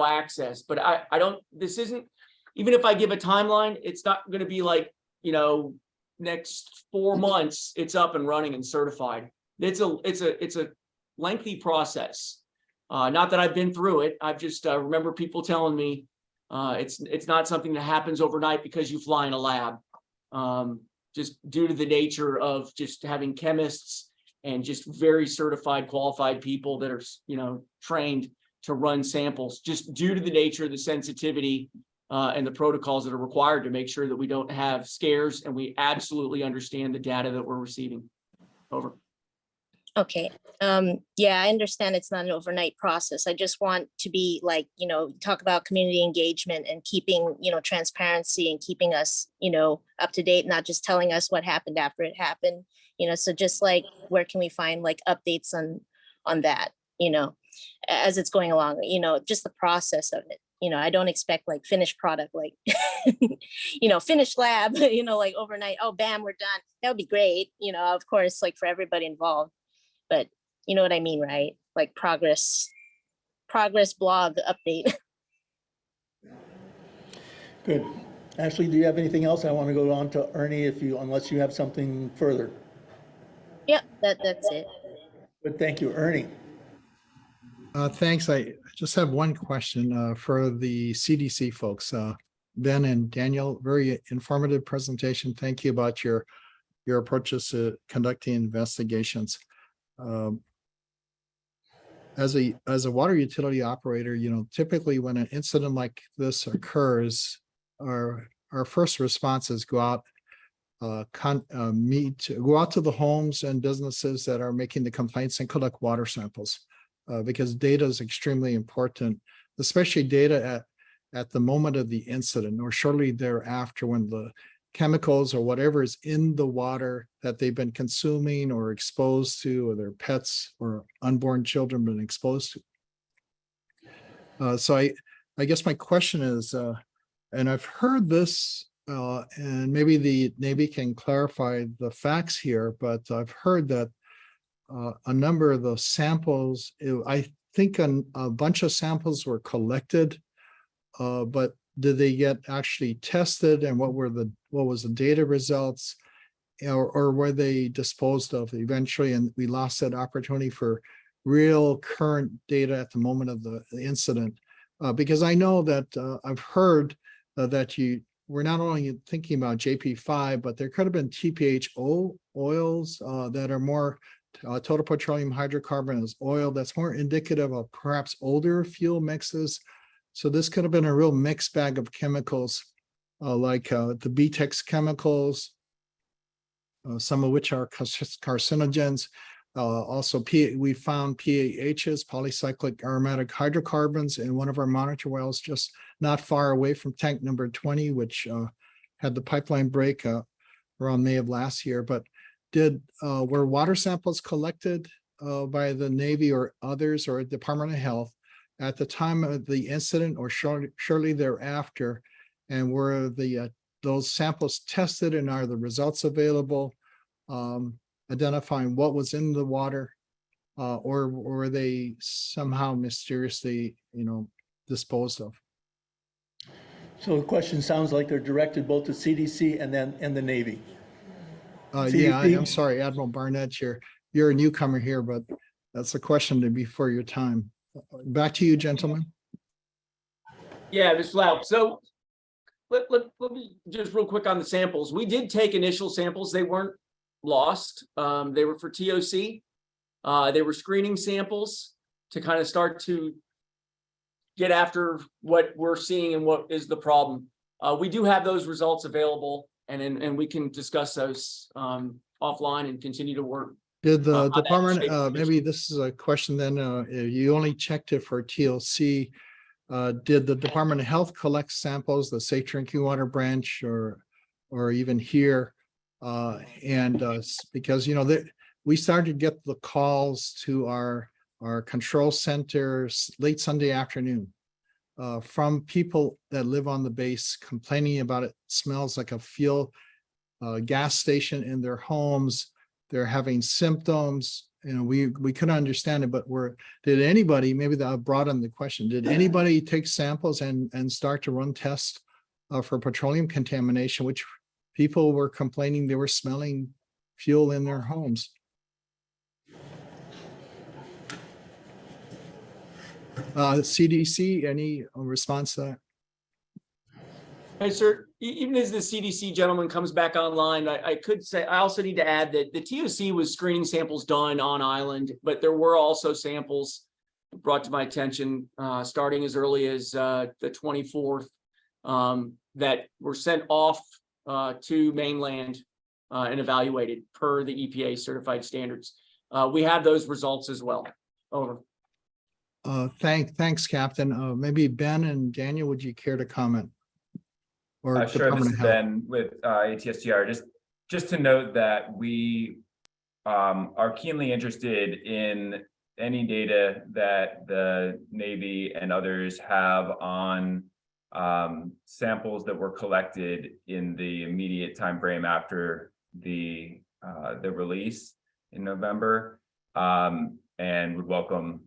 access, but I don't, this isn't, even if I give a timeline, it's not going to be like, next 4 months, it's up and running and certified. It's a lengthy process. Not that I've been through it. I've just remember people telling me it's not something that happens overnight because you fly in a lab. Just due to the nature of just having chemists and just very certified, qualified people that are, trained to run samples, just due to the nature of the sensitivity and the protocols that are required to make sure that we don't have scares and we absolutely understand the data that we're receiving. Over. Okay. Yeah, I understand it's not an overnight process. I just want to be like, talk about community engagement and keeping, transparency and keeping us, up to date, not just telling us what happened after it happened, so just like, where can we find like updates on that, as it's going along, just the process of it. I don't expect like finished product, like, finished lab, like overnight, oh, bam, we're done. That would be great. Of course, like for everybody involved. But you know what I mean, right? Like progress blog update. Good. Ashley, do you have anything else? I want to go on to Ernie unless you have something further. Yeah, that's it. Good, thank you. Ernie. Thanks. I just have one question for the CDC folks. Ben and Daniel, very informative presentation. Thank you about your approaches to conducting investigations. As a water utility operator, typically when an incident like this occurs, our first responses go out, go out to the homes and businesses that are making the complaints and collect water samples, because data is extremely important, especially data at the moment of the incident or shortly thereafter, when the chemicals or whatever is in the water that they've been consuming or exposed to, or their pets or unborn children been exposed to. So I guess my question is, and I've heard this, and maybe the Navy can clarify the facts here, but I've heard that a number of those samples, I think a bunch of samples were collected, but did they get actually tested, and what was the data results, or were they disposed of eventually, and we lost that opportunity for real current data at the moment of the incident? Because I know that I've heard that we're not only thinking about JP5, but there could have been TPHO oils that are more total petroleum hydrocarbon as oil that's more indicative of perhaps older fuel mixes. So this could have been a real mixed bag of chemicals, like the BTEX chemicals, some of which are carcinogens. Also, we found PAHs, polycyclic aromatic hydrocarbons, in one of our monitor wells just not far away from tank number 20, which had the pipeline break around May of last year. But were water samples collected by the Navy or others or Department of Health at the time of the incident or shortly thereafter, and were those samples tested, and are the results available, identifying what was in the water, or were they somehow mysteriously, disposed of? So the question sounds like they're directed both to CDC and the Navy. Yeah, I'm sorry, Admiral Barnett, you're a newcomer here, but that's a question to be for your time. Back to you, gentlemen. Yeah, Mr. Lau. So let me just real quick on the samples. We did take initial samples. They weren't lost. They were for TOC. They were screening samples to kind of start to get after what we're seeing and what is the problem. We do have those results available, and we can discuss those offline and continue to work. Did the department, maybe this is a question then, you only checked it for TLC. Did the Department of Health collect samples, the Safe Drinking Water branch, or even here? Because, we started to get the calls to our control centers late Sunday afternoon from people that live on the base complaining about it smells like a fuel gas station in their homes. They're having symptoms, we couldn't understand it, but did anybody, maybe that I brought on the question, did anybody take samples and start to run tests for petroleum contamination, which people were complaining they were smelling fuel in their homes? CDC, any response to that? Hey, sir, even as the CDC gentleman comes back online, I could say, I also need to add that the TOC was screening samples done on island, but there were also samples brought to my attention, starting as early as the 24th, that were sent off to mainland and evaluated per the EPA certified standards. We have those results as well. Over. Thanks, Captain. Maybe Ben and Daniel, would you care to comment? Or Sure, this Department is of Health? Ben with ATSGR. Just to note that we are keenly interested in any data that the Navy and others have on samples that were collected in the immediate time frame after the release in November, and would welcome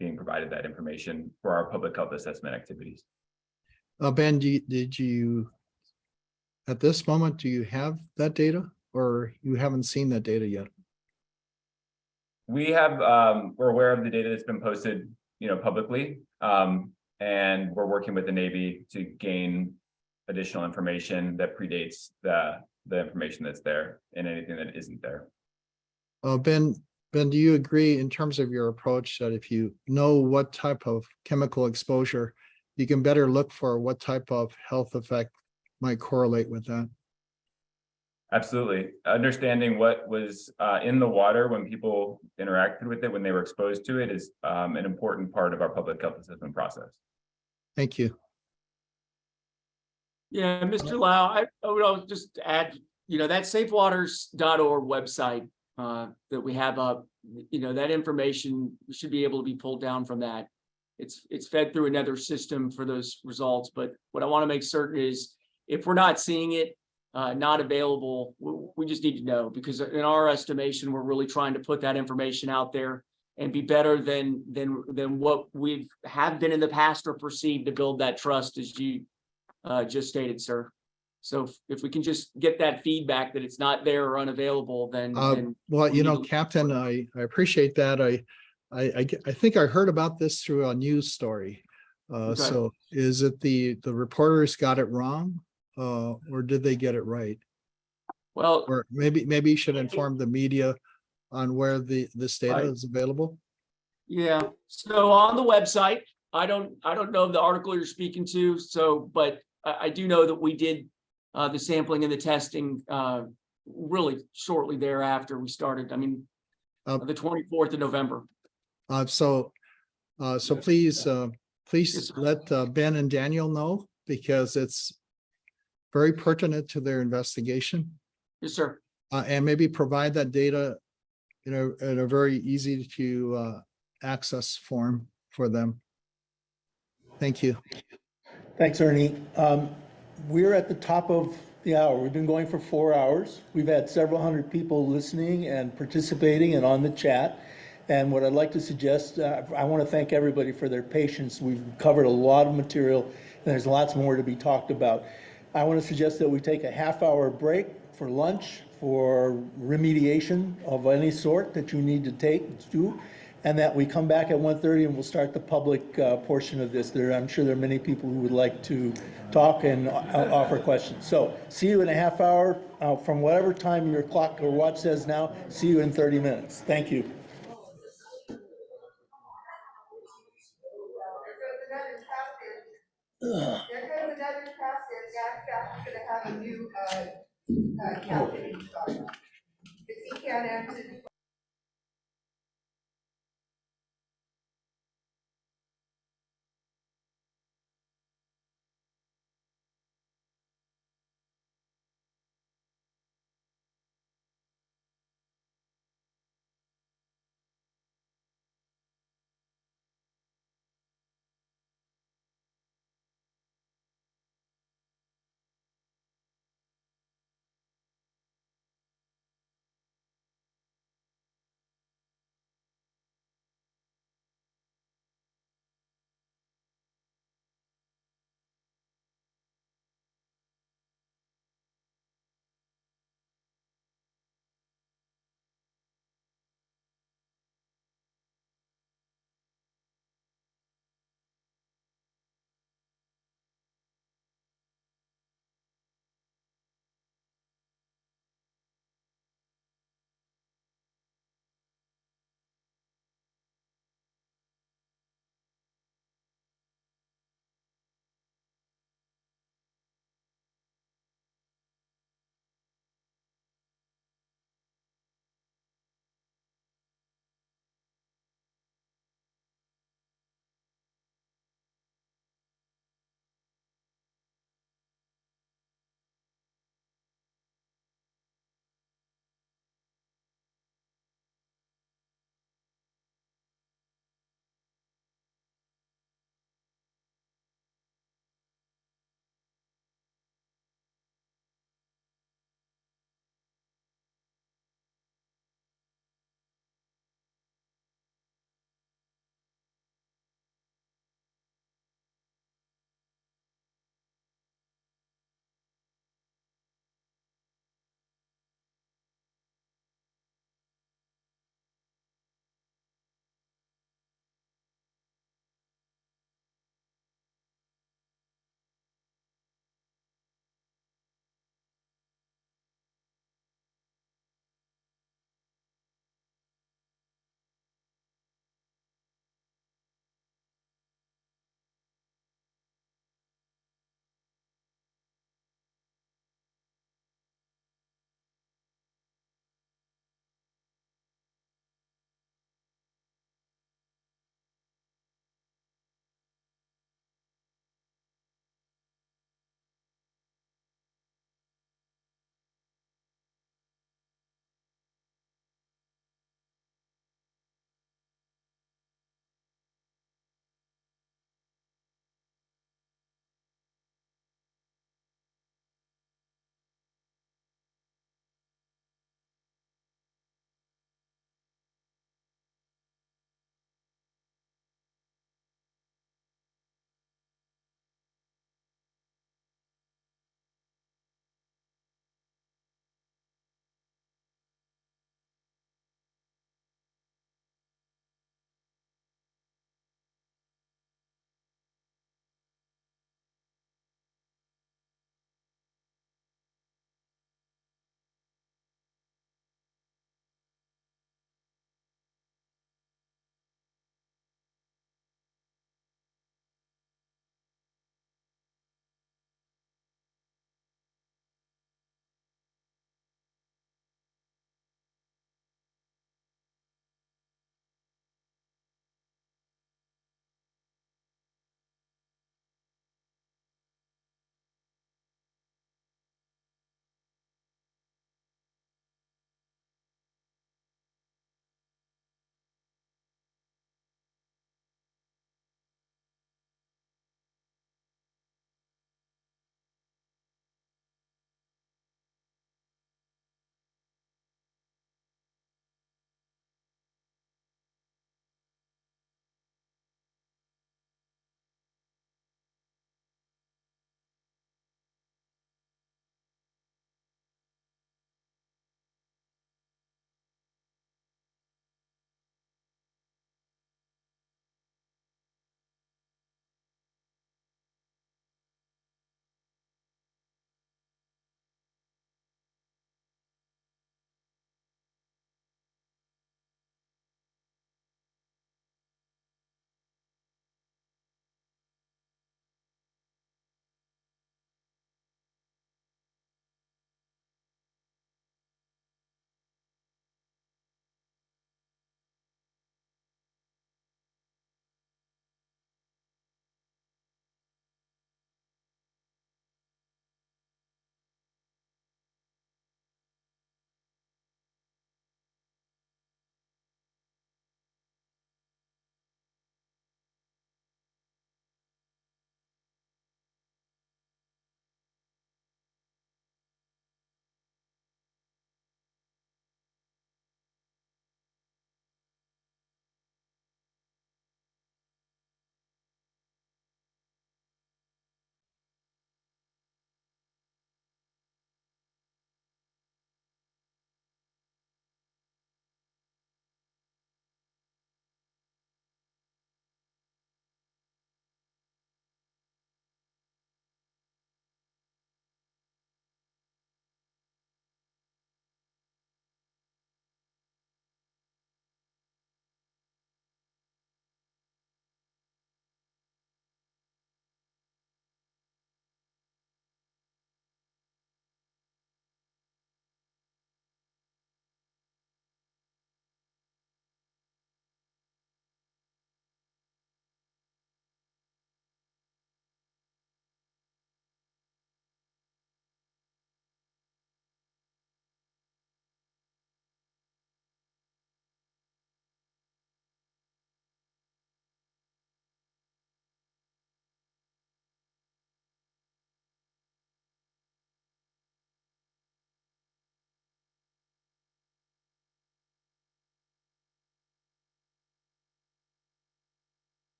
being provided that information for our public health assessment activities. Ben, did you, at this moment, do you have that data, or you haven't seen that data yet? We have, we're aware of the data that's been posted, publicly, and we're working with the Navy to gain additional information that predates the information that's there and anything that isn't there. Ben, do you agree in terms of your approach that if you know what type of chemical exposure, you can better look for what type of health effect might correlate with that? Absolutely. Understanding what was in the water when people interacted with it, when they were exposed to it, is an important part of our public health assessment process. Thank you. Yeah, Mr. Lau, I would just add, that safewaters.org website that we have up, that information should be able to be pulled down from that. It's fed through another system for those results. But what I want to make certain is if we're not seeing it, not available, we just need to know, because in our estimation, we're really trying to put that information out there and be better than what we have been in the past or perceived, to build that trust, as you just stated, sir. So if we can just get that feedback that it's not there or unavailable, then well, Captain, I appreciate that. I think I heard about this through a news story. Okay. So is it the reporters got it wrong, or did they get it right? Well, Or maybe you should inform the media on where this data is available. yeah. So on the website, I don't know the article you're speaking to. So, but I do know that we did the sampling and the testing really shortly thereafter we started. I mean, the 24th of November. So please Yes, let Ben and Daniel know, because it's very pertinent to their investigation, yes, sir. and maybe provide that data, in a very easy to access form for them. Thank you. Thanks, Ernie. We're at the top of the hour. We've been going for 4 hours. We've had several hundred people listening and participating and on the chat. And what I'd like to suggest, I want to thank everybody for their patience. We've covered a lot of material, and there's lots more to be talked about. I want to suggest that we take a half-hour break for lunch, for remediation of any sort that you need to do, and that we come back at 1:30 and we'll start the public portion of this. I'm sure there are many people who would like to talk and offer questions. So see you in a half hour from whatever time your clock or watch says now. See you in 30 minutes. Thank you. There goes another captain. Gas gonna have a new captain installed. Because he can't answer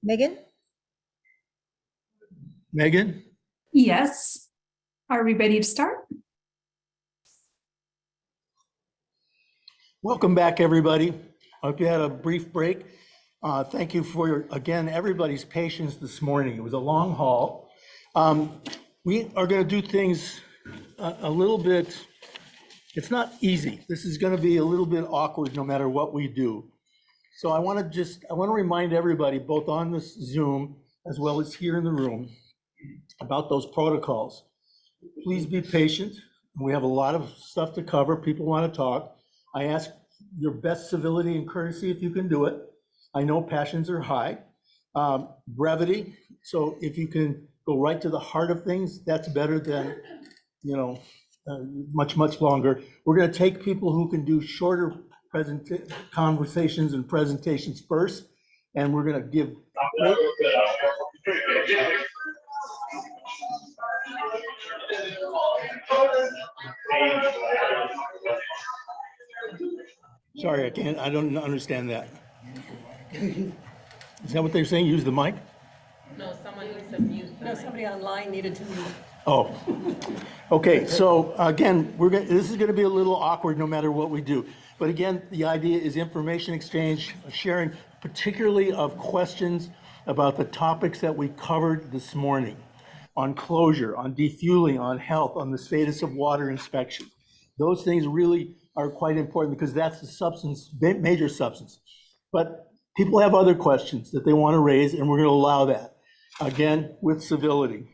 Megan? Megan? Yes. Are we ready to start? Welcome back, everybody. Hope you had a brief break. Thank you for, again, everybody's patience this morning. It was a long haul. We are going to do things a little bit, it's not easy. This is going to be a little bit awkward no matter what we do. So I want to remind everybody, both on this Zoom as well as here in the room, about those protocols. Please be patient. We have a lot of stuff to cover. People want to talk. I ask your best civility and courtesy if you can do it. I know passions are high. Brevity, so if you can go right to the heart of things, that's better than, much longer. We're going to take people who can do shorter conversations and presentations first, and we're going to give. Sorry, I don't understand that. Is that what they're saying? Use the mic? No, someone needs to mute. No, somebody online needed to mute. Oh, okay. So again, this is going to be a little awkward no matter what we do. But again, the idea is information exchange, sharing, particularly of questions about the topics that we covered this morning, on closure, on defueling, on health, on the status of water inspection. Those things really are quite important because that's the substance, major substance. But people have other questions that they want to raise, and we're going to allow that, again, with civility.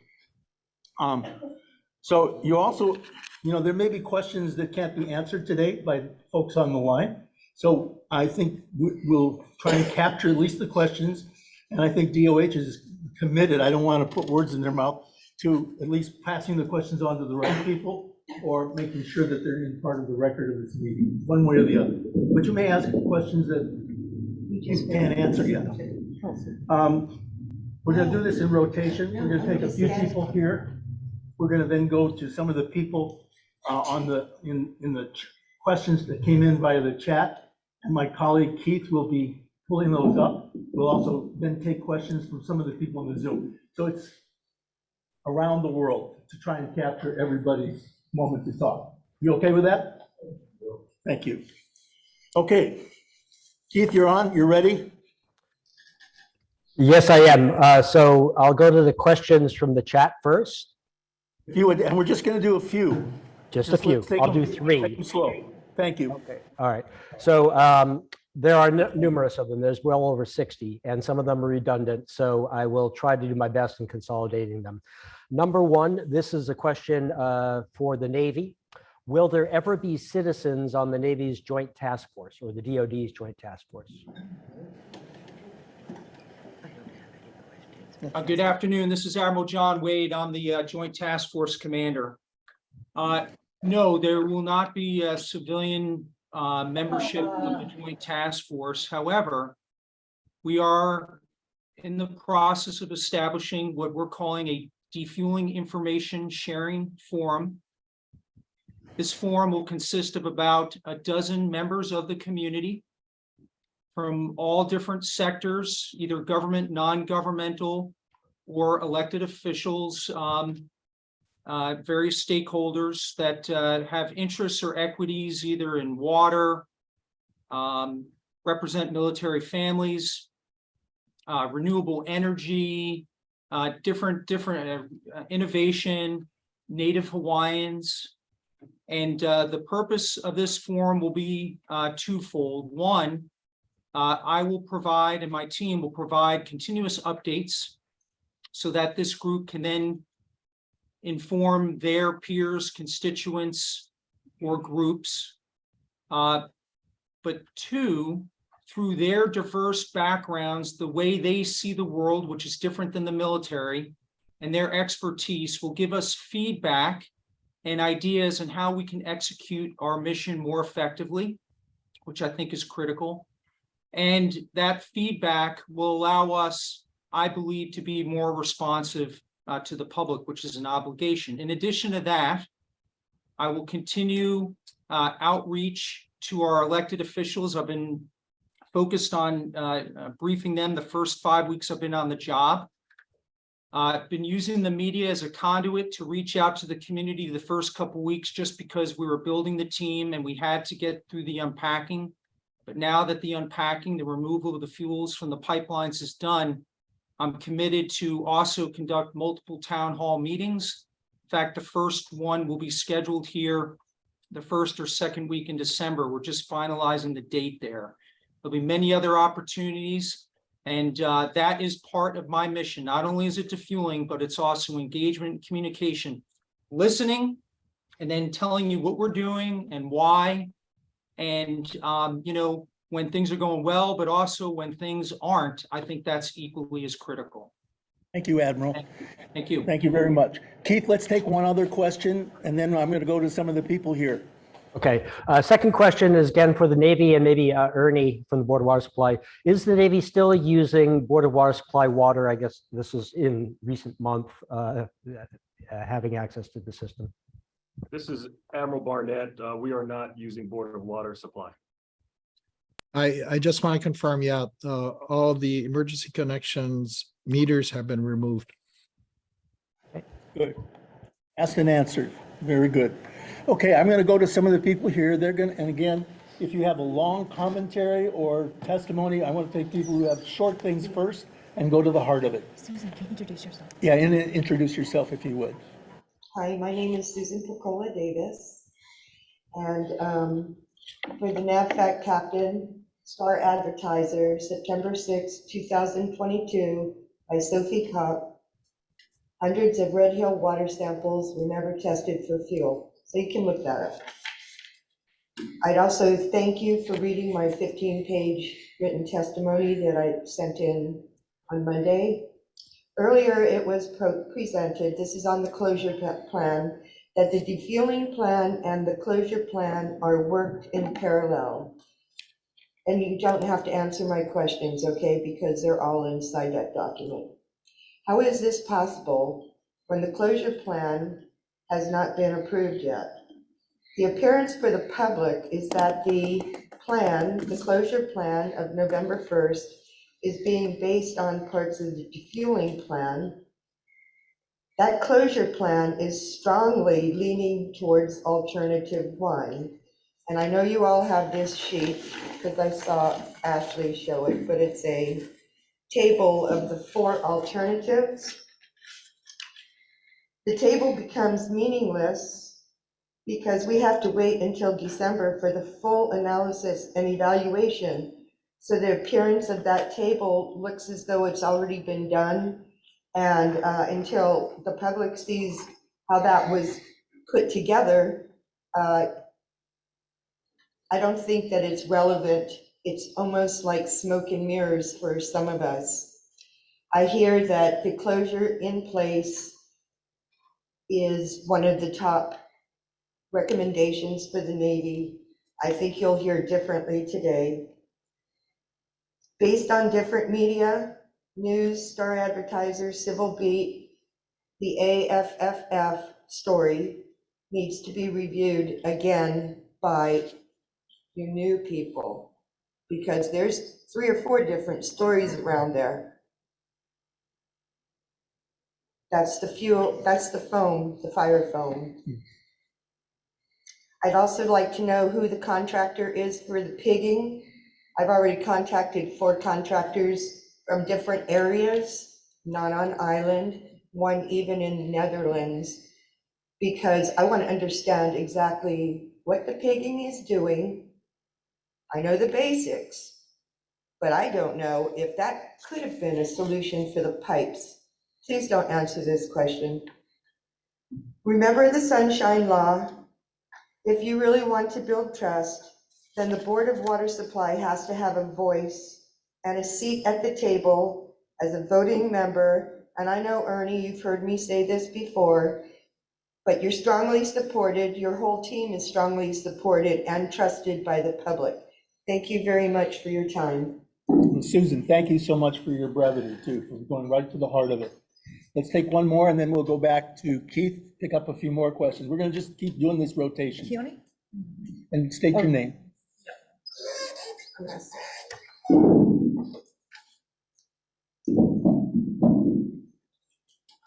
So you also, there may be questions that can't be answered today by folks on the line. So I think we'll try and capture at least the questions. And I think DOH is committed, I don't want to put words in their mouth, to at least passing the questions on to the right people or making sure that they're in part of the record of this meeting, one way or the other. But you may ask questions that you can't answer yet. We're going to do this in rotation. We're going to take a few people here. We're going to then go to some of the people in the questions that came in via the chat, and my colleague Keith will be pulling those up. We'll also then take questions from some of the people in the Zoom. So it's around the world to try and capture everybody's moment to talk. You okay with that? Thank you. Okay, Keith, you're on. You're ready? Yes, I am. So I'll go to the questions from the chat first. If you would, and we're just going to do a few. Just a few. Let's take I'll do them- three. Take them slow. Thank you. Okay. All right. So there are numerous of them. There's well over 60, and some of them are redundant. So I will try to do my best in consolidating them. Number one, this is a question for the Navy. Will there ever be citizens on the Navy's Joint Task Force or the DoD's Joint Task Force? Good afternoon. This is Admiral John Wade. I'm the Joint Task Force Commander. No, there will not be a civilian membership of the Joint Task Force. However, we are in the process of establishing what we're calling a defueling information sharing forum. This forum will consist of about a dozen members of the community from all different sectors, either government, non-governmental, or elected officials, various stakeholders that have interests or equities either in water, represent military families, renewable energy, different innovation, Native Hawaiians. And the purpose of this forum will be twofold. One, I will provide, and my team will provide, continuous updates so that this group can then inform their peers, constituents, or groups. But two, through their diverse backgrounds, the way they see the world, which is different than the military, and their expertise will give us feedback and ideas on how we can execute our mission more effectively, which I think is critical. And that feedback will allow us, I believe, to be more responsive to the public, which is an obligation. In addition to that, I will continue outreach to our elected officials. I've been focused on briefing them the first 5 weeks I've been on the job. I've been using the media as a conduit to reach out to the community the first couple weeks, just because we were building the team and we had to get through the unpacking. But now that the unpacking, the removal of the fuels from the pipelines is done, I'm committed to also conduct multiple town hall meetings. In fact, the first one will be scheduled here the first or second week in December. We're just finalizing the date there. There'll be many other opportunities, and that is part of my mission. Not only is it defueling, but it's also engagement and communication, listening, and then telling you what we're doing and why. And, you know, when things are going well, but also when things aren't, I think that's equally as critical. Thank you, Admiral. Thank you. Thank you very much. Keith, let's take one other question, and then I'm going to go to some of the people here. Okay, second question is again for the Navy and maybe Ernie from the Board of Water Supply. Is the Navy still using Board of Water Supply water? I guess this is in recent month, having access to the system. This is Admiral Barnett. We are not using Board of Water Supply. I just want to confirm, yeah, all the emergency connections meters have been removed. Good. Asked and answered. Very good. Okay, I'm going to go to some of the people here. They're going to, and again, if you have a long commentary or testimony, I want to take people who have short things first and go to the heart of it. Susan, can you introduce yourself? Yeah, and introduce yourself if you would. Hi, my name is Susan Picola Davis, and for the NAVFAC captain, Star Advertiser, September 6, 2022, by Sophie Kopp. Hundreds of Red Hill water samples were never tested for fuel, so you can look that up. I'd also thank you for reading my 15-page written testimony that I sent in on Monday. Earlier, it was presented, this is on the closure plan, that the defueling plan and the closure plan are worked in parallel. And you don't have to answer my questions, okay, because they're all inside that document. How is this possible when the closure plan has not been approved yet? The appearance for the public is that the plan, the closure plan of November 1st, is being based on parts of the defueling plan. That closure plan is strongly leaning towards alternative one. And I know you all have this sheet because I saw Ashley show it, but it's a table of the 4 alternatives. The table becomes meaningless because we have to wait until December for the full analysis and evaluation. So the appearance of that table looks as though it's already been done. And until the public sees how that was put together, I don't think that it's relevant. It's almost like smoke and mirrors for some of us. I hear that the closure in place is one of the top recommendations for the Navy. I think you'll hear differently today. Based on different media, news, Star Advertiser, Civil Beat, the AFFF story needs to be reviewed again by you new people, because there's 3 or 4 different stories around there. That's the fuel, that's the foam, the fire foam. I'd also like to know who the contractor is for the pigging. I've already contacted 4 contractors from different areas, not on island, one even in the Netherlands, because I want to understand exactly what the pigging is doing. I know the basics, but I don't know if that could have been a solution for the pipes. Please don't answer this question. Remember the Sunshine Law. If you really want to build trust, then the Board of Water Supply has to have a voice and a seat at the table as a voting member. And I know, Ernie, you've heard me say this before, but you're strongly supported, your whole team is strongly supported and trusted by the public. Thank you very much for your time. Susan, thank you so much for your brevity too, for going right to the heart of it. Let's take one more and then we'll go back to Keith, pick up a few more questions. We're going to just keep doing this rotation. Fiona? And state your name.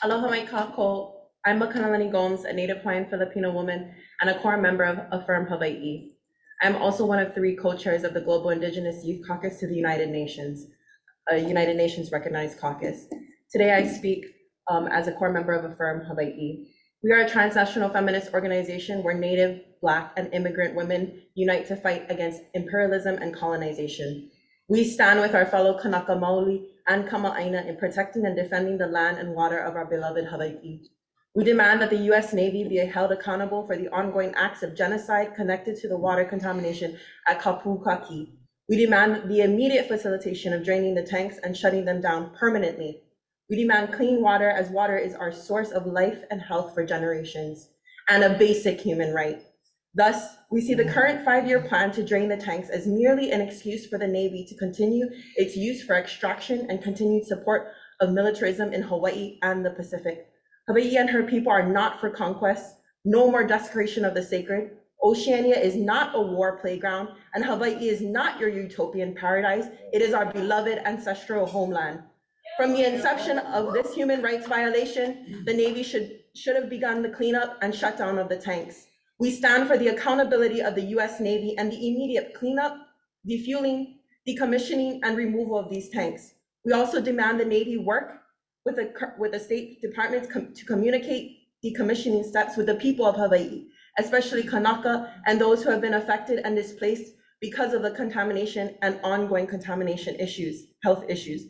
Aloha mai kako. I'm Makanalani Gomes, a native Hawaiian Filipino woman and a core member of Affirm Hawaii. I'm also one of 3 co-chairs of the Global Indigenous Youth Caucus to the United Nations, a United Nations recognized caucus. Today I speak as a core member of Affirm Hawaii. We are a transnational feminist organization where Native, Black, and immigrant women unite to fight against imperialism and colonization. We stand with our fellow Kanaka Maoli and Kama'aina in protecting and defending the land and water of our beloved Hawaii. We demand that the US Navy be held accountable for the ongoing acts of genocide connected to the water contamination at Kapukaki. We demand the immediate facilitation of draining the tanks and shutting them down permanently. We demand clean water, as water is our source of life and health for generations, and a basic human right. Thus, we see the current 5-year plan to drain the tanks as merely an excuse for the Navy to continue its use for extraction and continued support of militarism in Hawaii and the Pacific. Hawaii and her people are not for conquest, no more desecration of the sacred. Oceania is not a war playground, and Hawaii is not your utopian paradise. It is our beloved ancestral homeland. From the inception of this human rights violation, the Navy should have begun the cleanup and shutdown of the tanks. We stand for the accountability of the US Navy and the immediate cleanup, defueling, decommissioning, and removal of these tanks. We also demand the Navy work with the State Departments to communicate decommissioning steps with the people of Hawaii, especially Kanaka and those who have been affected and displaced because of the contamination and ongoing contamination issues, health issues.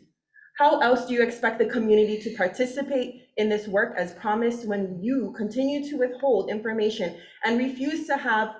How else do you expect the community to participate in this work as promised when you continue to withhold information and refuse to have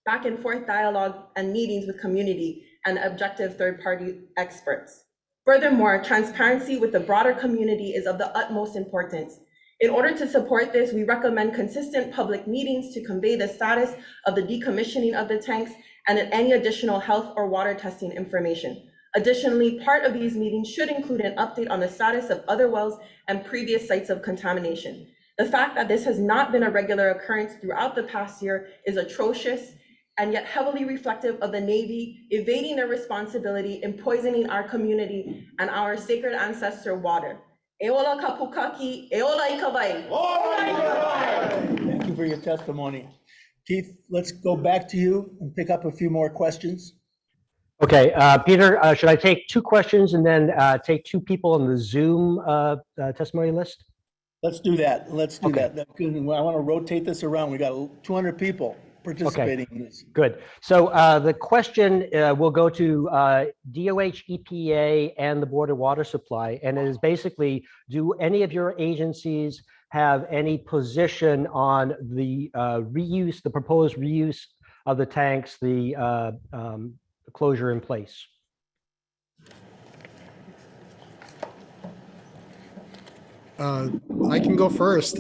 back and forth dialogue and meetings with community and objective third-party experts? Furthermore, transparency with the broader community is of the utmost importance. In order to support this, we recommend consistent public meetings to convey the status of the decommissioning of the tanks and any additional health or water testing information. Additionally, part of these meetings should include an update on the status of other wells and previous sites of contamination. The fact that this has not been a regular occurrence throughout the past year is atrocious and yet heavily reflective of the Navy evading their responsibility in poisoning our community and our sacred ancestor water. Eola kapukaki, eola ikawai. Thank you for your testimony. Keith, let's go back to you and pick up a few more questions. Okay, Peter, should I take 2 questions and then take 2 people on the Zoom testimony list? Let's do that. Let's do Okay. that. I want to rotate this around. We got 200 people participating in this. Good. So the question will go to DOH, EPA, and the Board of Water Supply, and it is basically, do any of your agencies have any position on the reuse, the proposed reuse of the tanks, the closure in place? I can go first.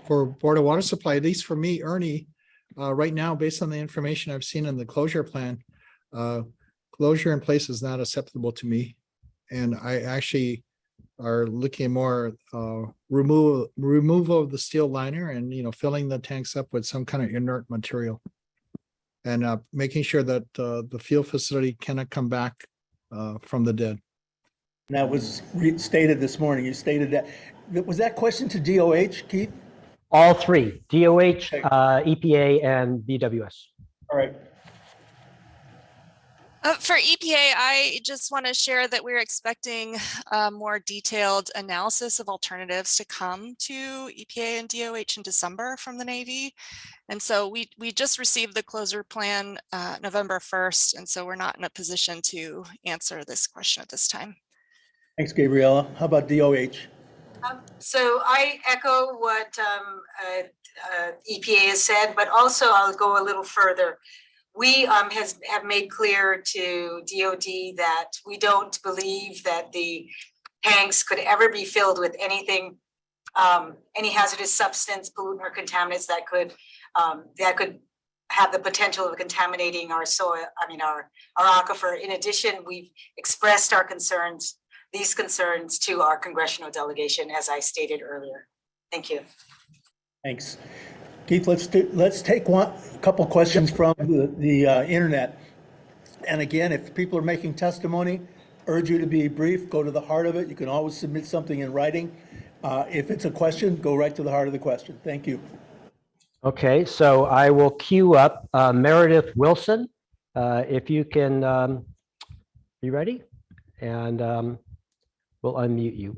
For Board of Water Supply, at least for me, Ernie, right now, based on the information I've seen in the closure plan, closure in place is not acceptable to me. And I actually are looking more removal of the steel liner and, filling the tanks up with some kind of inert material. And making sure that the field facility cannot come back from the dead. And that was stated this morning. You stated that. Was that question to DOH, Keith? All 3, DOH, EPA, and BWS. All right. For EPA, I just want to share that we're expecting a more detailed analysis of alternatives to come to EPA and DOH in December from the Navy. And so we just received the closure plan November 1st, and so we're not in a position to answer this question at this time. Thanks, Gabriella. How about DOH? So I echo what EPA has said, but also I'll go a little further. We have made clear to DOD that we don't believe that the tanks could ever be filled with anything, any hazardous substance, pollutant, or contaminants that could have the potential of contaminating our soil, our aquifer. In addition, we've expressed our concerns, these concerns, to our congressional delegation, as I stated earlier. Thank you. Thanks. Keith, let's take a couple questions from the internet. And again, if people are making testimony, urge you to be brief, go to the heart of it. You can always submit something in writing. If it's a question, go right to the heart of the question. Thank you. Okay, so I will queue up Meredith Wilson. If you can be ready, and we'll unmute you.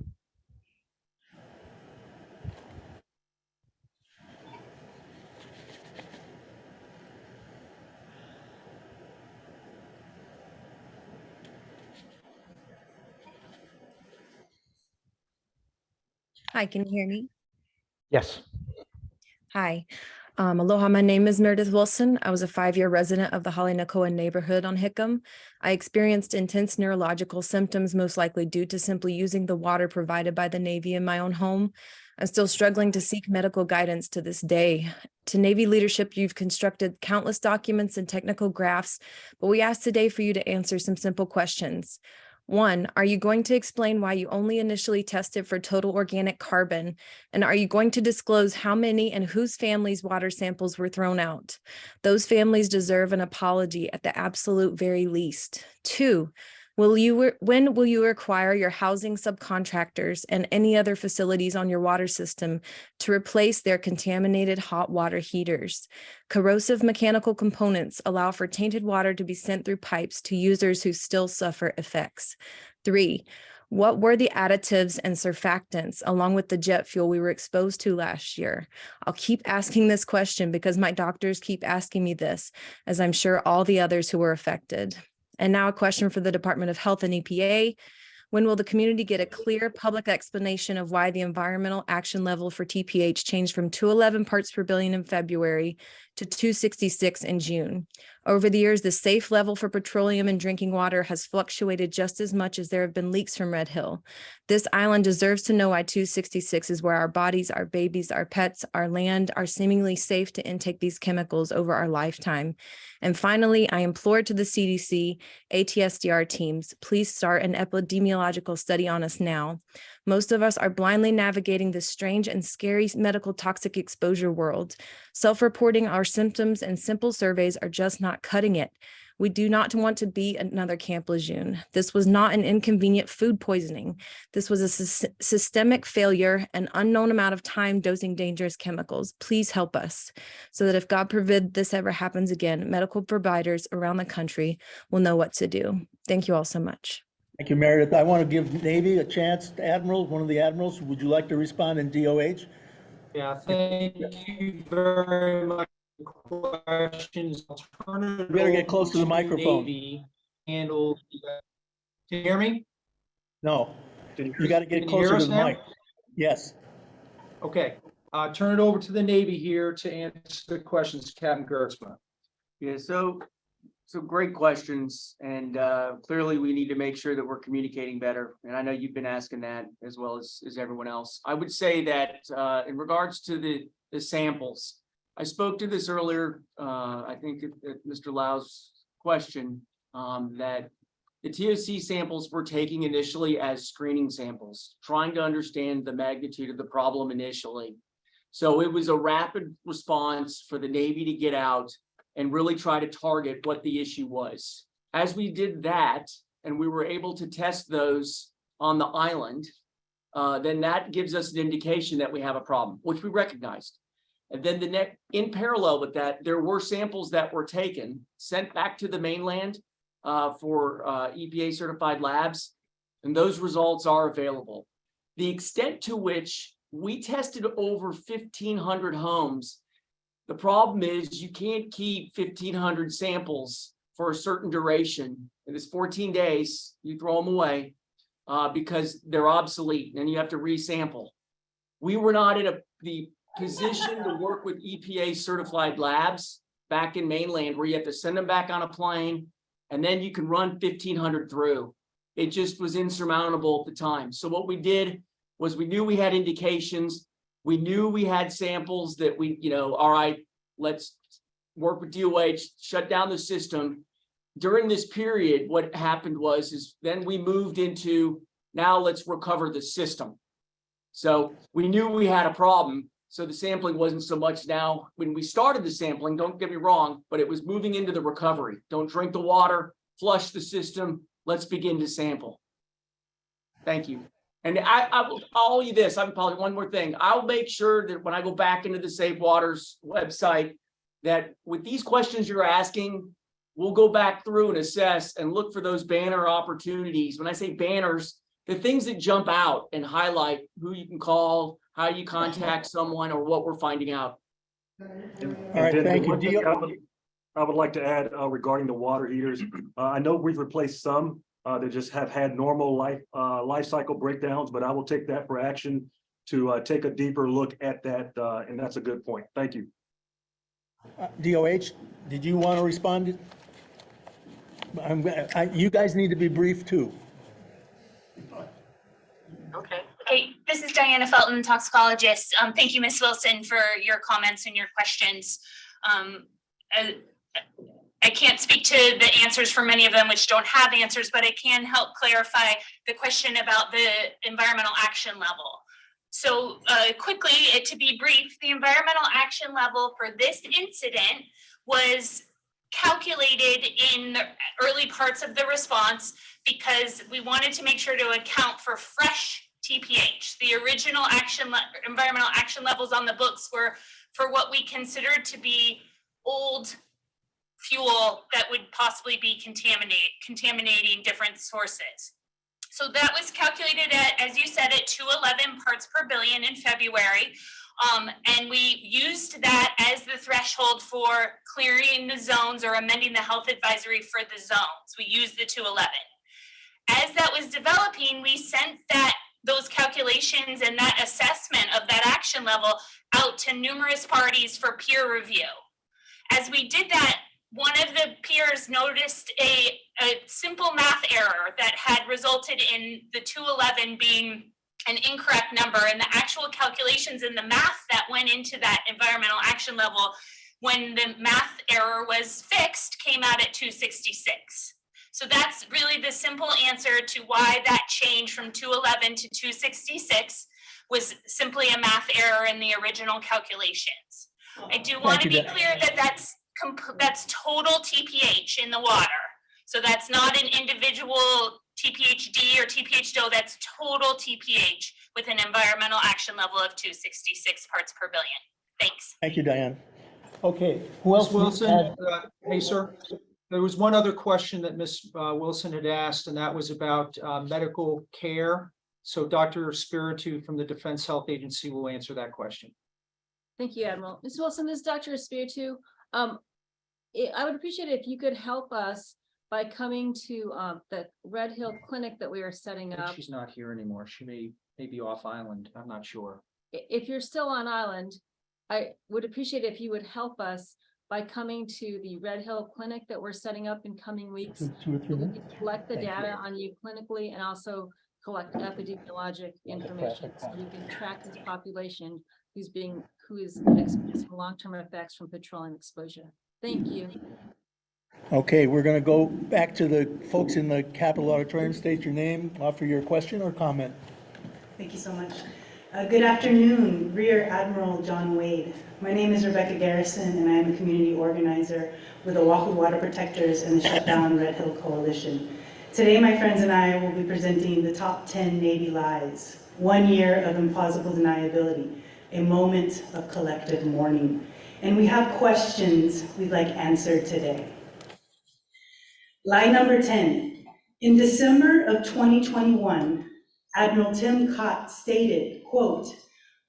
Hi, can you hear me? Yes. Hi. Aloha, my name is Meredith Wilson. I was a 5-year resident of the Halinakoa neighborhood on Hickam. I experienced intense neurological symptoms, most likely due to simply using the water provided by the Navy in my own home. I'm still struggling to seek medical guidance to this day. To Navy leadership, you've constructed countless documents and technical graphs, but we ask today for you to answer some simple questions. 1, are you going to explain why you only initially tested for total organic carbon? And are you going to disclose how many and whose families' water samples were thrown out? Those families deserve an apology at the absolute very least. 2, when will you require your housing subcontractors and any other facilities on your water system to replace their contaminated hot water heaters? Corrosive mechanical components allow for tainted water to be sent through pipes to users who still suffer effects. 3, what were the additives and surfactants along with the jet fuel we were exposed to last year? I'll keep asking this question because my doctors keep asking me this, as I'm sure all the others who were affected. And now a question for the Department of Health and EPA. When will the community get a clear public explanation of why the environmental action level for TPH changed from 211 parts per billion in February to 266 in June? Over the years, the safe level for petroleum in drinking water has fluctuated just as much as there have been leaks from Red Hill. This island deserves to know why 266 is where our bodies, our babies, our pets, our land are seemingly safe to intake these chemicals over our lifetime. And finally, I implore to the CDC, ATSDR teams, please start an epidemiological study on us now. Most of us are blindly navigating this strange and scary medical toxic exposure world. Self-reporting our symptoms and simple surveys are just not cutting it. We do not want to be another Camp Lejeune. This was not an inconvenient food poisoning. This was a systemic failure, an unknown amount of time dosing dangerous chemicals. Please help us so that if God forbid this ever happens again, medical providers around the country will know what to do. Thank you all so much. Thank you, Meredith. I want to give Navy a chance. Admiral, one of the admirals, would you like to respond in DOH? Yeah, thank you very much for the questions. I'll turn it You better get close to the over microphone. Navy. Can you hear me? No, you got to get Can you hear closer to us the now? mic. Yes. Okay, turn it over to the Navy here to answer the questions, Captain Gertzman. Yeah, so great questions, and clearly we need to make sure that we're communicating better. And I know you've been asking that as well as everyone else. I would say that in regards to the samples, I spoke to this earlier, I think at Mr. Lau's question, that the TOC samples we're taking initially as screening samples, trying to understand the magnitude of the problem initially. So it was a rapid response for the Navy to get out and really try to target what the issue was. As we did that, and we were able to test those on the island, then that gives us an indication that we have a problem, which we recognized. And then in parallel with that, there were samples that were taken, sent back to the mainland for EPA certified labs, and those results are available. The extent to which we tested over 1,500 homes, the problem is you can't keep 1,500 samples for a certain duration. It is 14 days, you throw them away because they're obsolete and you have to resample. We were not in the position to work with EPA certified labs back in mainland where you have to send them back on a plane and then you can run 1,500 through. It just was insurmountable at the time. So what we did was we knew we had indications. We knew we had samples that we, all right, let's work with DOH, shut down the system. During this period, what happened is then we moved into, now let's recover the system. So we knew we had a problem. So the sampling wasn't so much now. When we started the sampling, don't get me wrong, but it was moving into the recovery. Don't drink the water, flush the system. Let's begin to sample. Thank you. And I'll owe you this. I'm probably one more thing. I'll make sure that when I go back into the Safe Waters website, that with these questions you're asking, we'll go back through and assess and look for those banner opportunities. When I say banners, the things that jump out and highlight who you can call, how you contact someone, or what we're finding out. All right, then thank the you. one thing Dio? I would like to add regarding the water heaters. I know we've replaced some that just have had normal life cycle breakdowns, but I will take that for action to take a deeper look at that, and that's a good point. Thank you. DOH, did you want to respond? You guys need to be brief too. Okay, this is Diana Felton, toxicologist. Thank you, Ms. Wilson, for your comments and your questions. I can't speak to the answers for many of them, which don't have answers, but I can help clarify the question about the environmental action level. So quickly, to be brief, the environmental action level for this incident was calculated in the early parts of the response because we wanted to make sure to account for fresh TPH. The original environmental action levels on the books were for what we considered to be old fuel that would possibly be contaminating different sources. So that was calculated at, as you said, at 211 parts per billion in February. And we used that as the threshold for clearing the zones or amending the health advisory for the zones. We used the 211. As that was developing, we sent those calculations and that assessment of that action level out to numerous parties for peer review. As we did that, one of the peers noticed a simple math error that had resulted in the 211 being an incorrect number, and the actual calculations and the math that went into that environmental action level when the math error was fixed came out at 266. So that's really the simple answer to why that change from 211 to 266 was simply a math error in the original calculations. I do want to be clear that that's total TPH in the water. So that's not an individual TPHD or TPH-DO, that's total TPH with an environmental action level of 266 parts per billion. Thanks. Thank you, Diane. Okay, who else? Ms. Wilson, hey, sir. There was one other question that Ms. Wilson had asked, and that was about medical care. So Dr. Spiritu from the Defense Health Agency will answer that question. Thank you, Admiral. Ms. Wilson, this is Dr. Espiritu. I would appreciate it if you could help us by coming to the Red Hill Clinic that we are setting up. She's not here anymore. She may be off island. I'm not sure. If you're still on island, I would appreciate it if you would help us by coming to the Red Hill Clinic that we're setting up in coming weeks. 2 or 3 minutes. We can collect the data on you clinically and also collect epidemiologic information so we can track this population who is experiencing long-term effects from petroleum exposure. Thank you. Okay, we're going to go back to the folks in the Capitol Auditorium. State your name, offer your question or comment. Thank you so much. Good afternoon, Rear Admiral John Wade. My name is Rebecca Garrison, and I am a community organizer with the Oahu Water Protectors and the Shutdown Red Hill Coalition. Today, my friends and I will be presenting the top 10 Navy lies, 1 year of implausible deniability, a moment of collective mourning. And we have questions we'd like answered today. Lie number 10. In December of 2021, Admiral Tim Cott stated, quote,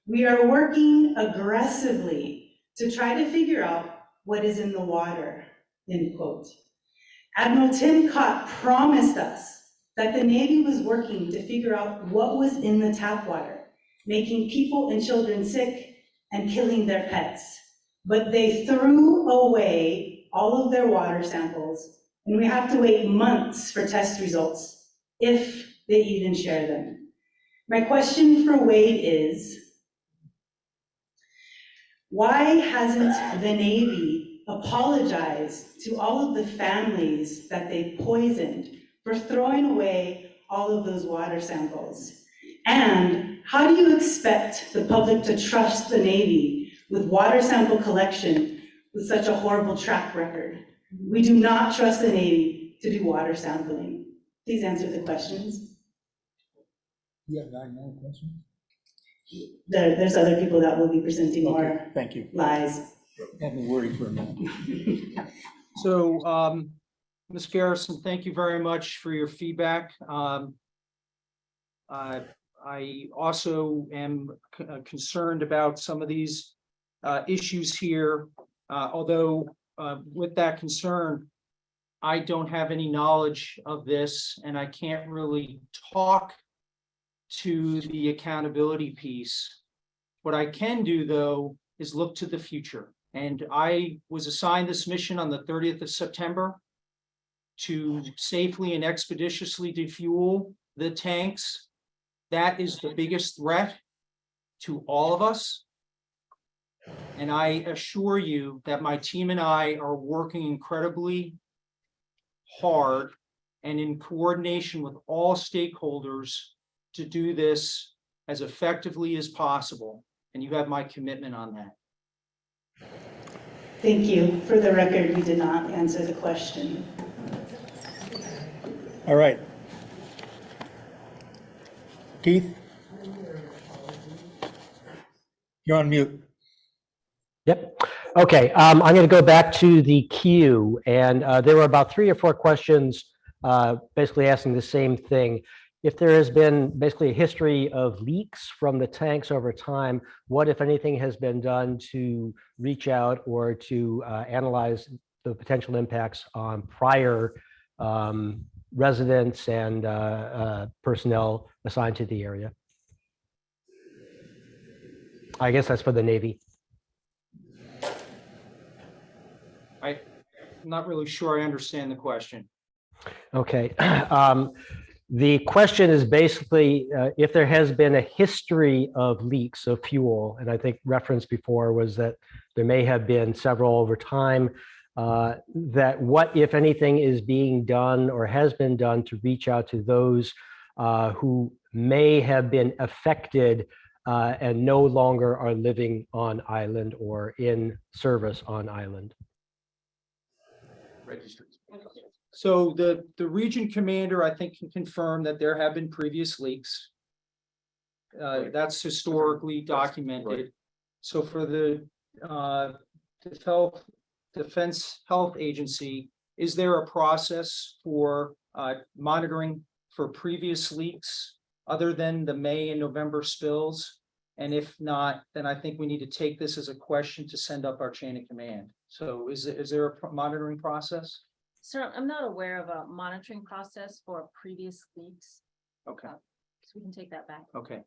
"We are working aggressively to try to figure out what is in the water," end quote. Admiral Tim Cott promised us that the Navy was working to figure out what was in the tap water, making people and children sick and killing their pets. But they threw away all of their water samples, and we have to wait months for test results, if they even share them. My question for Wade is, why hasn't the Navy apologized to all of the families that they've poisoned for throwing away all of those water samples? And how do you expect the public to trust the Navy with water sample collection with such a horrible track record? We do not trust the Navy to do water sampling? Please answer the questions. You have 9 more questions? There's other people that will be presenting Okay, more thank you. lies. Had me worried for a minute. So, Ms. Garrison, thank you very much for your feedback. I also am concerned about some of these issues here, although with that concern, I don't have any knowledge of this, and I can't really talk to the accountability piece. What I can do, though, is look to the future. And I was assigned this mission on the 30th of September to safely and expeditiously defuel the tanks. That is the biggest threat to all of us. And I assure you that my team and I are working incredibly hard and in coordination with all stakeholders to do this as effectively as possible. And you have my commitment on that. Thank you. For the record, you did not answer the question. All right. Keith? You're on mute. Yep. Okay, I'm going to go back to the queue, and there were about 3 or 4 questions basically asking the same thing. If there has been basically a history of leaks from the tanks over time, what, if anything, has been done to reach out or to analyze the potential impacts on prior residents and personnel assigned to the area? I guess that's for the Navy. I'm not really sure I understand the question. Okay. The question is basically if there has been a history of leaks of fuel, and I think reference before was that there may have been several over time, that what, if anything, is being done or has been done to reach out to those who may have been affected and no longer are living on island or in service on island. So the region commander, I think, can confirm that there have been previous leaks. That's historically documented. So for the Defense Health Agency, is there a process for monitoring for previous leaks other than the May and November spills? And if not, then I think we need to take this as a question to send up our chain of command. So is there a monitoring process? Sir, I'm not aware of a monitoring process for previous leaks. Okay. So we can take that back. Okay.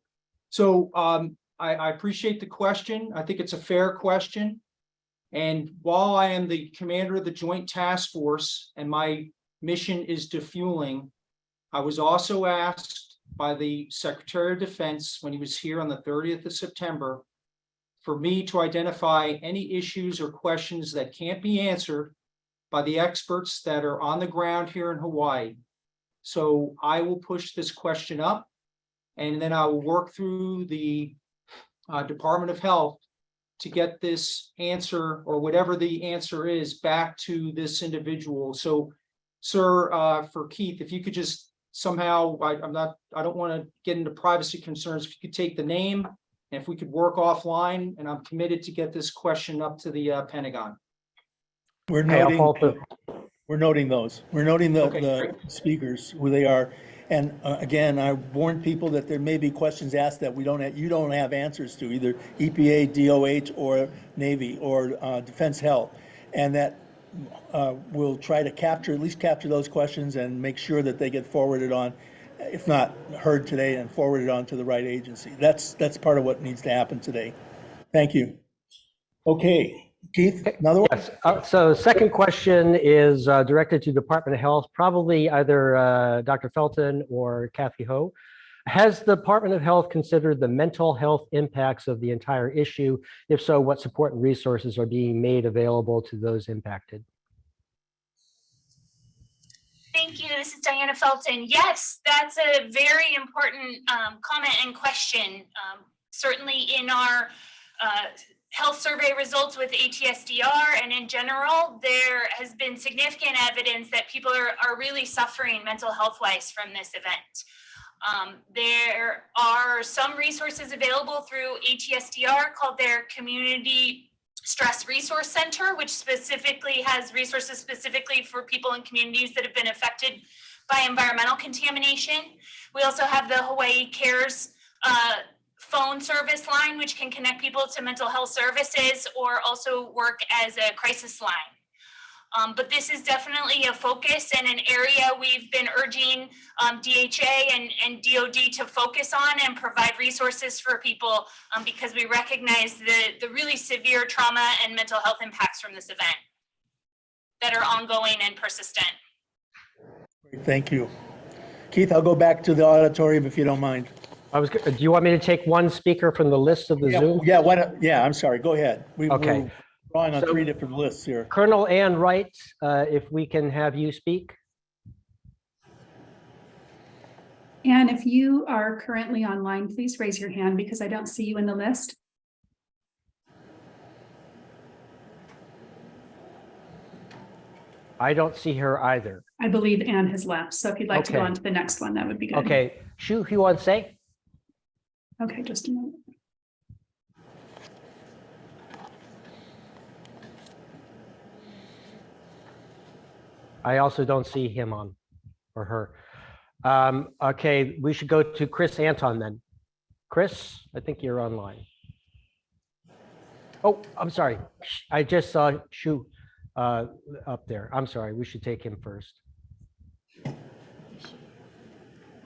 So I appreciate the question. I think it's a fair question. And while I am the commander of the Joint Task Force and my mission is defueling, I was also asked by the Secretary of Defense when he was here on the 30th of September for me to identify any issues or questions that can't be answered by the experts that are on the ground here in Hawaii. So I will push this question up, and then I will work through the Department of Health to get this answer, or whatever the answer is, back to this individual. So, sir, for Keith, if you could just somehow, I don't want to get into privacy concerns, if you could take the name, and if we could work offline, and I'm committed to get this question up to the Pentagon. We're noting those. We're noting the speakers, who they are. And again, I warned people that there may be questions asked that you don't have answers to, either EPA, DOH, or Navy, or Defense Health. And that we'll try to at least capture those questions and make sure that they get forwarded on, if not heard today, and forwarded on to the right agency. That's part of what needs to happen today. Thank you. Okay. Keith, another one? Yes. So second question is directed to Department of Health, probably either Dr. Felton or Kathy Ho. Has the Department of Health considered the mental health impacts of the entire issue? If so, what support and resources are being made available to those impacted? Thank you. This is Diana Felton. Yes, that's a very important comment and question. Certainly in our health survey results with ATSDR, and in general, there has been significant evidence that people are really suffering mental health wise from this event. There are some resources available through ATSDR called their Community Stress Resource Center, which specifically has resources specifically for people in communities that have been affected by environmental contamination. We also have the Hawaii Cares phone service line, which can connect people to mental health services or also work as a crisis line. But this is definitely a focus and an area we've been urging DHA and DOD to focus on and provide resources for people because we recognize the really severe trauma and mental health impacts from this event that are ongoing and persistent. Great, thank you. Keith, I'll go back to the auditorium if you don't mind. Do you want me to take one speaker from the list of the Zoom? Yeah, I'm sorry, go ahead. Okay. We're drawing on So, 3 different lists here. Colonel Ann Wright, if we can have you speak. And if you are currently online, please raise your hand because I don't see you in the list. I don't see her either. I believe Anne has left. So if you'd like to go Okay. on to the next one, that would be good. Okay, Shu Hyun-se. Okay, just a moment. I also don't see him on, or her. Okay, we should go to Chris Anton then. Chris, I think you're online. Oh, I'm sorry. I just saw Shu up there. I'm sorry, we should take him first.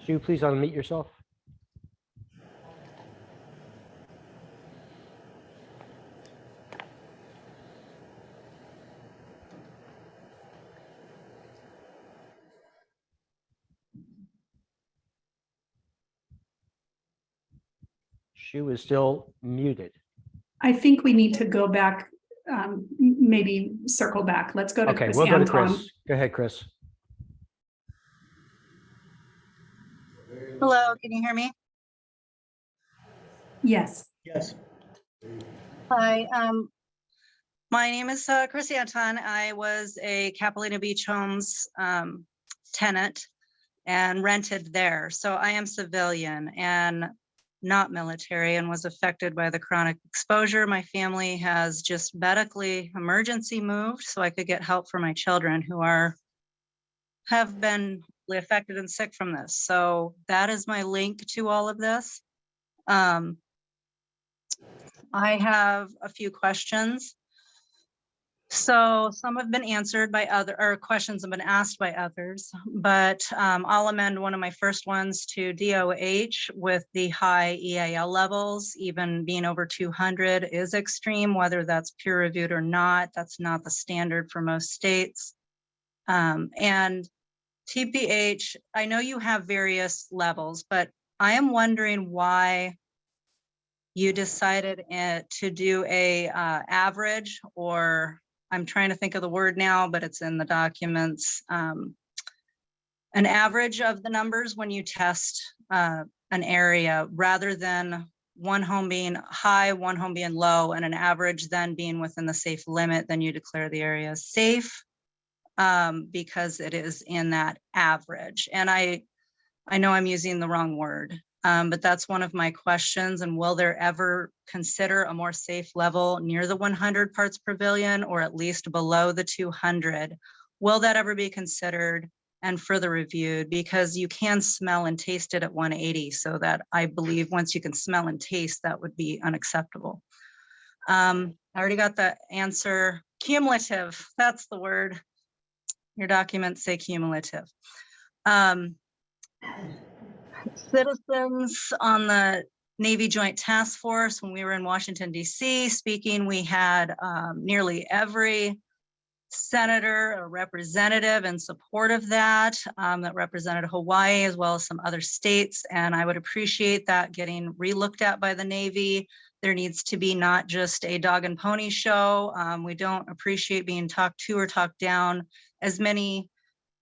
Shu, please unmute yourself. Shu is still muted. I think we need to go back, maybe circle back. Let's go to Okay, Chris we'll go to Anton. Chris. Go ahead, Chris. Hello, can you hear me? Yes. Yes. Hi, my name is Chris Anton. I was a Capilano Beach Homes tenant and rented there. So I am civilian and not military and was affected by the chronic exposure. My family has just medically emergency moved so I could get help for my children who have been affected and sick from this. So that is my link to all of this. I have a few questions. So some have been answered by or questions have been asked by others, but I'll amend one of my first ones to DOH with the high EAL levels, even being over 200 is extreme, whether that's peer reviewed or not. That's not the standard for most states. And TPH, I know you have various levels, but I am wondering why you decided to do a average, or I'm trying to think of the word now, but it's in the documents. An average of the numbers when you test an area rather than one home being high, one home being low, and an average then being within the safe limit, then you declare the area safe because it is in that average. And I know I'm using the wrong word. But that's one of my questions. And will there ever consider a more safe level near the 100 parts per billion or at least below the 200? Will that ever be considered and further reviewed? Because you can smell and taste it at 180. So that I believe once you can smell and taste, that would be unacceptable. I already got the answer. Cumulative, that's the word. Your documents say cumulative. Citizens on the Navy Joint Task Force, when we were in Washington, D.C. speaking, we had nearly every senator or representative in support of that, that represented Hawaii as well as some other states. And I would appreciate that getting re-looked at by the Navy. There needs to be not just a dog and pony show. We don't appreciate being talked to or talked down. As many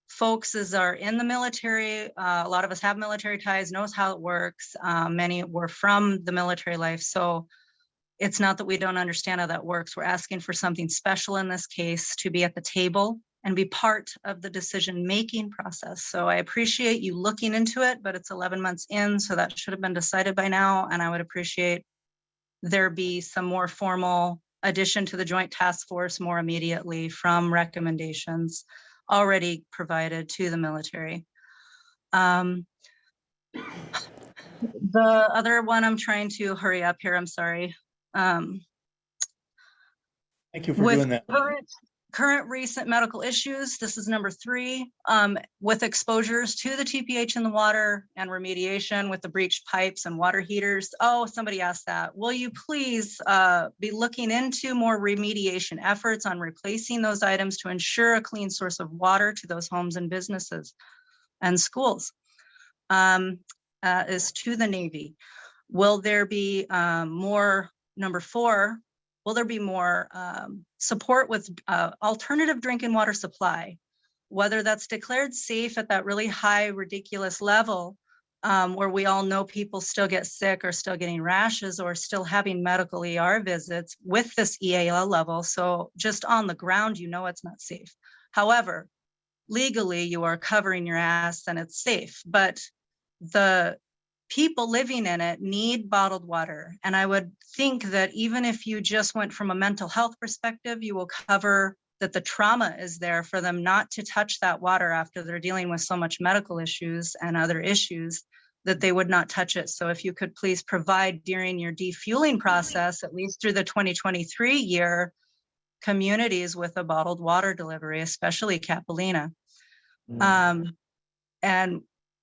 folks as are in the military, a lot of us have military ties, knows how it works. Many were from the military life. So it's not that we don't understand how that works. We're asking for something special in this case to be at the table and be part of the decision-making process. So I appreciate you looking into it, but it's 11 months in, so that should have been decided by now. And I would appreciate there be some more formal addition to the Joint Task Force more immediately from recommendations already provided to the military. The other one, I'm trying to hurry up here, I'm sorry. Thank you for With doing that. current recent medical issues, this is number 3, with exposures to the TPH in the water and remediation with the breached pipes and water heaters. Oh, somebody asked that. Will you please be looking into more remediation efforts on replacing those items to ensure a clean source of water to those homes and businesses and schools? Is to the Navy. Will there be more, number 4, will there be more support with alternative drinking water supply, whether that's declared safe at that really high, ridiculous level where we all know people still get sick or still getting rashes or still having medical ER visits with this EAL level. So just on the ground, you know it's not safe. However, legally you are covering your ass and it's safe, but the people living in it need bottled water. And I would think that even if you just went from a mental health perspective, you will cover that the trauma is there for them not to touch that water after they're dealing with so much medical issues and other issues, that they would not touch it. So if you could please provide during your defueling process, at least through the 2023 year, communities with a bottled water delivery, especially Capilina. And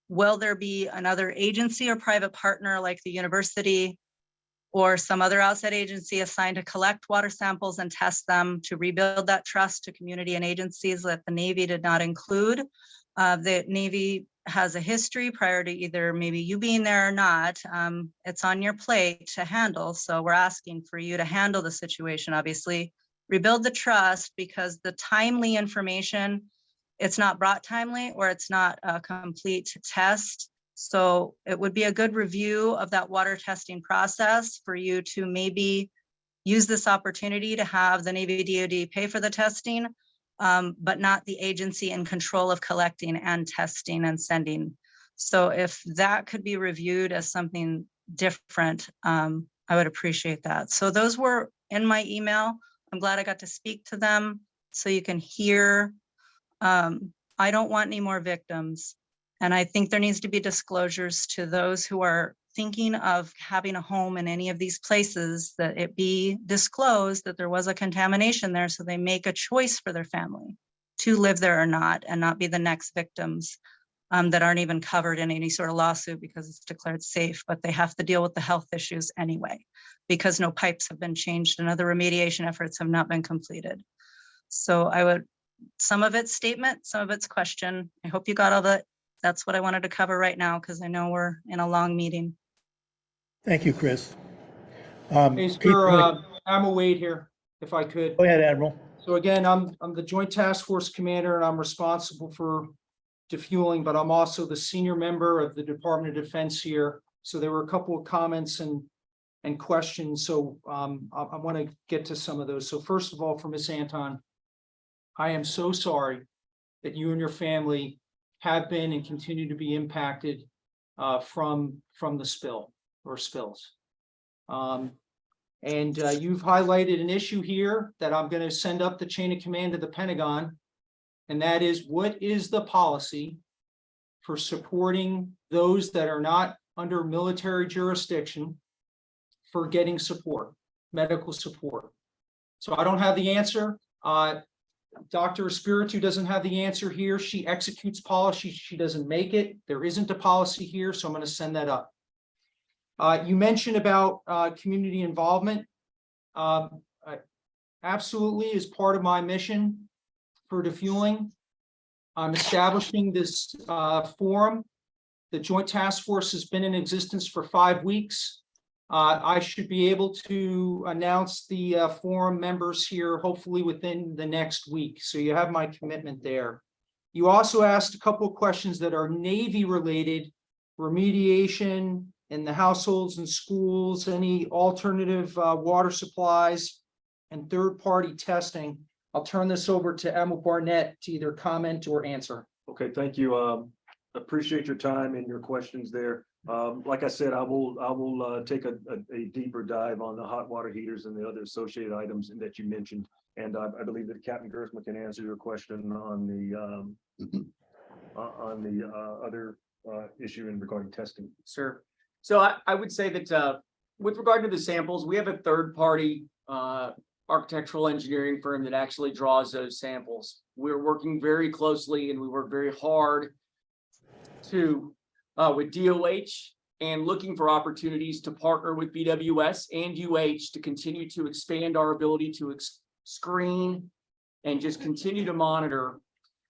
will there be another agency or private partner like the university or some other outside agency assigned to collect water samples and test them to rebuild that trust to community and agencies that the Navy did not include? The Navy has a history prior to either maybe you being there or not. It's on your plate to handle. So we're asking for you to handle the situation, obviously, rebuild the trust, because the timely information, it's not brought timely or it's not a complete test. So it would be a good review of that water testing process for you to maybe use this opportunity to have the Navy DoD pay for the testing, but not the agency in control of collecting and testing and sending. So if that could be reviewed as something different, I would appreciate that. So those were in my email. I'm glad I got to speak to them so you can hear. I don't want any more victims. And I think there needs to be disclosures to those who are thinking of having a home in any of these places, that it be disclosed that there was a contamination there, so they make a choice for their family to live there or not, and not be the next victims that aren't even covered in any sort of lawsuit because it's declared safe, but they have to deal with the health issues anyway, because no pipes have been changed and other remediation efforts have not been completed. So I would, some of it's statement, some of it's question. I hope you got all that. That's what I wanted to cover right now, because I know we're in a long meeting. Thank you, Chris. Hey, Pete, sir, Admiral Wade here, if I could. go ahead, Admiral. So again, I'm the Joint Task Force Commander and I'm responsible for defueling, but I'm also the senior member of the Department of Defense here. So there were a couple of comments and questions. So I want to get to some of those. So first of all, for Ms. Anton, I am so sorry that you and your family have been and continue to be impacted from the spill or spills. And you've highlighted an issue here that I'm going to send up the chain of command to the Pentagon. And that is, what is the policy for supporting those that are not under military jurisdiction for getting support, medical support? So I don't have the answer. Dr. Espiritu doesn't have the answer here. She executes policy. She doesn't make it. There isn't a policy here, so I'm going to send that up. You mentioned about community involvement. Absolutely, is part of my mission for defueling. I'm establishing this forum. The Joint Task Force has been in existence for 5 weeks. I should be able to announce the forum members here hopefully within the next week. So you have my commitment there. You also asked a couple of questions that are Navy related, remediation, in the households and schools, any alternative water supplies and third-party testing. I'll turn this over to Emma Barnett to either comment or answer. Okay, thank you. Appreciate your time and your questions there. Like I said, I will take a deeper dive on the hot water heaters and the other associated items that you mentioned. And I believe that Captain Gersma can answer your question on the other issue in regarding testing. Sure. So I would say that with regard to the samples, we have a third-party architectural engineering firm that actually draws those samples. We're working very closely and we work very hard to with DOH and looking for opportunities to partner with BWS and UH to continue to expand our ability to screen and just continue to monitor.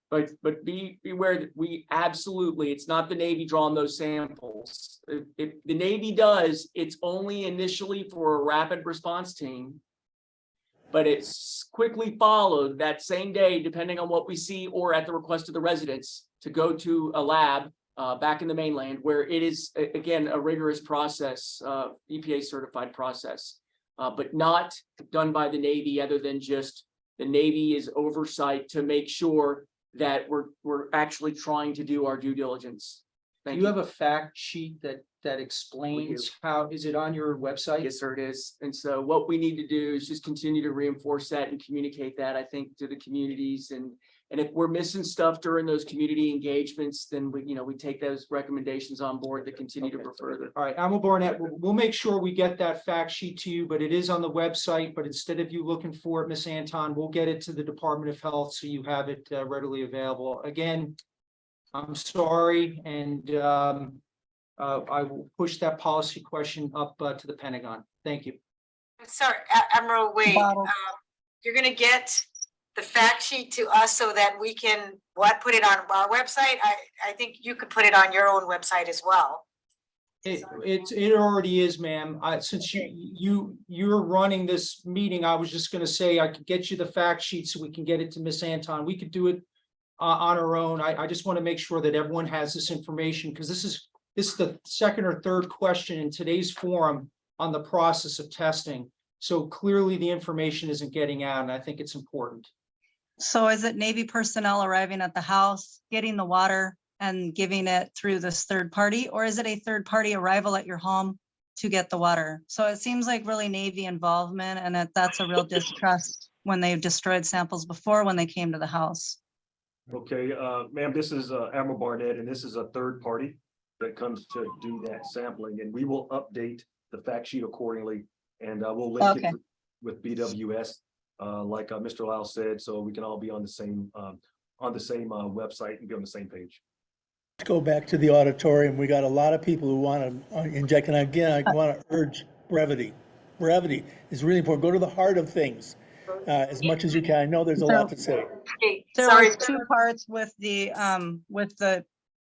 But be aware that we absolutely, it's not the Navy drawing those samples. If the Navy does, it's only initially for a rapid response team, but it's quickly followed that same day, depending on what we see or at the request of the residents, to go to a lab back in the mainland where it is, again, a rigorous process, EPA certified process, but not done by the Navy other than just the Navy is oversight to make sure that we're actually trying to do our due diligence. Do you have a fact sheet that explains how, is it on your website? Yes, sir, it is. And so what we need to do is just continue to reinforce that and communicate that, I think, to the communities. And if we're missing stuff during those community engagements, then we take those recommendations on board to continue to refer them. All right, Emma Barnett, we'll make sure we get that fact sheet to you, but it is on the website. But instead of you looking for it, Ms. Anton, we'll get it to the Department of Health so you have it readily available. Again, I'm sorry, and I will push that policy question up to the Pentagon. Thank you. Sorry, Admiral Wade, you're gonna get the fact sheet to us so that we can, put it on our website? I think you could put it on your own website as well. It already is, ma'am. Since you're running this meeting, I was just gonna say I could get you the fact sheet so we can get it to Miss Anton. We could do it on our own. I just want to make sure that everyone has this information, because this is the second or third question in today's forum on the process of testing. So clearly the information isn't getting out, and I think it's important. So is it Navy personnel arriving at the house, getting the water and giving it through this third party, or is it a third party arrival at your home to get the water? So it seems like really Navy involvement, and that's a real distrust when they've destroyed samples before when they came to the house. Okay, ma'am, this is Admiral Barnett, and this is a third party that comes to do that sampling, and we will update the fact sheet accordingly, and we'll link it with BWS, like Mr. Lau said, so we can all be on the same website and be on the same page. Let's go back to the auditorium. We got a lot of people who want to inject, and again, I want to urge brevity. Brevity is really important. Go to the heart of things as much as you can. I know there's a lot to say. There was two parts with the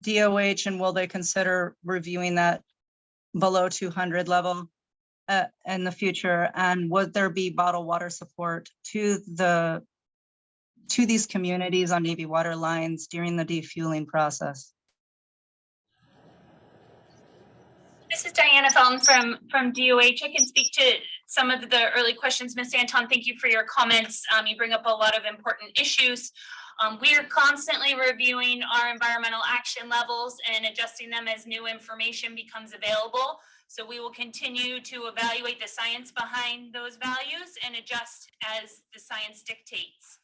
DOH, and will they consider reviewing that below 200 level in the future? And would there be bottled water support to these communities on Navy water lines during the defueling process? This is Diana Felton from DOH. I can speak to some of the early questions. Ms. Anton, thank you for your comments. You bring up a lot of important issues. We are constantly reviewing our environmental action levels and adjusting them as new information becomes available. So we will continue to evaluate the science behind those values and adjust as the science dictates.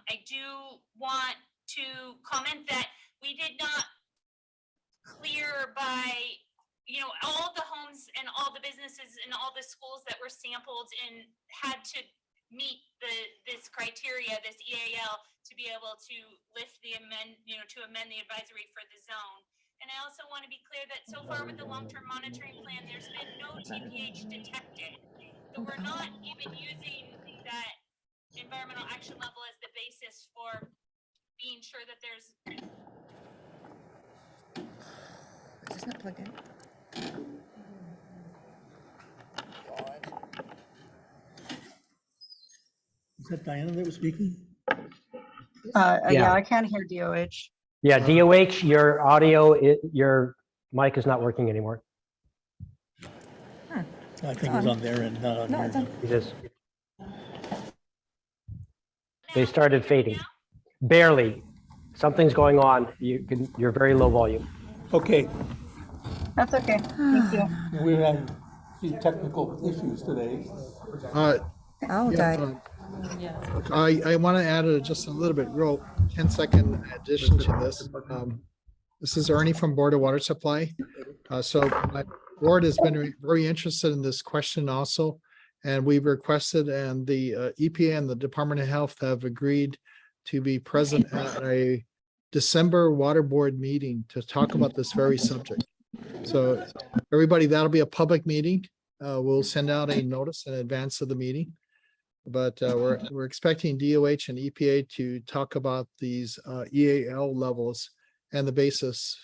I do want to comment that we did not clear by all the homes and all the businesses and all the schools that were sampled and had to meet this criteria, this EAL, to be able to lift the amend the advisory for the zone. And I also want to be clear that so far with the long-term monitoring plan, there's been no TPH detected. So we're not even using that environmental action level as the basis for being sure that there's. Is this not plugged in? Is that Diana that was speaking? Yeah, I can't hear DOH. Yeah, DOH, your audio, your mic is not working anymore. I think it was on their end, not on yours. It is. They started fading. Barely. Something's going on. You're very low volume. Okay, That's okay. Thank you. we had a few technical issues today. Yeah, I want to add just a little bit, real 10-second addition to this. This is Ernie from Board of Water Supply. So my board has been very interested in this question also, and we've requested, and the EPA and the Department of Health have agreed to be present at a December Water Board meeting to talk about this very subject. So everybody, that'll be a public meeting. We'll send out a notice in advance of the meeting. But we're expecting DOH and EPA to talk about these EAL levels and the basis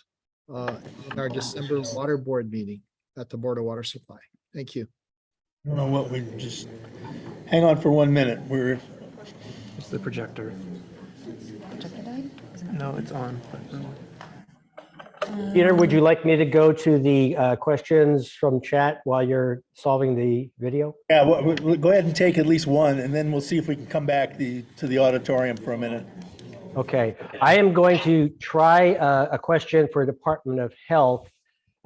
in our December Water Board meeting at the Board of Water Supply. Thank you. I don't know what we just, hang on for 1 minute. It's the projector. No, it's on. Peter, would you like me to go to the questions from chat while you're solving the video? Yeah, we'll go ahead and take at least one, and then we'll see if we can come back to the auditorium for a minute. Okay, I am going to try a question for Department of Health,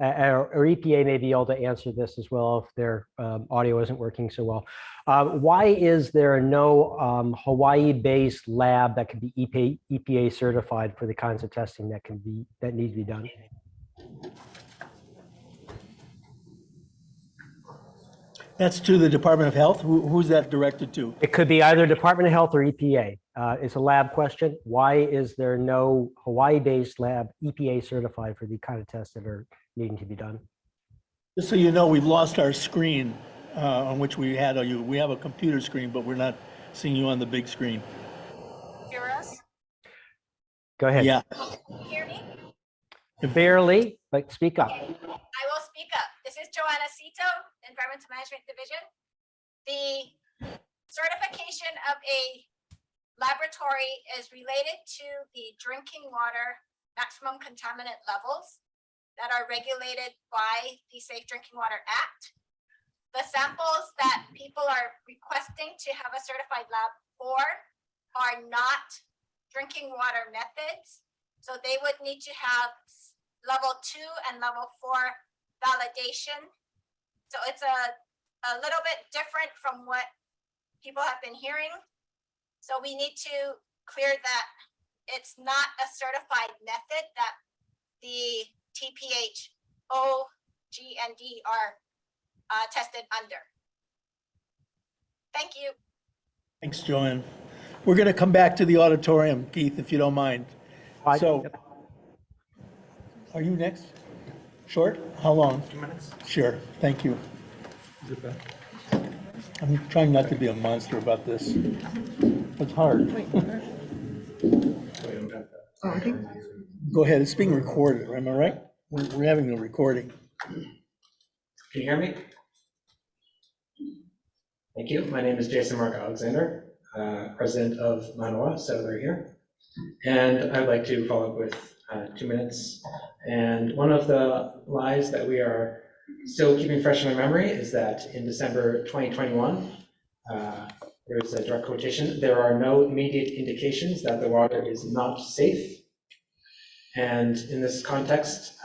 or EPA may be able to answer this as well if their audio isn't working so well. Why is there no Hawaii-based lab that can be EPA certified for the kinds of testing that need to be done? That's to the Department of Health? Who's that directed to? It could be either Department of Health or EPA. It's a lab question. Why is there no Hawaii-based lab EPA certified for the kind of tests that are needing to be done? Just so you know, we've lost our screen on which we had you. We have a computer screen, but we're not seeing you on the big screen. Hear us? Go ahead. Yeah. Hear me? Barely, but speak up. I will speak up. This is Joanna Cito, Environmental Management Division. The certification of a laboratory is related to the drinking water maximum contaminant levels that are regulated by the Safe Drinking Water Act. The samples that people are requesting to have a certified lab for are not drinking water methods. So they would need to have level 2 and level 4 validation. So it's a little bit different from what people have been hearing. So we need to clear that it's not a certified method that the TPH, O, G, and D are tested under. Thank you. Thanks, Joanne. We're going to come back to the auditorium, Keith, if you don't mind. So, are you next? Short? How long? 2 minutes. Sure. Thank you. I'm trying not to be a monster about this. It's hard. Go ahead. It's being recorded. Am I right? We're having a recording. Can you hear me? Thank you. My name is Jason Mark Alexander, president of Manoa, settler here. And I'd like to follow up with 2 minutes. And one of the lies that we are still keeping fresh in my memory is that in December 2021, there was a direct quotation, "There are no immediate indications that the water is not safe." And in this context,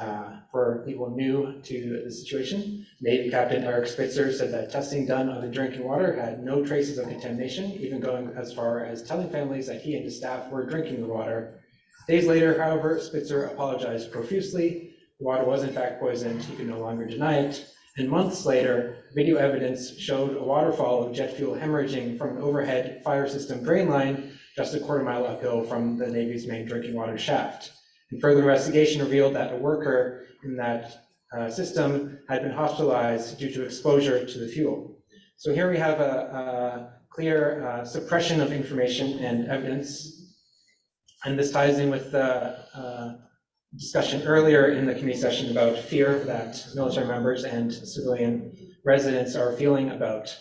for people new to the situation, Navy Captain Eric Spitzer said that testing done on the drinking water had no traces of contamination, even going as far as telling families that he and his staff were drinking the water. Days later, however, Spitzer apologized profusely. The water was in fact poisoned. He could no longer deny it. And months later, video evidence showed a waterfall of jet fuel hemorrhaging from an overhead fire system drain line just a quarter-mile uphill from the Navy's main drinking water shaft. And further investigation revealed that a worker in that system had been hospitalized due to exposure to the fuel. So here we have a clear suppression of information and evidence. And this ties in with the discussion earlier in the committee session about fear that military members and civilian residents are feeling about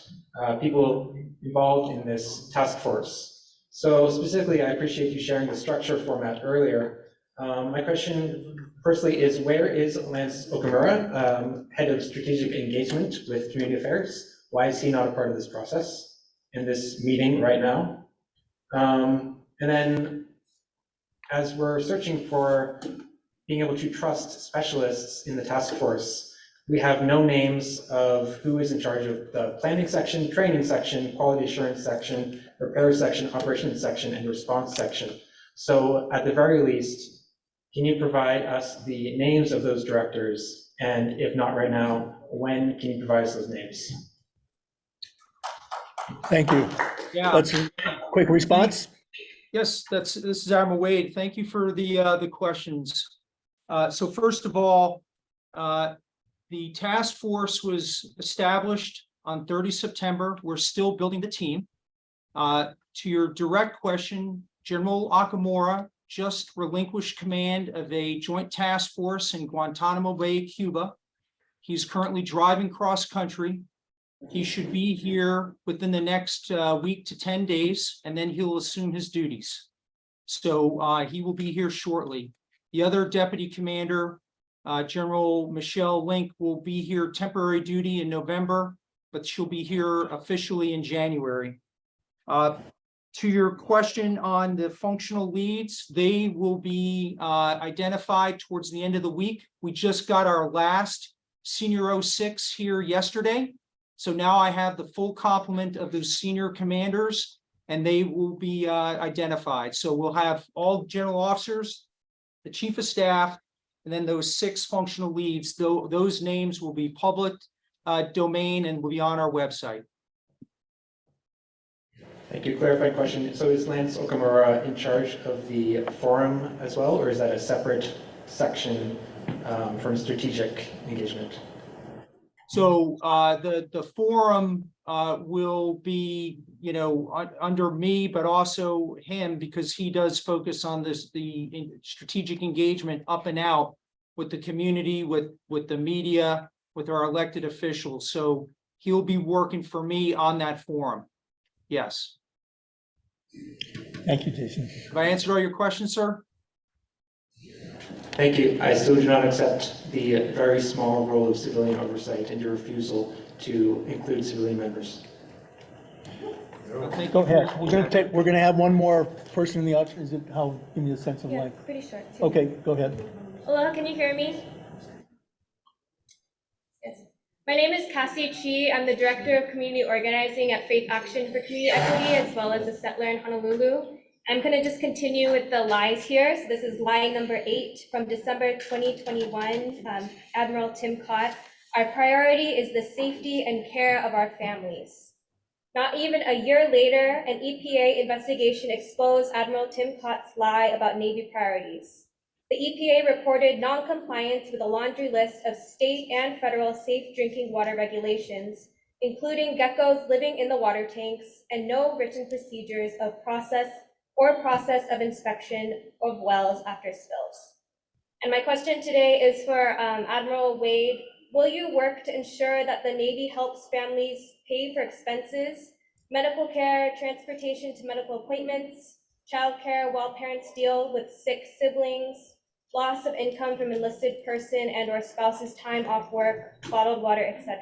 people involved in this task force. So specifically, I appreciate you sharing the structure format earlier. My question firstly is, where is Lance Okamura, Head of Strategic Engagement with Community Affairs? Why is he not a part of this process in this meeting right now? And then as we're searching for being able to trust specialists in the task force, we have no names of who is in charge of the planning section, training section, quality assurance section, repair section, operations section, and response section. So at the very least, can you provide us the names of those directors? And if not right now, when can you provide us those names? Thank you. Yeah. Let's quick response. Yes, this is Admiral Wade. Thank you for the questions. So first of all, the task force was established on 30 September. We're still building the team. To your direct question, General Okamura just relinquished command of a joint task force in Guantanamo Bay, Cuba. He's currently driving cross country. He should be here within the next week to 10 days, and then he'll assume his duties. So he will be here shortly. The other deputy commander, General Michelle Link, will be here temporary duty in November, but she'll be here officially in January. To your question on the functional leads, they will be identified towards the end of the week. We just got our last Senior 06 here yesterday. So now I have the full complement of those senior commanders, and they will be identified. So we'll have all general officers, the chief of staff, and then those 6 functional leads. Those names will be public domain and will be on our website. Thank you. Clarified question. So is Lance Okamura in charge of the forum as well, or is that a separate section from strategic engagement? So the forum will be, under me, but also him, because he does focus on the strategic engagement up and out with the community, with the media, with our elected officials. So he'll be working for me on that forum. Yes. Thank you, Jason. Have I answered all your questions, sir? Thank you. I still do not accept the very small role of civilian oversight and your refusal to include civilian members. Go ahead. We're gonna have one more person in the audience. Is it how? Give me a sense of length. Pretty short. Too. Okay, go ahead. Hello, can you hear me? Yes. My name is Cassie Chi. I'm the Director of Community Organizing at Faith Action for Community Equity, as well as a settler in Honolulu. I'm going to just continue with the lies here. So this is lie number 8 from December 2021, Admiral Tim Cott. Our priority is the safety and care of our families. Not even a year later, an EPA investigation exposed Admiral Tim Cott's lie about Navy priorities. The EPA reported non-compliance with a laundry list of state and federal safe drinking water regulations, including geckos living in the water tanks, and no written procedures of process of inspection of wells after spills. And my question today is for Admiral Wade. Will you work to ensure that the Navy helps families pay for expenses, medical care, transportation to medical appointments, childcare while parents deal with sick siblings, loss of income from enlisted person and or spouse's time off work, bottled water, etc.?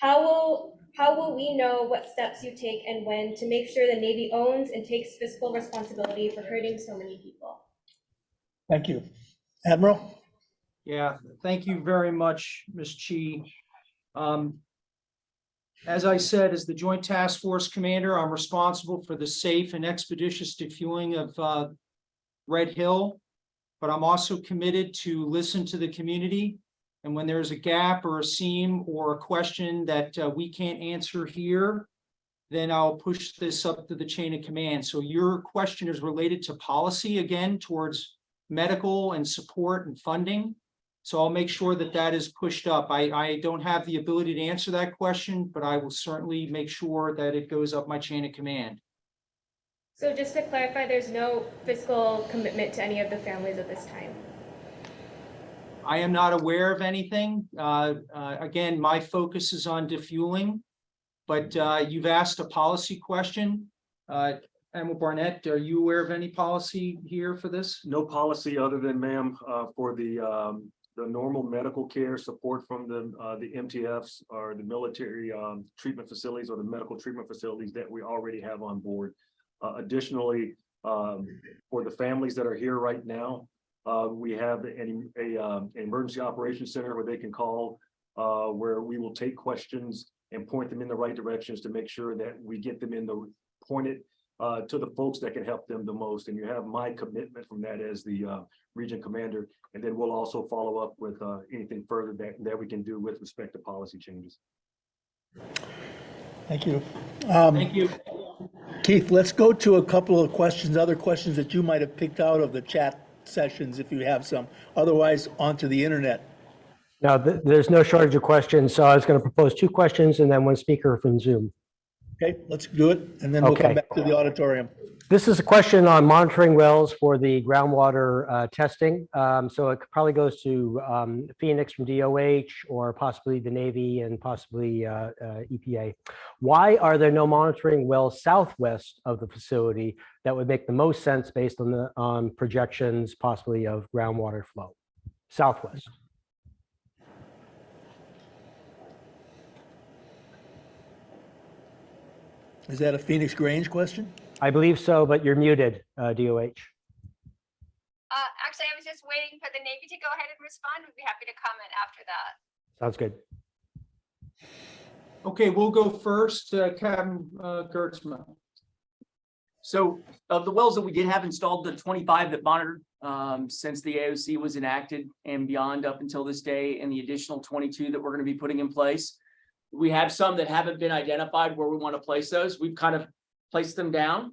How will we know what steps you take and when to make sure the Navy owns and takes fiscal responsibility for hurting so many people? Thank you. Admiral? Yeah, thank you very much, Ms. Chi. As I said, as the Joint Task Force Commander, I'm responsible for the safe and expeditious defueling of Red Hill, but I'm also committed to listen to the community. And when there's a gap or a seam or a question that we can't answer here, then I'll push this up to the chain of command. So your question is related to policy, again, towards medical and support and funding. So I'll make sure that that is pushed up. I don't have the ability to answer that question, but I will certainly make sure that it goes up my chain of command. So just to clarify, there's no fiscal commitment to any of the families at this time? I am not aware of anything. Again, my focus is on defueling, but you've asked a policy question. Admiral Barnett, are you aware of any policy here for this? No policy other than, ma'am, for the normal medical care support from the MTFs or the military treatment facilities or the medical treatment facilities that we already have on board. Additionally, for the families that are here right now, we have an emergency operations center where they can call, where we will take questions and point them in the right directions to make sure that we get them in the pointed to the folks that can help them the most. And you have my commitment from that as the region commander. And then we'll also follow up with anything further that we can do with respect to policy changes. Thank you. Thank you. Keith, let's go to a couple of questions, other questions that you might have picked out of the chat sessions if you have some. Otherwise, onto the internet. Now, there's no shortage of questions, so I was going to propose 2 questions and then 1 speaker from Zoom. Okay, let's do it, and then we'll come Okay. back to the auditorium. This is a question on monitoring wells for the groundwater testing. So it probably goes to Phoenix from DOH or possibly the Navy and possibly EPA. Why are there no monitoring wells southwest of the facility that would make the most sense based on the projections possibly of groundwater flow? Southwest. Is that a Phoenix Grange question? I believe so, but you're muted, DOH. Actually, I was just waiting for the Navy to go ahead and respond. We'd be happy to comment after that. Sounds good. Okay, we'll go first, Captain Gertzman. So of the wells that we did have installed, the 25 that monitored since the AOC was enacted and beyond up until this day, and the additional 22 that we're going to be putting in place. We have some that haven't been identified where we want to place those. We've kind of placed them down.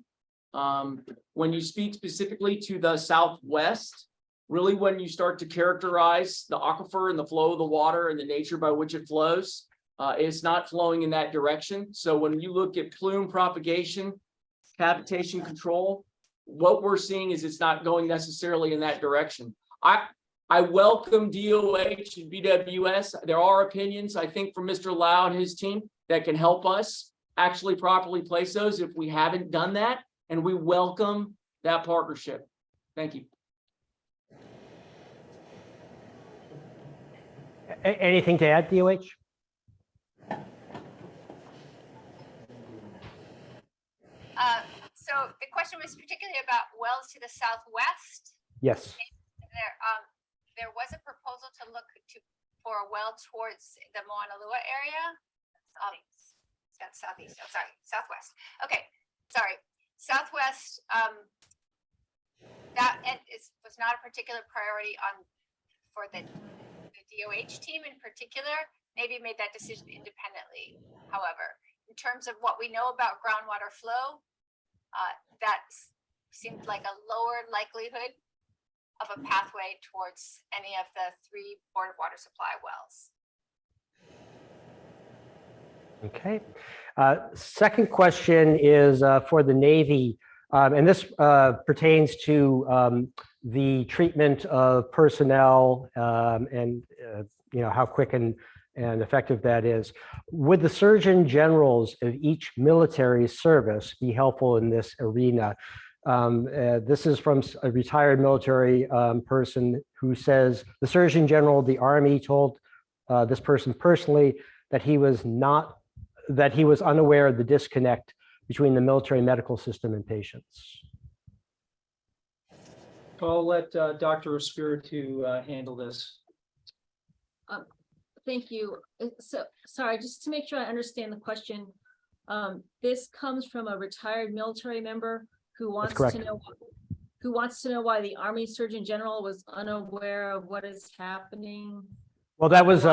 When you speak specifically to the southwest, really when you start to characterize the aquifer and the flow of the water and the nature by which it flows, it's not flowing in that direction. So when you look at plume propagation, cavitation control, what we're seeing is it's not going necessarily in that direction. I welcome DOH and BWS. There are opinions, I think, from Mr. Lau and his team that can help us actually properly place those if we haven't done that, and we welcome that partnership. Thank you. Anything to add, DOH? So the question was particularly about wells to the southwest. Yes. There was a proposal to look for a well towards the Moanalua area. That's southeast. Oh, sorry, southwest. Okay, sorry, southwest. That was not a particular priority for the DOH team in particular. Navy made that decision independently. However, in terms of what we know about groundwater flow, that seemed like a lower likelihood of a pathway towards any of the 3 Board of Water Supply wells. Okay. Second question is for the Navy, and this pertains to the treatment of personnel and how quick and effective that is. Would the Surgeon Generals of each military service be helpful in this arena? This is from a retired military person who says the Surgeon General of the Army told this person personally that he was unaware of the disconnect between the military medical system and patients. I'll let Dr. Espiritu handle this. Thank you. So, sorry, just to make sure I understand the question. This comes from a retired military member who wants to know why the Army Surgeon General was unaware of what is happening. Well, that was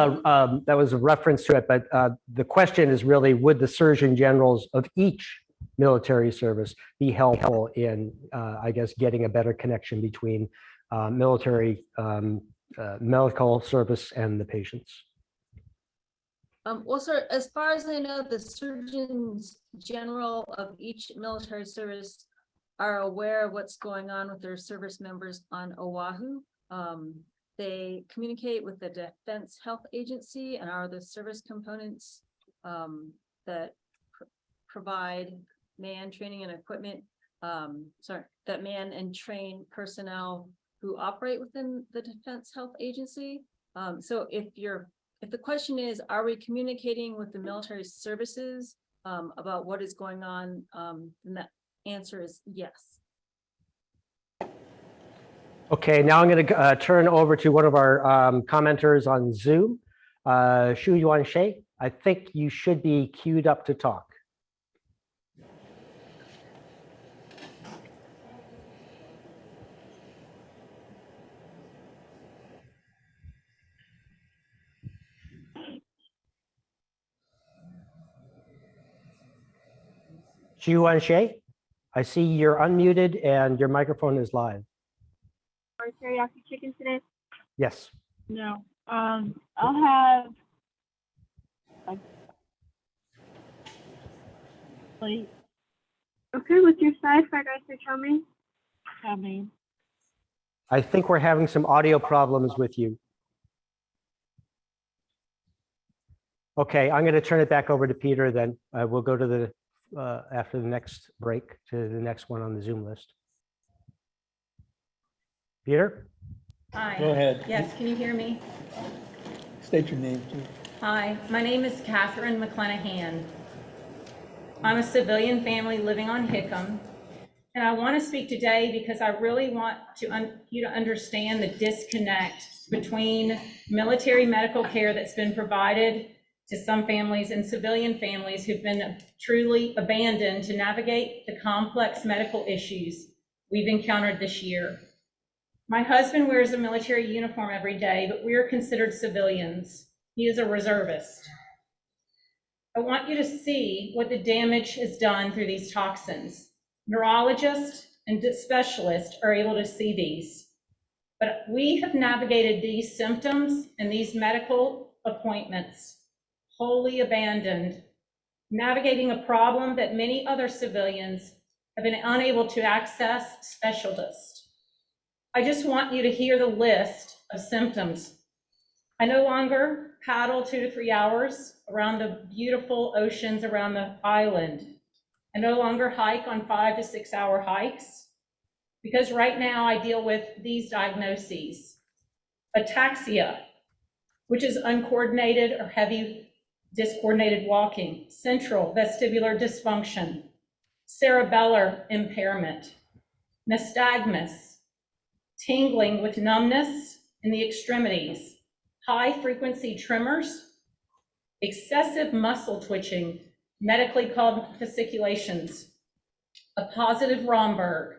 a reference to it, but the question is really, would the Surgeon Generals of each military service be helpful in, I guess, getting a better connection between military medical service and the patients? Well, sir, as far as I know, the Surgeons General of each military service are aware of what's going on with their service members on Oahu. They communicate with the Defense Health Agency and are the service components that provide man training and equipment. that man and train personnel who operate within the Defense Health Agency. So if the question is, are we communicating with the military services about what is going on? Then that answer is yes. Okay, now I'm going to turn over to one of our commenters on Zoom. Shu Yuan Shea, I think you should be queued up to talk. Shu Yuan Shea, I see you're unmuted and your microphone is live. Or teriyaki chicken today? Yes. No. I'll have like okay, what's your size, fried rice or chow mein? Chow mein. I think we're having some audio problems with you. Okay, I'm going to turn it back over to Peter then. We'll go to the, after the next break, to the next one on the Zoom list. Peter? Hi. Go ahead. Yes, can you hear me? State your name, too. Hi, my name is Catherine McClenahan. I'm a civilian family living on Hickam, and I want to speak today because I really want you to understand the disconnect between military medical care that's been provided to some families and civilian families who've been truly abandoned to navigate the complex medical issues we've encountered this year. My husband wears a military uniform every day, but we are considered civilians. He is a reservist. I want you to see what the damage is done through these toxins. Neurologists and specialists are able to see these, but we have navigated these symptoms and these medical appointments wholly abandoned, navigating a problem that many other civilians have been unable to access specialists. I just want you to hear the list of symptoms. I no longer paddle 2 to 3 hours around the beautiful oceans around the island. I no longer hike on 5 to 6 hour hikes because right now I deal with these diagnoses. Ataxia, which is uncoordinated or heavy discoordinated walking, central vestibular dysfunction, cerebellar impairment, nystagmus, tingling with numbness in the extremities, high frequency tremors, excessive muscle twitching, medically called fasciculations, a positive Romberg.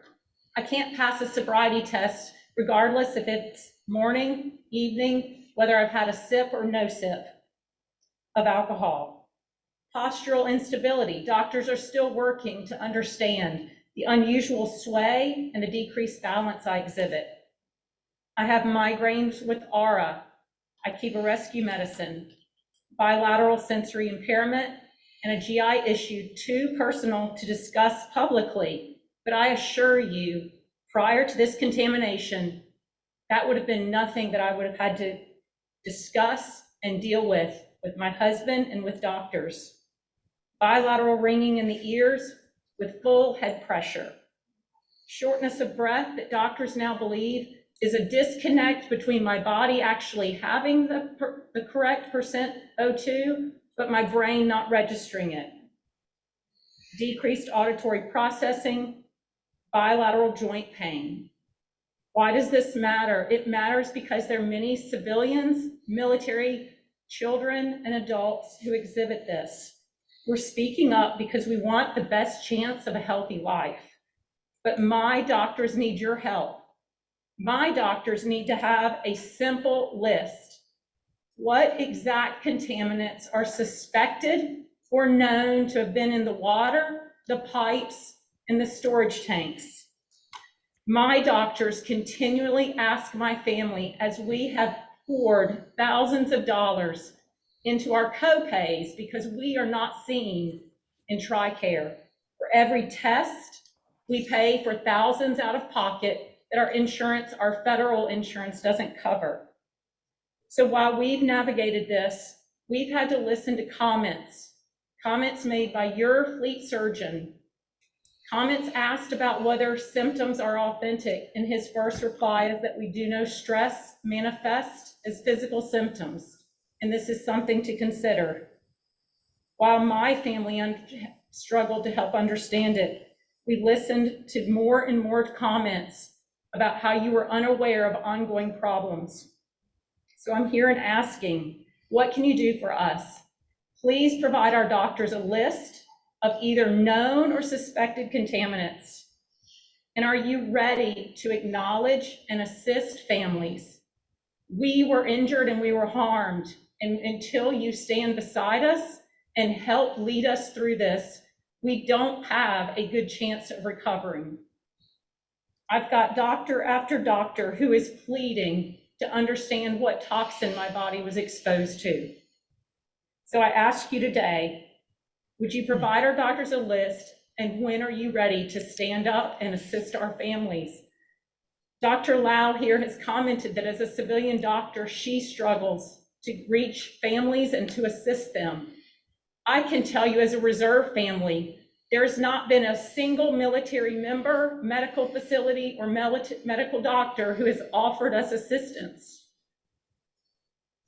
I can't pass a sobriety test regardless if it's morning, evening, whether I've had a sip or no sip of alcohol. Postural instability. Doctors are still working to understand the unusual sway and the decreased balance I exhibit. I have migraines with aura. I keep a rescue medicine, bilateral sensory impairment, and a GI issue too personal to discuss publicly. But I assure you, prior to this contamination, that would have been nothing that I would have had to discuss and deal with my husband and with doctors. Bilateral ringing in the ears with full head pressure. Shortness of breath that doctors now believe is a disconnect between my body actually having the correct percent O2, but my brain not registering it. Decreased auditory processing, bilateral joint pain. Why does this matter? It matters because there are many civilians, military, children, and adults who exhibit this. We're speaking up because we want the best chance of a healthy life. But my doctors need your help. My doctors need to have a simple list. What exact contaminants are suspected or known to have been in the water, the pipes, and the storage tanks? My doctors continually ask my family, as we have poured thousands of dollars into our co-pays because we are not seen in TRICARE. For every test, we pay for thousands out of pocket that our insurance, our federal insurance doesn't cover. So while we've navigated this, we've had to listen to comments made by your fleet surgeon Comments asked about whether symptoms are authentic, and his first reply is that we do know stress manifests as physical symptoms, and this is something to consider. While my family struggled to help understand it, we listened to more and more comments about how you were unaware of ongoing problems. So I'm here and asking, what can you do for us? Please provide our doctors a list of either known or suspected contaminants. And are you ready to acknowledge and assist families? We were injured and we were harmed, and until you stand beside us and help lead us through this, we don't have a good chance of recovering. I've got doctor after doctor who is pleading to understand what toxin my body was exposed to. So I ask you today, would you provide our doctors a list, and when are you ready to stand up and assist our families? Dr. Lau here has commented that as a civilian doctor, she struggles to reach families and to assist them. I can tell you as a reserve family, there's not been a single military member, medical facility, or medical doctor who has offered us assistance.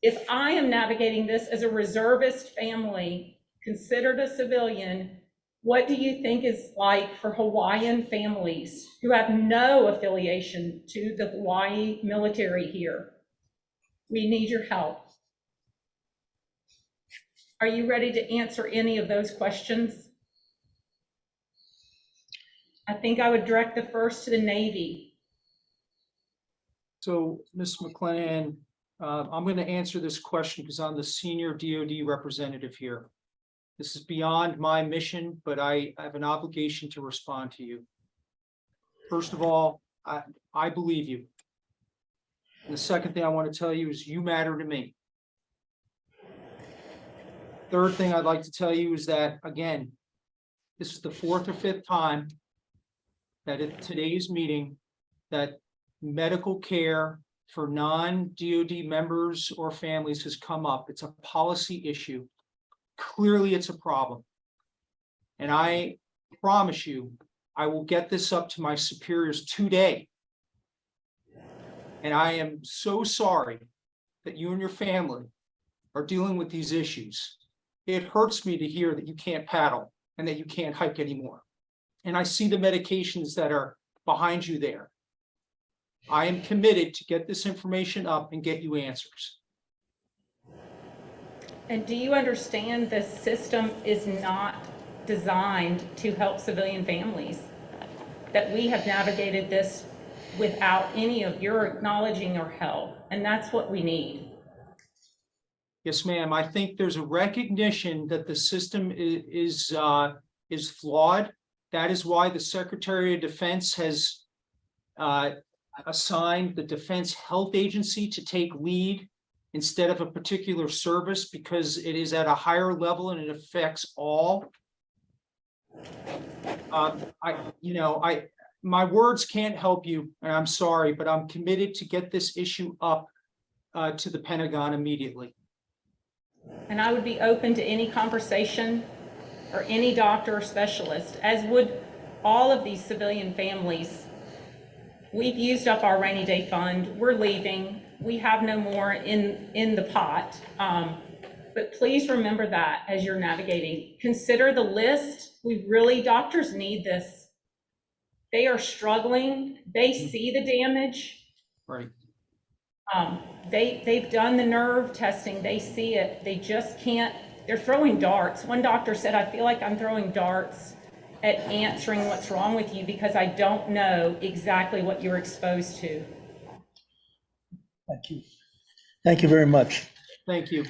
If I am navigating this as a reservist family, considered a civilian, what do you think is like for Hawaiian families who have no affiliation to the Hawaii military here? We need your help. Are you ready to answer any of those questions? I think I would direct the first to the Navy. So, Ms. McClanahan, I'm going to answer this question because I'm the senior DoD representative here. This is beyond my mission, but I have an obligation to respond to you. First of all, I believe you. And the second thing I want to tell you is you matter to me. Third thing I'd like to tell you is that, again, this is the fourth or fifth time that at today's meeting that medical care for non-DoD members or families has come up. It's a policy issue. Clearly, it's a problem. And I promise you, I will get this up to my superiors today. And I am so sorry that you and your family are dealing with these issues. It hurts me to hear that you can't paddle and that you can't hike anymore. And I see the medications that are behind you there. I am committed to get this information up and get you answers. And do you understand this system is not designed to help civilian families? That we have navigated this without any of your acknowledging or help, and that's what we need. Yes, ma'am. I think there's a recognition that the system is flawed. That is why the Secretary of Defense has assigned the Defense Health Agency to take lead instead of a particular service, because it is at a higher level and it affects all. My words can't help you, and I'm sorry, but I'm committed to get this issue up to the Pentagon immediately. And I would be open to any conversation or any doctor or specialist, as would all of these civilian families. We've used up our rainy day fund. We're leaving. We have no more in the pot. But please remember that as you're navigating. Consider the list. Doctors need this. They are struggling. They see the damage. Right. They've done the nerve testing. They see it. They just can't. They're throwing darts. One doctor said, I feel like I'm throwing darts at answering what's wrong with you because I don't know exactly what you're exposed to. Thank you. Thank you very much. Thank you.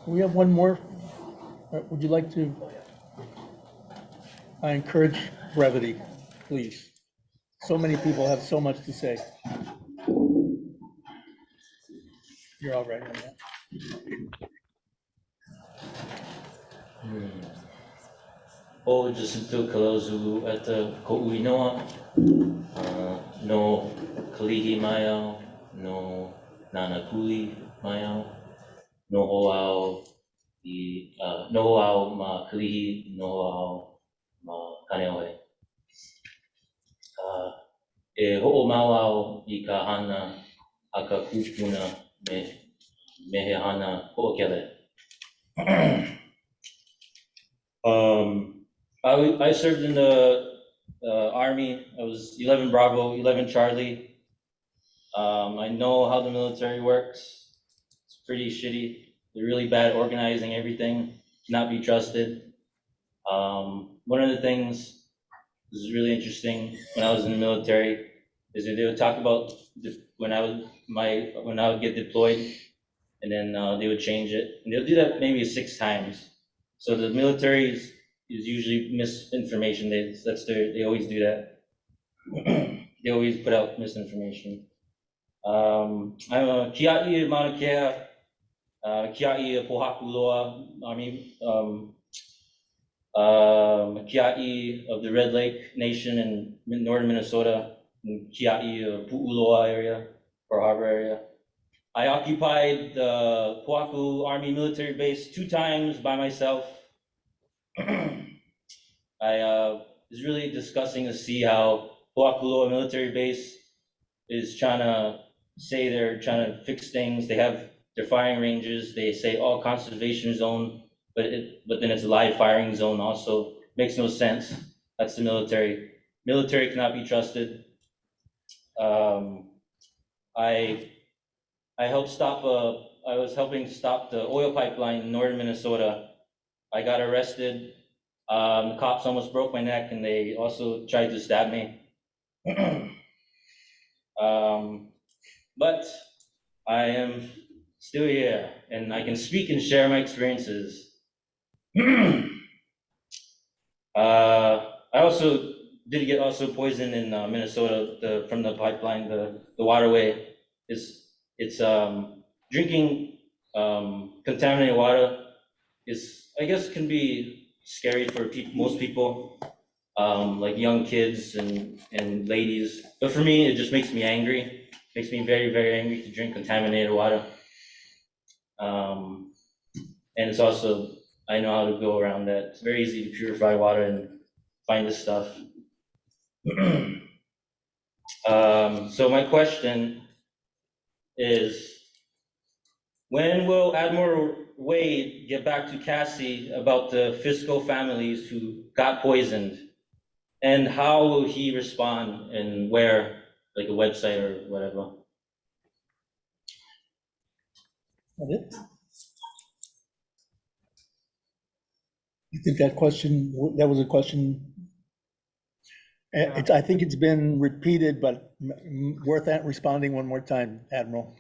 We have one more. Would you like to? I encourage brevity, please. So many people have so much to say. You're all right on that. O Jacinto Kalazu at the Ko'uinoa, no Kalihi Mayao, no Nanakuli Mayao, no Hoao I noho au ma kalihi, noho au ma kaneohe. E ho'o mau au I ka hana a ka kūpuna me he hana ho'okele. I served in the Army. I was 11 Bravo, 11 Charlie. I know how the military works. It's pretty shitty. They're really bad at organizing everything, cannot be trusted. One of the things that was really interesting when I was in the military is that they would talk about when I would get deployed, and then they would change it, and they'll do that maybe 6 times. So the military is usually misinformation. They always do that. They always put out misinformation. I'm a Kia'i Mauna Kea, Kia'i Pohaku Loa Army, Kia'i of the Red Lake Nation in northern Minnesota, and Kia'i Pu'uloa area, Pearl Harbor area. I occupied the Pohaku Army military base 2 times by myself. I was really disgusting to see how Pohakuloa military base is trying to say they're trying to fix things. They have their firing ranges. They say all conservation zone, but then it's a live firing zone also. Makes no sense. That's the military. Military cannot be trusted. I was helping stop the oil pipeline in northern Minnesota. I got arrested. The cops almost broke my neck, and they also tried to stab me. But I am still here, and I can speak and share my experiences. I also did get poisoned in Minnesota from the pipeline, the waterway. It's drinking contaminated water I guess can be scary for most people, like young kids and ladies. But for me, it just makes me angry. Makes me very, very angry to drink contaminated water. And it's also, I know how to go around that. It's very easy to purify water and find this stuff. So my question is, when will Admiral Wade get back to Cassie about the fiscal families who got poisoned? And how will he respond, and where, like a website or whatever? That it? I think that was a question. I think it's been repeated, but worth responding one more time, Admiral.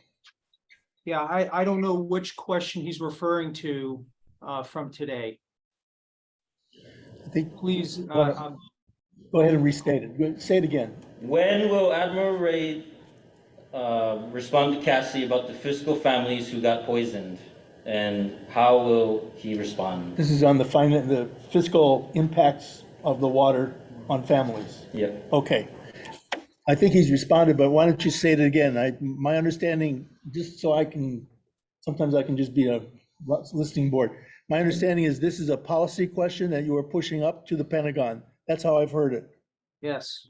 Yeah, I don't know which question he's referring to from today. I think. Please. Go ahead and restate it. Say it again. When will Admiral Wade respond to Cassie about the fiscal families who got poisoned, and how will he respond? This is on the fiscal impacts of the water on families. Yep. Okay. I think he's responded, but why don't you say it again? My understanding, just so sometimes I can just be a listening board. My understanding is this is a policy question that you are pushing up to the Pentagon. That's how I've heard it. Yes.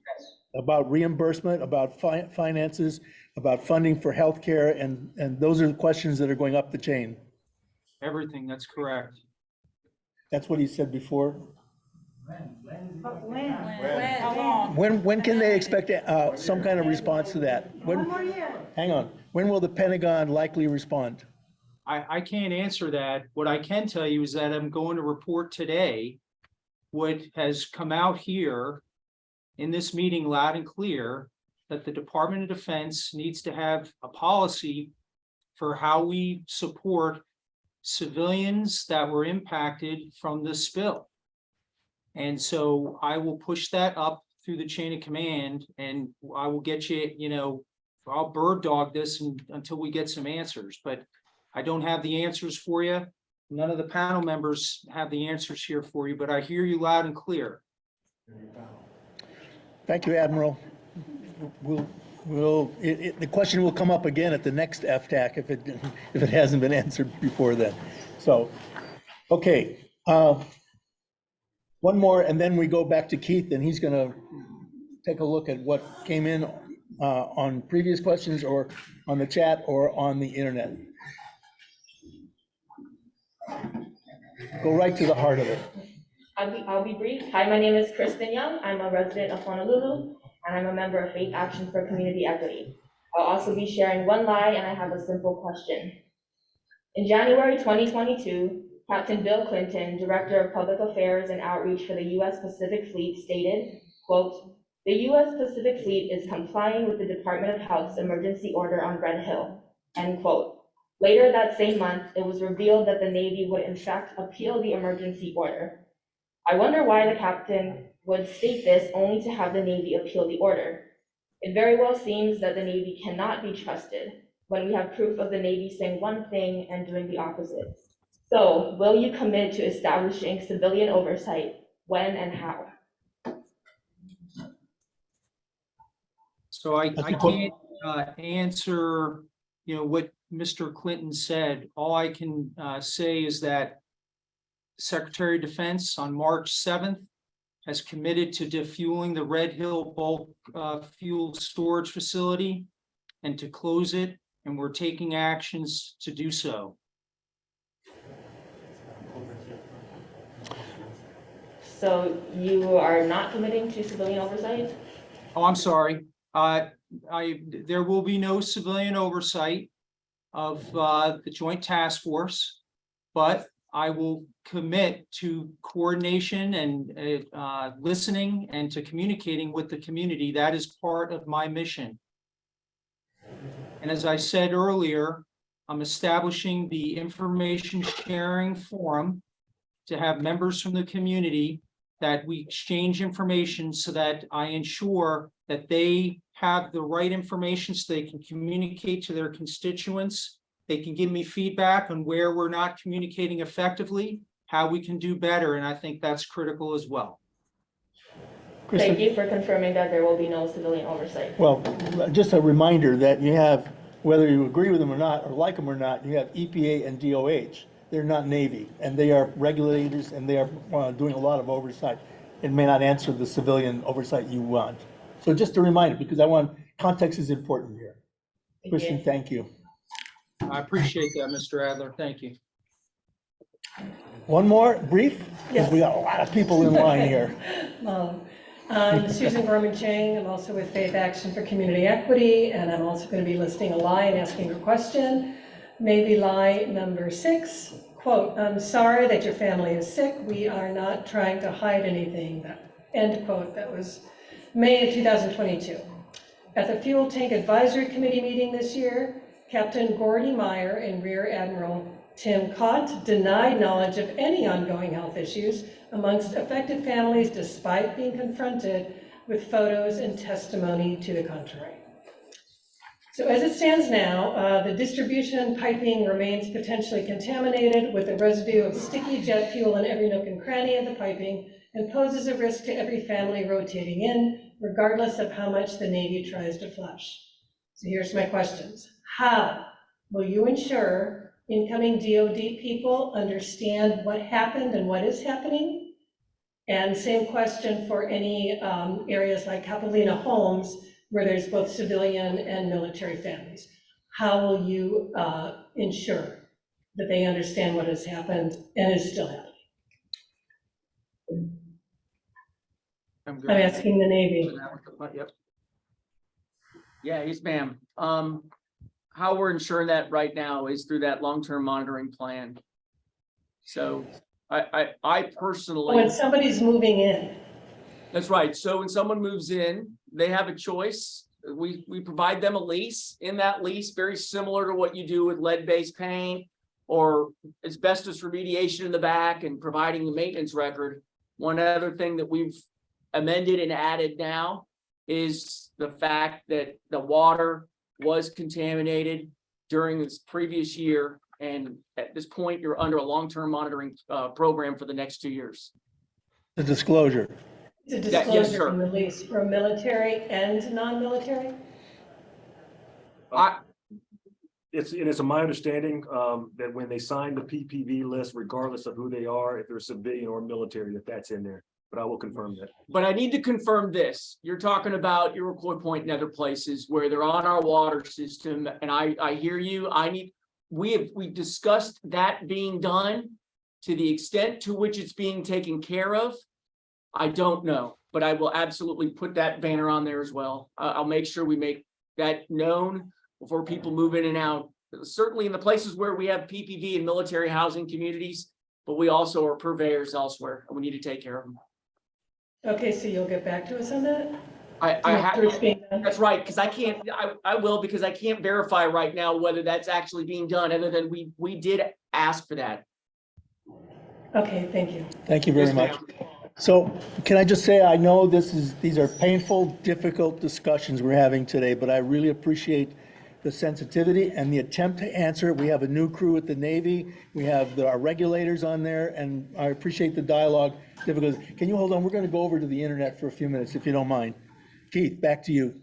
About reimbursement, about finances, about funding for healthcare, and those are the questions that are going up the chain. Everything, that's correct. That's what he said before. When can they expect some kind of response to that? Hang on. When will the Pentagon likely respond? I can't answer that. What I can tell you is that I'm going to report today what has come out here in this meeting loud and clear, that the Department of Defense needs to have a policy for how we support civilians that were impacted from this spill. And so I will push that up through the chain of command, and I will get you, I'll bird dog this until we get some answers, but I don't have the answers for you. None of the panel members have the answers here for you, but I hear you loud and clear. Thank you, Admiral. The question will come up again at the next FTAC if it hasn't been answered before then. So Okay, one more, and then we go back to Keith, and he's gonna take a look at what came in on previous questions or on the chat or on the internet. Go right to the heart of it. I'll be brief. Hi, my name is Kristen Young. I'm a resident of Honolulu, and I'm a member of Faith Action for Community Equity. I'll also be sharing one lie, and I have a simple question. In January 2022, Captain Bill Clinton, Director of Public Affairs and Outreach for the U.S. Pacific Fleet, stated, quote, "The U.S. Pacific Fleet is complying with the Department of Health's emergency order on Red Hill," end quote. Later that same month, it was revealed that the Navy would in fact appeal the emergency order. I wonder why the captain would state this only to have the Navy appeal the order. It very well seems that the Navy cannot be trusted when we have proof of the Navy saying one thing and doing the opposite. So, will you commit to establishing civilian oversight? When and how? So I can't answer, what Mr. Clinton said. All I can say is that Secretary of Defense on March 7th has committed to defueling the Red Hill bulk fuel storage facility and to close it, and we're taking actions to do so. So you are not committing to civilian oversight? Oh, I'm sorry. There will be no civilian oversight of the Joint Task Force, but I will commit to coordination and listening and to communicating with the community. That is part of my mission. And as I said earlier, I'm establishing the information sharing forum to have members from the community that we exchange information so that I ensure that they have the right information so they can communicate to their constituents. They can give me feedback on where we're not communicating effectively, how we can do better, and I think that's critical as well. Kristen? Thank you for confirming that there will be no civilian oversight. Well, just a reminder that you have, whether you agree with them or not, or like them or not, you have EPA and DOH. They're not Navy, and they are regulators, and they are doing a lot of oversight. It may not answer the civilian oversight you want. So just a reminder, because context is important here. Kristen, thank you. I appreciate that, Mr. Adler. Thank you. One more, brief? Because we got a lot of people in line here. I'm Susan Gorman Chang. I'm also with Faith Action for Community Equity, and I'm also going to be listing a lie and asking a question. Maybe lie number 6, quote, "I'm sorry that your family is sick. We are not trying to hide anything," end quote. That was May of 2022. At the Fuel Tank Advisory Committee meeting this year, Captain Gordy Meyer and Rear Admiral Tim Cott denied knowledge of any ongoing health issues amongst affected families despite being confronted with photos and testimony to the contrary. So as it stands now, the distribution piping remains potentially contaminated with the residue of sticky jet fuel in every nook and cranny of the piping and poses a risk to every family rotating in, regardless of how much the Navy tries to flush. So here's my questions. How will you ensure incoming DoD people understand what happened and what is happening? And same question for any areas like Capelina Homes, where there's both civilian and military families. How will you ensure that they understand what has happened and is still happening? I'm asking the Navy. Yep. Yeah, yes, ma'am. How we're ensuring that right now is through that long-term monitoring plan. So I personally. When somebody's moving in. That's right. So when someone moves in, they have a choice. We provide them a lease. In that lease, very similar to what you do with lead-based paint or asbestos remediation in the back and providing the maintenance record. One other thing that we've amended and added now is the fact that the water was contaminated during this previous year. And at this point, you're under a long-term monitoring program for the next 2 years. The disclosure. It's a disclosure from the lease for military and non-military? It's my understanding that when they sign the PPV list, regardless of who they are, if they're civilian or military, that's in there. But I will confirm that. But I need to confirm this. You're talking about Iroquois Point and other places where they're on our water system, and I hear you. We discussed that being done. To the extent to which it's being taken care of, I don't know, but I will absolutely put that banner on there as well. I'll make sure we make that known before people move in and out. Certainly in the places where we have PPV and military housing communities, but we also are purveyors elsewhere, and we need to take care of them. Okay, so you'll get back to us on that? That's right, because I will, because I can't verify right now whether that's actually being done, other than we did ask for that. Okay, thank you. Thank you very Yes, much. ma'am. So can I just say, I know these are painful, difficult discussions we're having today, but I really appreciate the sensitivity and the attempt to answer. We have a new crew at the Navy. We have our regulators on there, and I appreciate the dialogue. Difficulties. Can you hold on? We're going to go over to the internet for a few minutes, if you don't mind. Keith, back to you.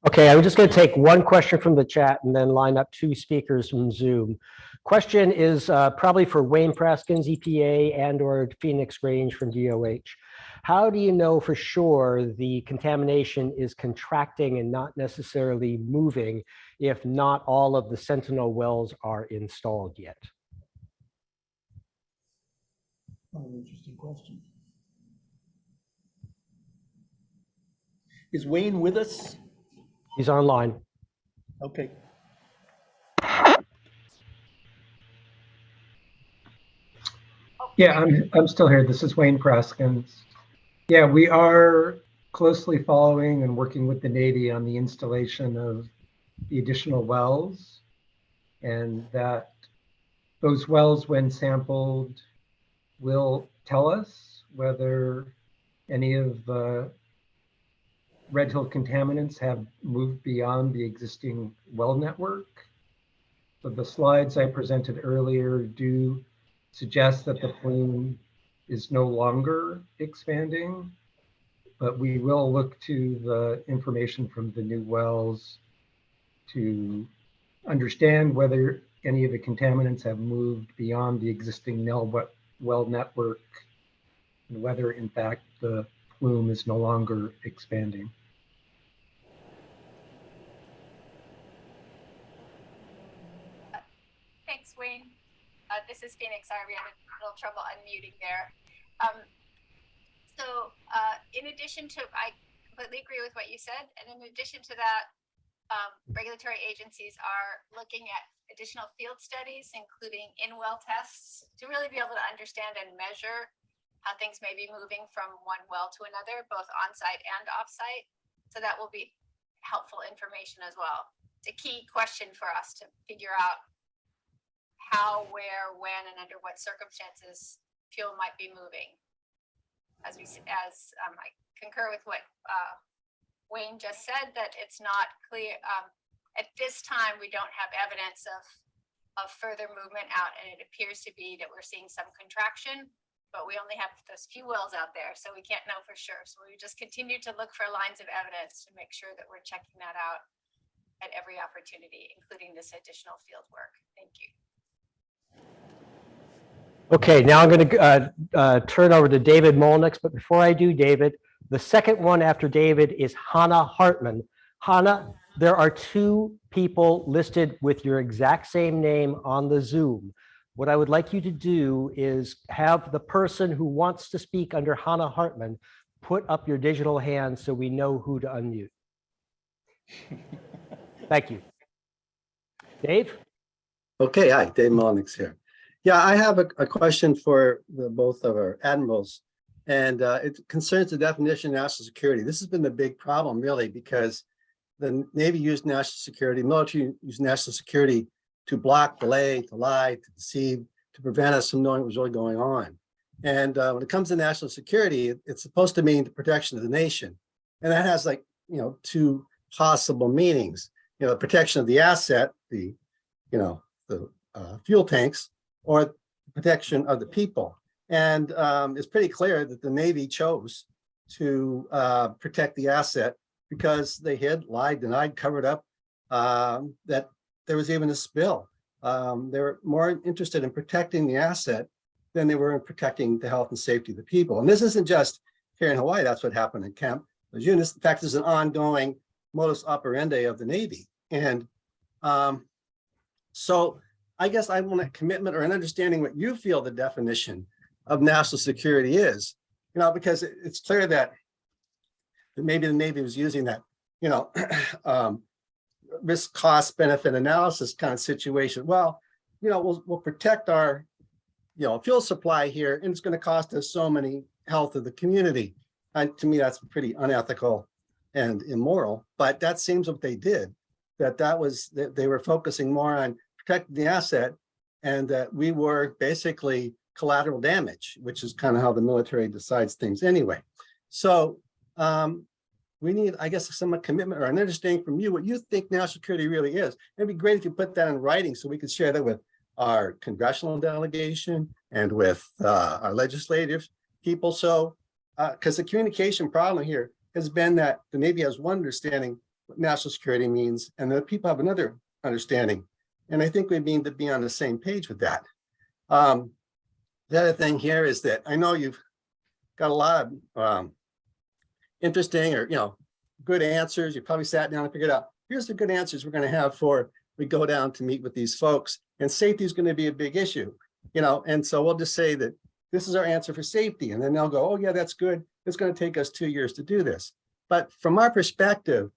Okay, I'm just going to take one question from the chat and then line up two speakers from Zoom. Question is probably for Wayne Praskins, EPA, and or Phoenix Grange from DOH. How do you know for sure the contamination is contracting and not necessarily moving if not all of the Sentinel wells are installed yet? Interesting question. Is Wayne with us? He's online. Okay. Yeah, I'm still here. This is Wayne Praskins. Yeah, we are closely following and working with the Navy on the installation of the additional wells, and that those wells, when sampled, will tell us whether any of the Red Hill contaminants have moved beyond the existing well network. So the slides I presented earlier do suggest that the plume is no longer expanding, but we will look to the information from the new wells to understand whether any of the contaminants have moved beyond the existing well network and whether in fact the plume is no longer expanding. Thanks, Wayne. This is Phoenix. Sorry, we had a little trouble unmuting there. In addition to, I completely agree with what you said. And in addition to that, regulatory agencies are looking at additional field studies, including in-well tests, to really be able to understand and measure how things may be moving from one well to another, both on-site and off-site. So that will be helpful information as well. It's a key question for us to figure out how, where, when, and under what circumstances fuel might be moving. I concur with what Wayne just said, that it's not clear at this time. We don't have evidence of further movement out, and it appears to be that we're seeing some contraction, but we only have those few wells out there, so we can't know for sure. So we just continue to look for lines of evidence to make sure that we're checking that out at every opportunity, including this additional field work. Thank you. Okay, now I'm going to turn over to David Molnix, but before I do, David, the second one after David is Hannah Hartman. Hannah, there are two people listed with your exact same name on the Zoom. What I would like you to do is have the person who wants to speak under Hannah Hartman put up your digital hand so we know who to unmute. Thank you. Dave? Okay, hi, Dave Molnix here. Yeah, I have a question for both of our admirals, and it concerns the definition of national security. This has been the big problem, really, because the Navy used national security, military used national security to block, delay, to lie, to deceive, to prevent us from knowing what was really going on. And when it comes to national security, it's supposed to mean the protection of the nation. And that has two possible meanings. The protection of the asset, the fuel tanks, or protection of the people. And it's pretty clear that the Navy chose to protect the asset because they hid, lied, denied, covered up that there was even a spill. They were more interested in protecting the asset than they were in protecting the health and safety of the people. And this isn't just here in Hawaii, that's what happened in Camp Lejeunesse. In fact, this is an ongoing modus operandi of the Navy. And so I guess I want a commitment or an understanding what you feel the definition of national security is, because it's clear that maybe the Navy was using that, risk cost benefit analysis kind of situation. Well, we'll protect our, fuel supply here, and it's going to cost us so many health of the community. And to me, that's pretty unethical and immoral, but that seems what they did, that they were focusing more on protecting the asset, and that we were basically collateral damage, which is kind of how the military decides things anyway. So we need, I guess, some commitment or an understanding from you what you think national security really is. It'd be great if you put that in writing so we could share that with our congressional delegation and with our legislative people. So, because the communication problem here has been that the Navy has one understanding what national security means, and the people have another understanding. And I think we need to be on the same page with that. The other thing here is that I know you've got a lot of interesting or, good answers. You probably sat down and figured out, here's the good answers we're going to have for we go down to meet with these folks, and safety is going to be a big issue, and so we'll just say that this is our answer for safety. And then they'll go, oh yeah, that's good. It's going to take us 2 years to do this. But from our perspective,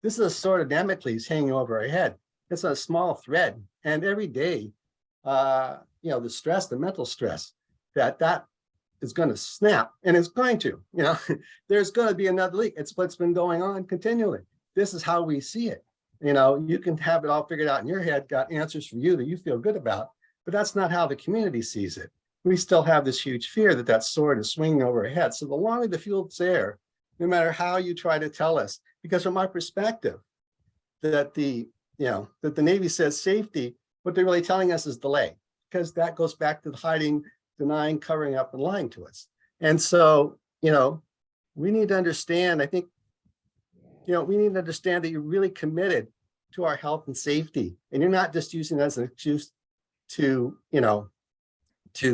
this is a sword of Damocles hanging over our head. It's a small thread. And every day, the stress, the mental stress, that is going to snap, and it's going to, there's going to be another leak. It's what's been going on continually. This is how we see it. You can have it all figured out in your head, got answers for you that you feel good about, but that's not how the community sees it. We still have this huge fear that sword is swinging over our head. So the longer the fuel's there, no matter how you try to tell us, because from our perspective, that the Navy says safety, what they're really telling us is delay, because that goes back to the hiding, denying, covering up, and lying to us. And so, we need to understand, I think, we need to understand that you're really committed to our health and safety, and you're not just using it as an excuse to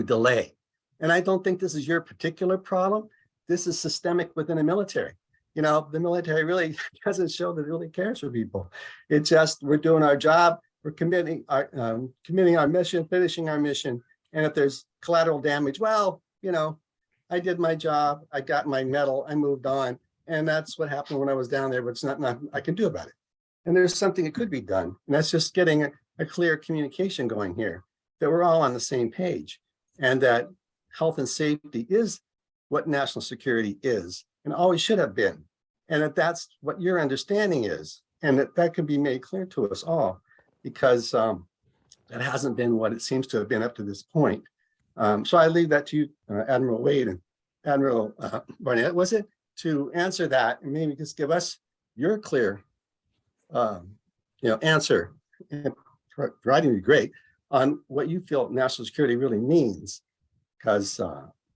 delay. And I don't think this is your particular problem. This is systemic within the military. The military really doesn't show that it really cares for people. It's just, we're doing our job, we're committing our mission, finishing our mission. And if there's collateral damage, well, I did my job, I got my medal, I moved on. And that's what happened when I was down there, but it's not nothing I can do about it. And there's something that could be done. And that's just getting a clear communication going here, that we're all on the same page, and that health and safety is what national security is and always should have been. And that that's what your understanding is, and that can be made clear to us all, because that hasn't been what it seems to have been up to this point. So I leave that to you, Admiral Wade and Admiral Barnett, was it, to answer that, and maybe just give us your clear answer, and writing would be great, on what you feel national security really means, because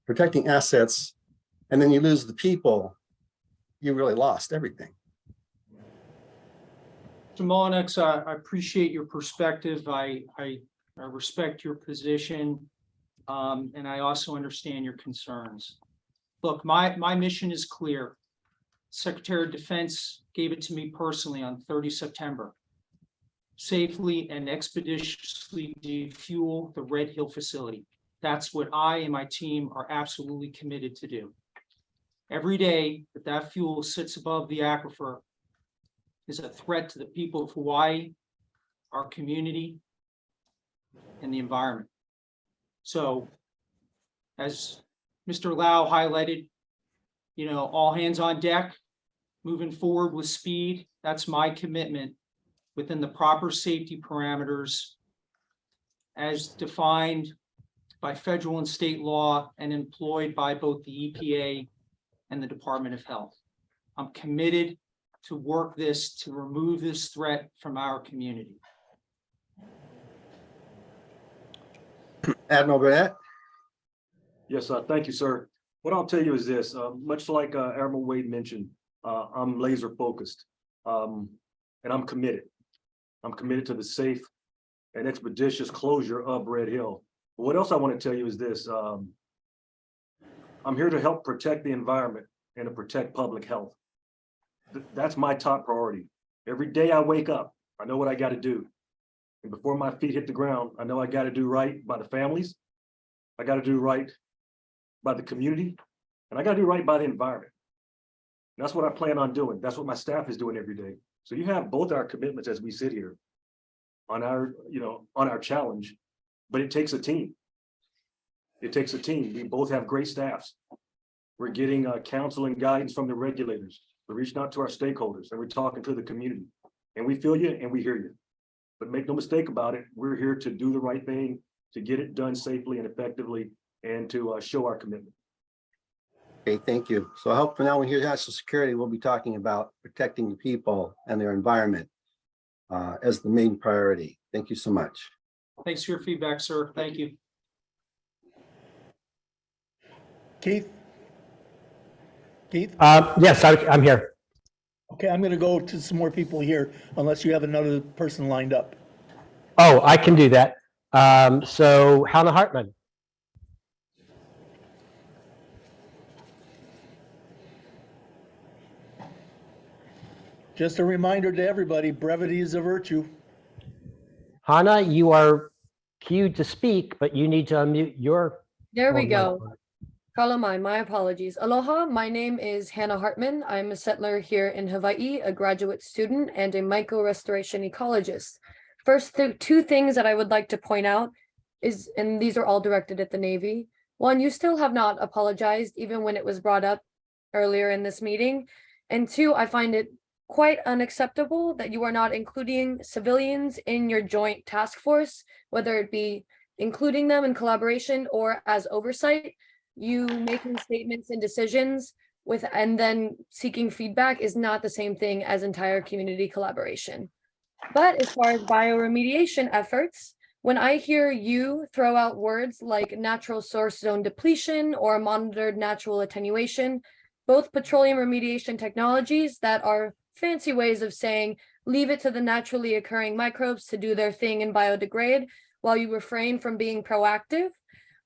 protecting assets and then you lose the people, you really lost everything. Mr. Mullinex, I appreciate your perspective. I respect your position, and I also understand your concerns. Look, my mission is clear. Secretary of Defense gave it to me personally on 30 September. Safely and expeditiously defuel the Red Hill facility. That's what I and my team are absolutely committed to do. Every day that fuel sits above the aquifer is a threat to the people of Hawaii, our community, and the environment. So, as Mr. Lau highlighted, all hands on deck, moving forward with speed. That's my commitment within the proper safety parameters as defined by federal and state law and employed by both the EPA and the Department of Health. I'm committed to work this to remove this threat from our community. Admiral Burnett? Yes, thank you, sir. What I'll tell you is this, much like Admiral Wade mentioned, I'm laser focused and I'm committed. I'm committed to the safe and expeditious closure of Red Hill. But what else I want to tell you is this. I'm here to help protect the environment and to protect public health. That's my top priority. Every day I wake up, I know what I got to do. And before my feet hit the ground, I know I got to do right by the families. I got to do right by the community, and I got to do right by the environment. And that's what I plan on doing. That's what my staff is doing every day. So you have both our commitments as we sit here on our, on our challenge, but it takes a team. It takes a team. We both have great staffs. We're getting counsel and guidance from the regulators. We're reaching out to our stakeholders, and we're talking to the community. And we feel you and we hear you. But make no mistake about it, we're here to do the right thing, to get it done safely and effectively, and to show our commitment. Okay, thank you. So I hope from now on here, national security, we'll be talking about protecting the people and their environment as the main priority. Thank you so much. Thanks for your feedback, sir. Thank you. Keith? Keith? Yes, I'm here. Okay, I'm going to go to some more people here unless you have another person lined up. Oh, I can do that. So Hannah Hartman. Just a reminder to everybody, brevity is a virtue. Hannah, you are queued to speak, but you need to unmute your. There we phone go. mic. Kalamai, my apologies. Aloha, my name is Hannah Hartman. I'm a settler here in Hawaii, a graduate student, and a micro-restoration ecologist. First, two things that I would like to point out is, and these are all directed at the Navy. One, you still have not apologized, even when it was brought up earlier in this meeting. And two, I find it quite unacceptable that you are not including civilians in your joint task force, whether it be including them in collaboration or as oversight. You making statements and decisions and then seeking feedback is not the same thing as entire community collaboration. But as far as bioremediation efforts, when I hear you throw out words like natural source zone depletion or monitored natural attenuation, both petroleum remediation technologies that are fancy ways of saying leave it to the naturally occurring microbes to do their thing and biodegrade while you refrain from being proactive,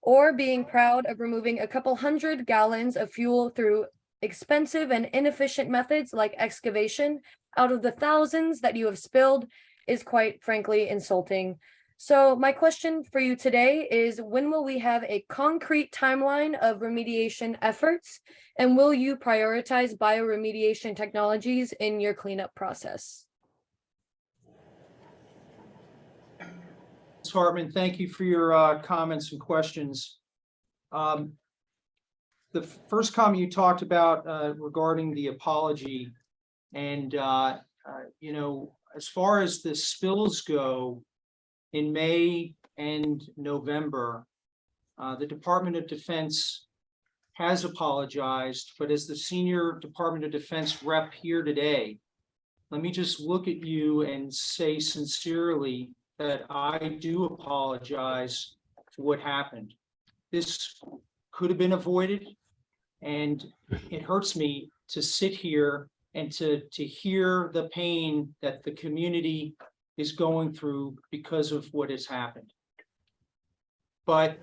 or being proud of removing a couple 100 gallons of fuel through expensive and inefficient methods like excavation out of the thousands that you have spilled is quite frankly insulting. So my question for you today is, when will we have a concrete timeline of remediation efforts? And will you prioritize bioremediation technologies in your cleanup process? Ms. Hartman, thank you for your comments and questions. The first comment you talked about regarding the apology, and as far as the spills go, in May and November, the Department of Defense has apologized, but as the senior Department of Defense rep here today, let me just look at you and say sincerely that I do apologize for what happened. This could have been avoided, and it hurts me to sit here and to hear the pain that the community is going through because of what has happened. But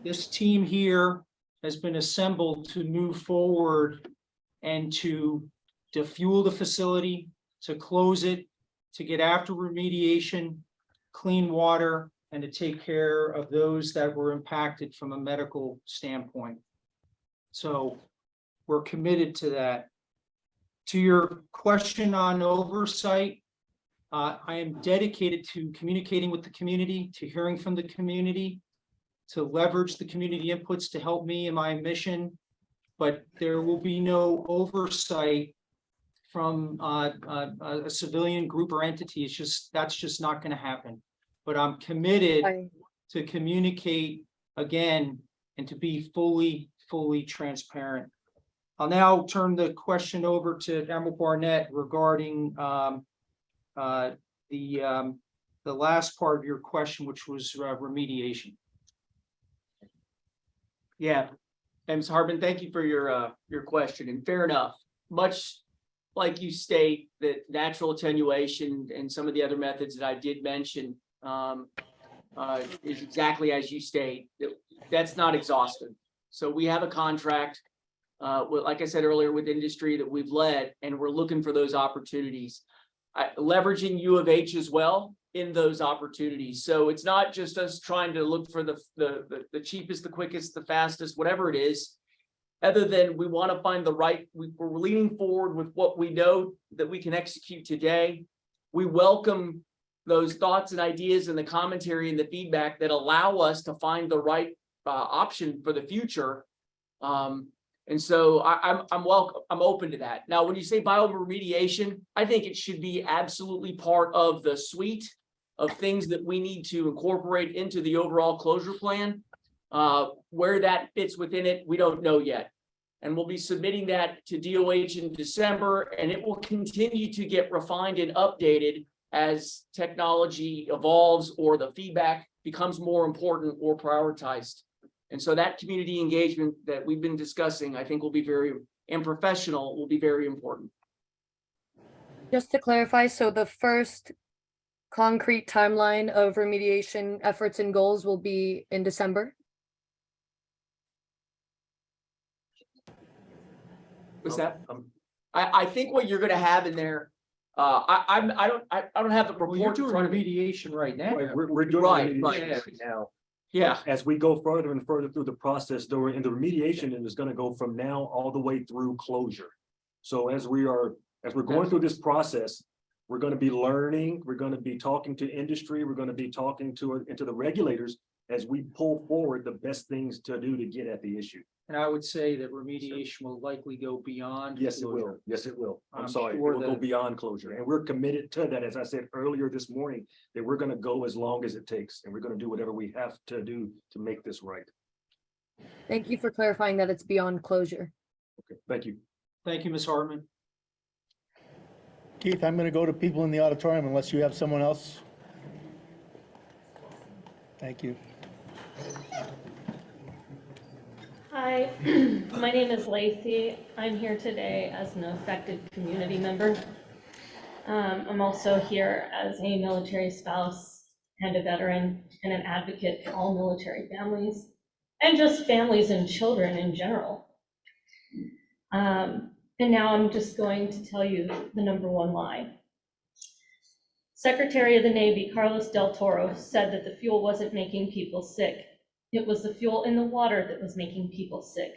this team here has been assembled to move forward and to defuel the facility, to close it, to get after remediation, clean water, and to take care of those that were impacted from a medical standpoint. So we're committed to that. To your question on oversight, I am dedicated to communicating with the community, to hearing from the community, to leverage the community inputs to help me in my mission, but there will be no oversight from a civilian group or entity. That's just not going to happen. But I'm committed to communicate again and to be fully transparent. I'll now turn the question over to Admiral Barnett regarding the last part of your question, which was remediation. Yeah, Ms. Hartman, thank you for your question, and fair enough. Much like you state, that natural attenuation and some of the other methods that I did mention is exactly as you state. That's not exhaustive. So we have a contract, like I said earlier, with industry that we've led, and we're looking for those opportunities. Leveraging U of H as well in those opportunities. So it's not just us trying to look for the cheapest, the quickest, the fastest, whatever it is. Other than we want to find the right, we're leaning forward with what we know that we can execute today. We welcome those thoughts and ideas and the commentary and the feedback that allow us to find the right option for the future. And so I'm open to that. Now, when you say bioremediation, I think it should be absolutely part of the suite of things that we need to incorporate into the overall closure plan. Where that fits within it, we don't know yet. And we'll be submitting that to DOH in December, and it will continue to get refined and updated as technology evolves or the feedback becomes more important or prioritized. And so that community engagement that we've been discussing, I think will be and professional will be very important. Just to clarify, so the first concrete timeline of remediation efforts and goals will be in December? What's that? I think what you're going to have in there, I don't have the report. You're doing in front of me. remediation right now. We're doing Right, remediation right. now. Yeah. As we go further and further through the process, and the remediation is going to go from now all the way through closure. So as we're going through this process, we're going to be learning, we're going to be talking to industry, we're going to be talking to the regulators as we pull forward the best things to do to get at the issue. And I would say that remediation will likely go beyond. Yes, it will. closure. Yes, it will. I'm I'm sorry. It sure will go that- beyond closure. And we're committed to that. As I said earlier this morning, that we're going to go as long as it takes, and we're going to do whatever we have to do to make this right. Thank you for clarifying that it's beyond closure. Okay, thank you. Thank you, Ms. Hartman. Keith, I'm going to go to people in the auditorium unless you have someone else. Thank you. Hi, my name is Lacey. I'm here today as an affected community member. I'm also here as a military spouse and a veteran and an advocate for all military families and just families and children in general. And now I'm just going to tell you the number one lie. Secretary of the Navy, Carlos Del Toro, said that the fuel wasn't making people sick. It was the fuel in the water that was making people sick.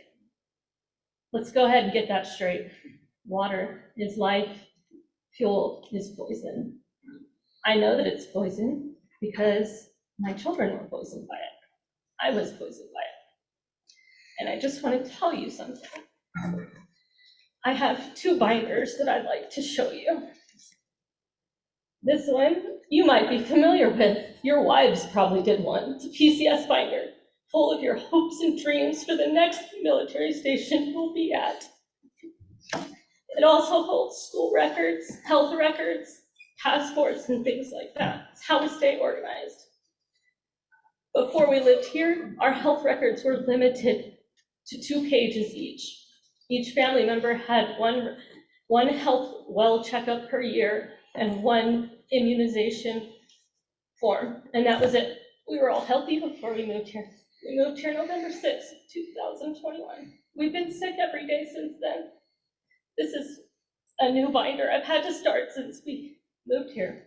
Let's go ahead and get that straight. Water is life, fuel is poison. I know that it's poison because my children were poisoned by it. I was poisoned by it. And I just want to tell you something. I have two binders that I'd like to show you. This one you might be familiar with. Your wives probably did one. It's a PCS binder full of your hopes and dreams for the next military station you'll be at. It also holds school records, health records, passports, and things like that. It's how we stay organized. Before we lived here, our health records were limited to 2 pages each. Each family member had one health well checkup per year and 1 immunization form, and that was it. We were all healthy before we moved here. We moved here November 6th, 2021. We've been sick every day since then. This is a new binder I've had to start since we moved here.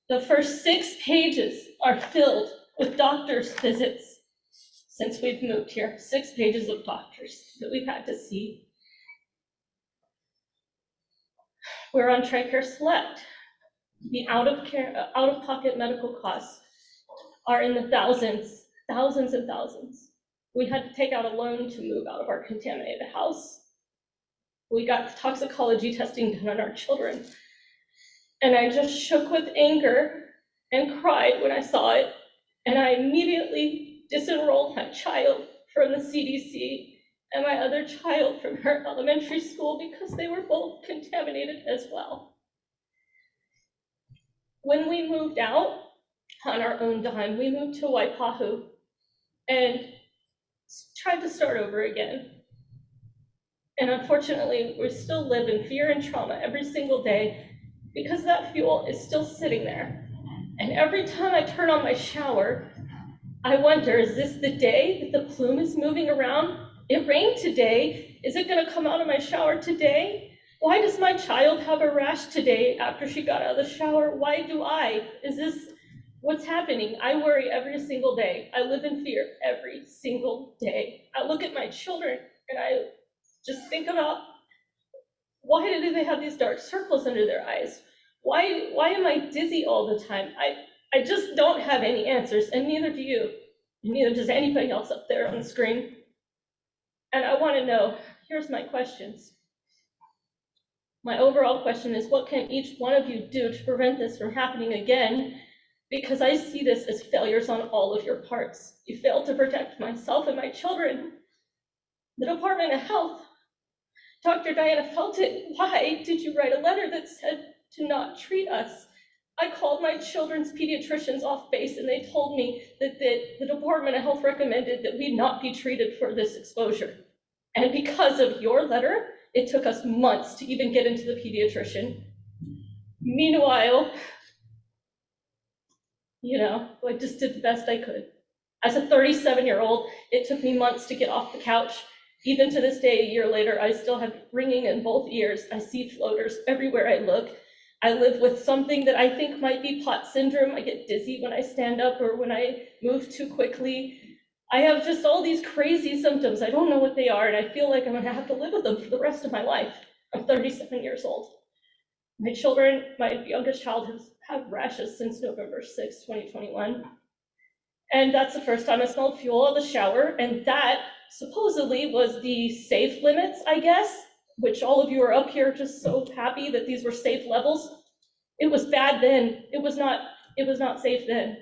The first 6 pages are filled with doctor's visits since we've moved here. 6 pages of doctors that we've had to see. We're on TRICARE Select. The out-of-pocket medical costs are in the thousands and thousands. We had to take out a loan to move out of our contaminated house. We got toxicology testing done on our children. And I just shook with anger and cried when I saw it. And I immediately disenrolled my child from the CDC and my other child from her elementary school because they were both contaminated as well. When we moved out on our own dime, we moved to Waipahu and tried to start over again. And unfortunately, we still live in fear and trauma every single day because that fuel is still sitting there. And every time I turn on my shower, I wonder, is this the day that the plume is moving around? It rained today. Is it gonna come out of my shower today? Why does my child have a rash today after she got out of the shower? Why do I? Is this what's happening? I worry every single day. I live in fear every single day. I look at my children and I just think about, why do they have these dark circles under their eyes? Why am I dizzy all the time? I just don't have any answers, and neither do you. And neither does anybody else up there on the screen. And I want to know, here's my questions. My overall question is, what can each one of you do to prevent this from happening again? Because I see this as failures on all of your parts. You failed to protect myself and my children. The Department of Health, Dr. Diana Felton, why did you write a letter that said to not treat us? I called my children's pediatricians off base and they told me that the Department of Health recommended that we not be treated for this exposure. And because of your letter, it took us months to even get into the pediatrician. Meanwhile, I just did the best I could. As a 37-year-old, it took me months to get off the couch. Even to this day, a year later, I still have ringing in both ears. I see floaters everywhere I look. I live with something that I think might be pot syndrome. I get dizzy when I stand up or when I move too quickly. I have just all these crazy symptoms. I don't know what they are, and I feel like I'm gonna have to live with them for the rest of my life. I'm 37 years old. My children, my youngest child has had rashes since November 6, 2021. And that's the first time I smelled fuel in the shower, and that supposedly was the safe limits, I guess, which all of you are up here just so happy that these were safe levels. It was bad then. It was not safe then.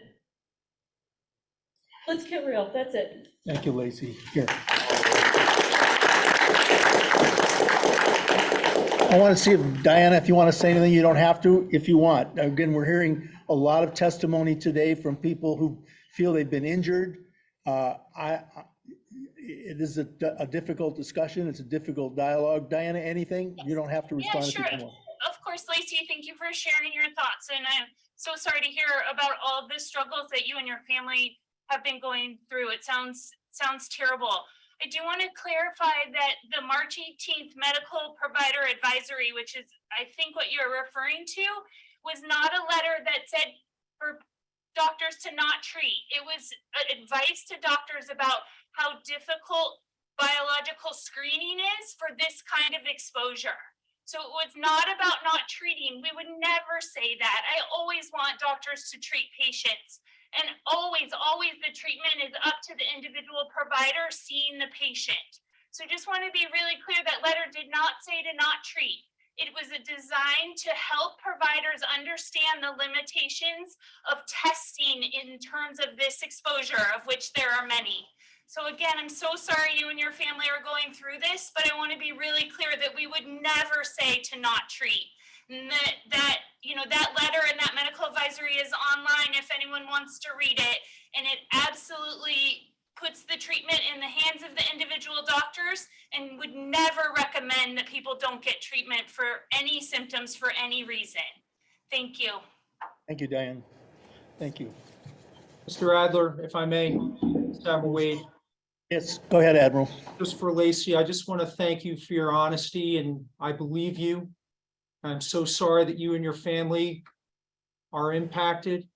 Let's get real. That's it. Thank you, Lacey. Here. I want to see if, Diana, if you want to say anything, you don't have to if you want. Again, we're hearing a lot of testimony today from people who feel they've been injured. It is a difficult discussion. It's a difficult dialogue. Diana, anything? You don't have to respond if you don't want. Of course, Lacey, thank you for sharing your thoughts. And I'm so sorry to hear about all the struggles that you and your family have been going through. It sounds terrible. I do want to clarify that the March 18th medical provider advisory, which is I think what you're referring to, was not a letter that said for doctors to not treat. It was advice to doctors about how difficult biological screening is for this kind of exposure. So it was not about not treating. We would never say that. I always want doctors to treat patients. And always the treatment is up to the individual provider seeing the patient. So just want to be really clear, that letter did not say to not treat. It was designed to help providers understand the limitations of testing in terms of this exposure, of which there are many. So again, I'm so sorry you and your family are going through this, but I want to be really clear that we would never say to not treat. And that letter and that medical advisory is online if anyone wants to read it. And it absolutely puts the treatment in the hands of the individual doctors and would never recommend that people don't get treatment for any symptoms for any reason. Thank you. Thank you, Diane. Thank you. Mr. Adler, if I may, Admiral Wade. Yes, go ahead, Admiral. Just for Lacey, I just want to thank you for your honesty, and I believe you. I'm so sorry that you and your family are impacted.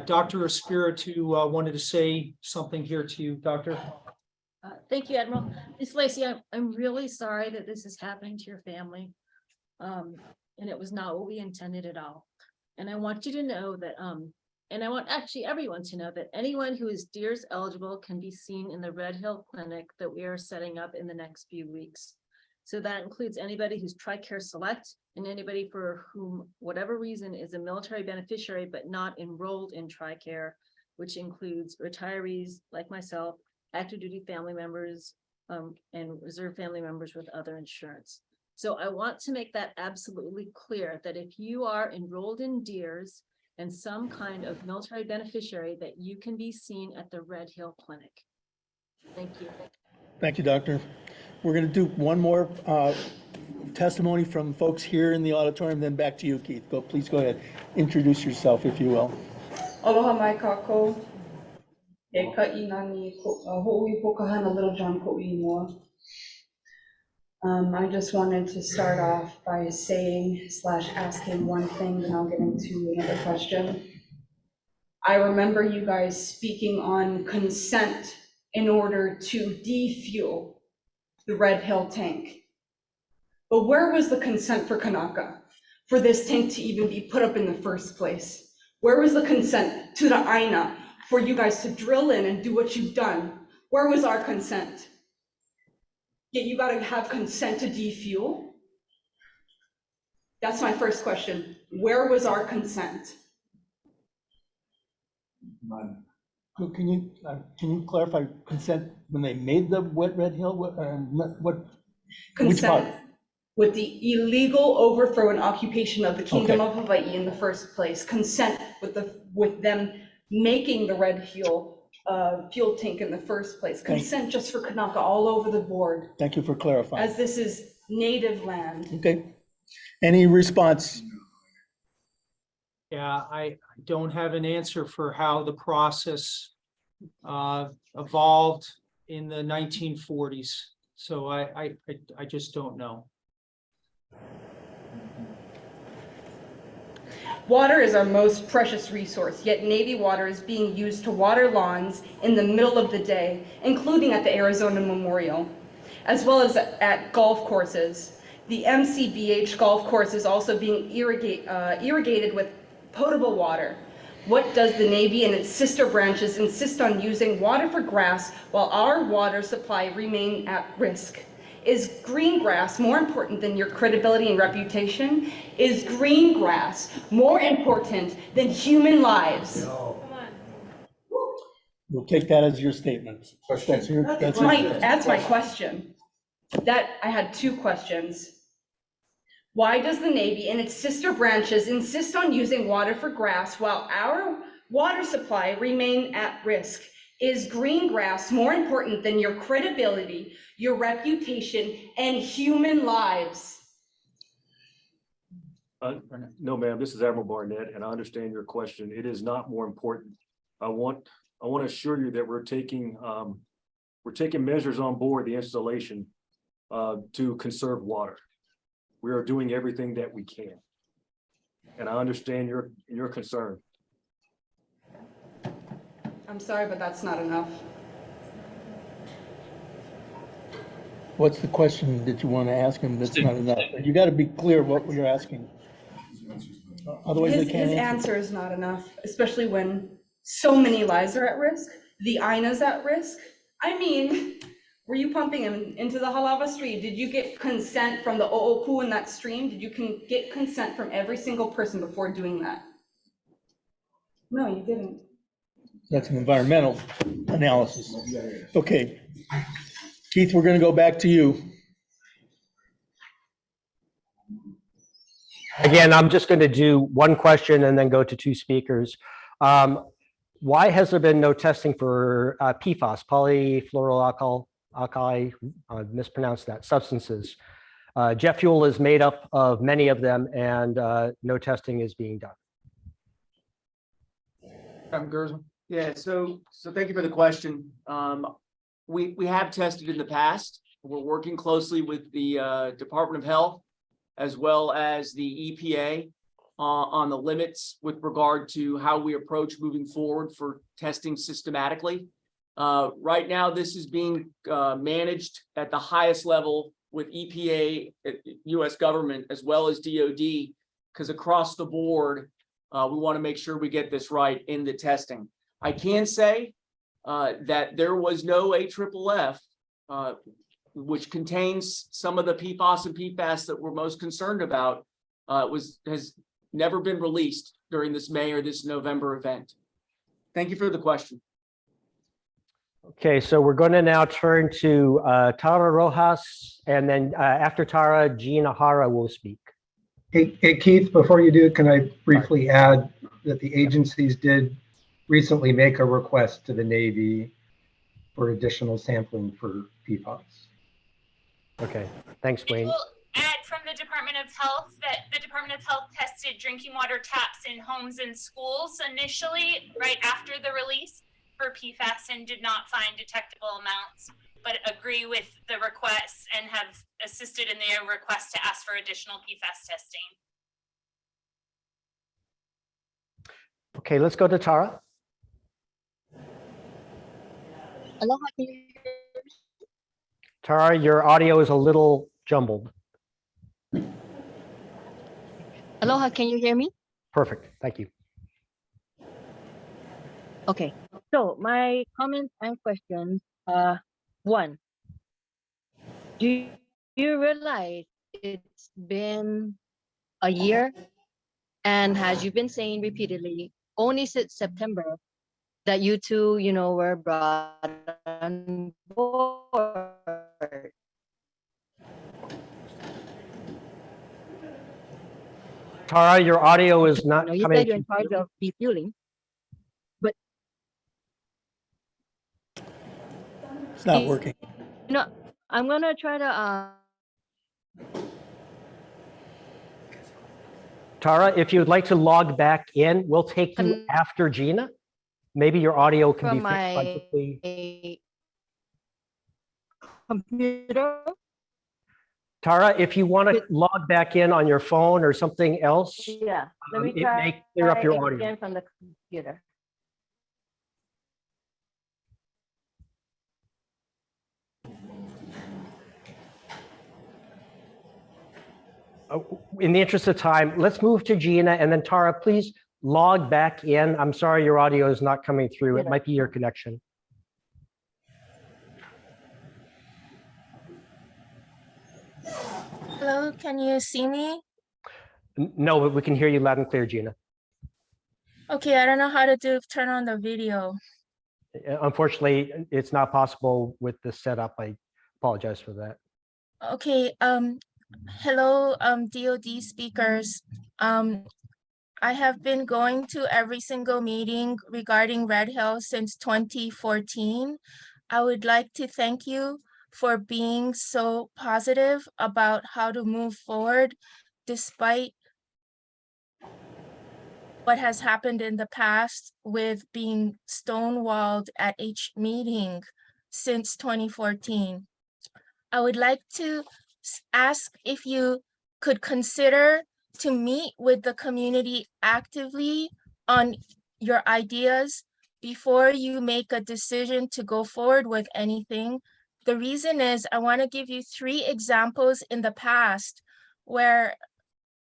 Dr. Espiritu wanted to say something here to you, Doctor. Thank you, Admiral. Ms. Lacey, I'm really sorry that this is happening to your family. And it was not what we intended at all. And I want you to know that, and I want actually everyone to know that anyone who is DEERS eligible can be seen in the Red Hill Clinic that we are setting up in the next few weeks. So that includes anybody who's TRICARE Select and anybody for whom whatever reason is a military beneficiary but not enrolled in TRICARE, which includes retirees like myself, active duty family members, and reserve family members with other insurance. So I want to make that absolutely clear that if you are enrolled in DEERS and some kind of military beneficiary, that you can be seen at the Red Hill Clinic. Thank you. Thank you, Doctor. We're going to do one more testimony from folks here in the auditorium, then back to you, Keith. Please go ahead. Introduce yourself, if you will. Aloha mai kako. E ka inani ho'i pokahana Little John ko'i noa. I just wanted to start off by saying / asking one thing, then I'll get into another question. I remember you guys speaking on consent in order to defuel the Red Hill tank. But where was the consent for Kanaka, for this tank to even be put up in the first place? Where was the consent to the Aina for you guys to drill in and do what you've done? Where was our consent? Yet you gotta have consent to defuel? That's my first question. Where was our consent? Can you clarify consent when they made the Red Hill? Which part? Consent with the illegal overthrow and occupation of the Kingdom of Hawaii in the first place. Consent with them making the Red Hill fuel tank in the first place. Consent just for Kanaka all over the board. Thank you for clarifying. As this is native land. Okay. Any response? Yeah, I don't have an answer for how the process evolved in the 1940s. So I just don't know. Water is our most precious resource, yet Navy water is being used to water lawns in the middle of the day, including at the Arizona Memorial, as well as at golf courses. The MCBH golf course is also being irrigated with potable water. What does the Navy and its sister branches insist on using water for grass while our water supply remain at risk? Is green grass more important than your credibility and reputation? Is green grass more important than human lives? No. We'll take that as your statement. That's my question. I had two questions. Why does the Navy and its sister branches insist on using water for grass while our water supply remain at risk? Is green grass more important than your credibility, your reputation, and human lives? No, ma'am, this is Admiral Barnett, and I understand your question. It is not more important. I want to assure you that we're taking measures on board the installation to conserve water. We are doing everything that we can. And I understand your concern. I'm sorry, but that's not enough. What's the question that you want to ask him that's not enough? You got to be clear what you're asking. Otherwise, they can't His answer is not enough, especially when so many lives are at risk. The Aina's at risk. I mean, were you pumping him into the Halawa stream? Did you get consent from the O'opu in that stream? Did you get consent from every single person before doing that? No, you didn't. That's an environmental analysis. Okay. Keith, we're going to go back to you. Again, I'm just going to do one question and then go to two speakers. Why has there been no testing for PFAS, polyfluoroalkyl, mispronounced that, substances? Jet fuel is made up of many of them, and no testing is being done. Yeah, so thank you for the question. We have tested in the past. We're working closely with the Department of Health as well as the EPA on the limits with regard to how we approach moving forward for testing systematically. Right now, this is being managed at the highest level with EPA, US government, as well as DOD, because across the board, we want to make sure we get this right in the testing. I can say that there was no AFFF, which contains some of the PFAS and PFAS that we're most concerned about, has never been released during this May or this November event. Thank you for the question. Okay, so we're going to now turn to Tara Rojas, and then after Tara, Gina Hara will speak. Hey, Keith, before you do, can I briefly add that the agencies did recently make a request to the Navy for additional sampling for PFAS? Okay, thanks, I Wayne. will add from the Department of Health that the Department of Health tested drinking water taps in homes and schools initially, right after the release for PFAS, and did not find detectable amounts, but agree with the requests and have assisted in their request to ask for additional PFAS testing. Okay, let's go to Tara. Aloha, can you hear me? Tara, your audio is a little jumbled. Aloha, can you hear me? Perfect, thank you. Okay, so my comments and questions. One, do you realize it's been a year, and as you've been saying repeatedly, only since September that you two, were brought on board. Tara, your audio is not You coming said you're in through. charge of defueling, but It's not working. I'm gonna try to. Tara, if you would like to log back in, we'll take you after Gina. Maybe your audio can be From fixed by my quickly. computer. Tara, if you want to log back in on your phone or something else, Yeah, let me it try may clear up your audio. again from the computer. In the interest of time, let's move to Gina, and then Tara, please log back in. I'm sorry your audio is not coming through. It might be your connection. Hello, can you see me? No, but we can hear you loud and clear, Gina. Okay, I don't know how to turn on the video. Unfortunately, it's not possible with this setup. I apologize for that. Okay, hello, DoD speakers. I have been going to every single meeting regarding Red Hill since 2014. I would like to thank you for being so positive about how to move forward despite what has happened in the past with being stonewalled at each meeting since 2014. I would like to ask if you could consider to meet with the community actively on your ideas before you make a decision to go forward with anything. The reason is I want to give you 3 examples in the past where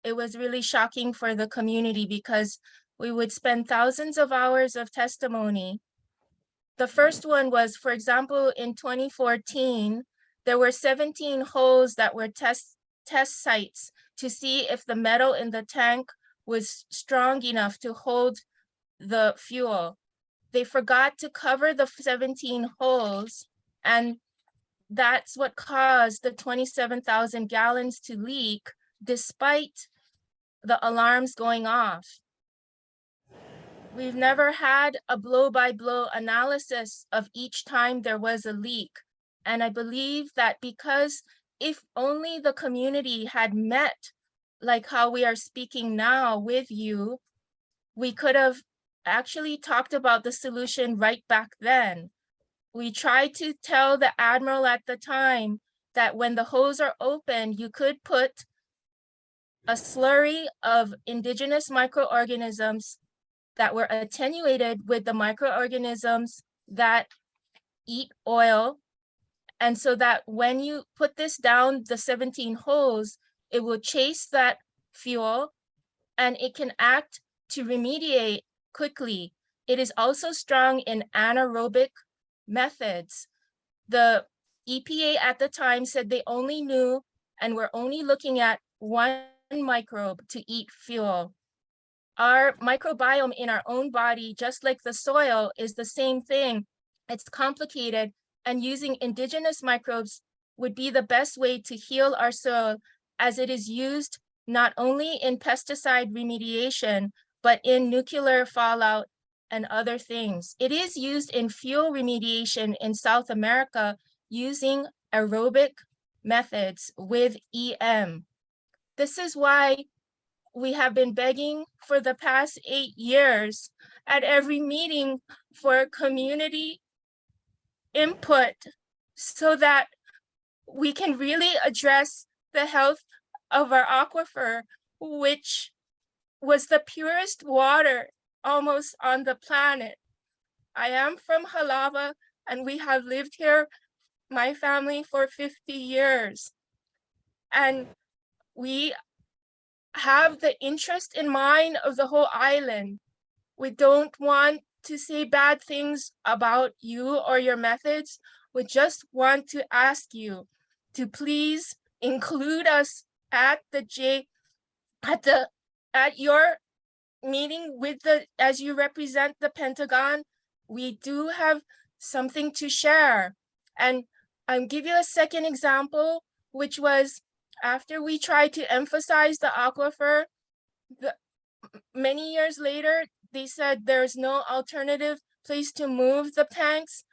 it was really shocking for the community because we would spend thousands of hours of testimony. The first one was, for example, in 2014, there were 17 holes that were test sites to see if the metal in the tank was strong enough to hold the fuel. They forgot to cover the 17 holes, and that's what caused the 27,000 gallons to leak despite the alarms going off. We've never had a blow-by-blow analysis of each time there was a leak. And I believe that because if only the community had met like how we are speaking now with you, we could have actually talked about the solution right back then. We tried to tell the Admiral at the time that when the hose are open, you could put a slurry of indigenous microorganisms that were attenuated with the microorganisms that eat oil. And so that when you put this down the 17 holes, it will chase that fuel and it can act to remediate quickly. It is also strong in anaerobic methods. The EPA at the time said they only knew and were only looking at 1 microbe to eat fuel. Our microbiome in our own body, just like the soil, is the same thing. It's complicated, and using indigenous microbes would be the best way to heal our soil, as it is used not only in pesticide remediation, but in nuclear fallout and other things. It is used in fuel remediation in South America using aerobic methods with EM. This is why we have been begging for the past 8 years at every meeting for community input so that we can really address the health of our aquifer, which was the purest water almost on the planet. I am from Halava and we have lived here, my family, for 50 years. And we have the interest in mind of the whole island. We don't want to say bad things about you or your methods. We just want to ask you to please include us at your meeting with as you represent the Pentagon. We do have something to share. And I'll give you a second example, which was after we tried to emphasize the aquifer, many years later, they said there's no alternative place to move the tanks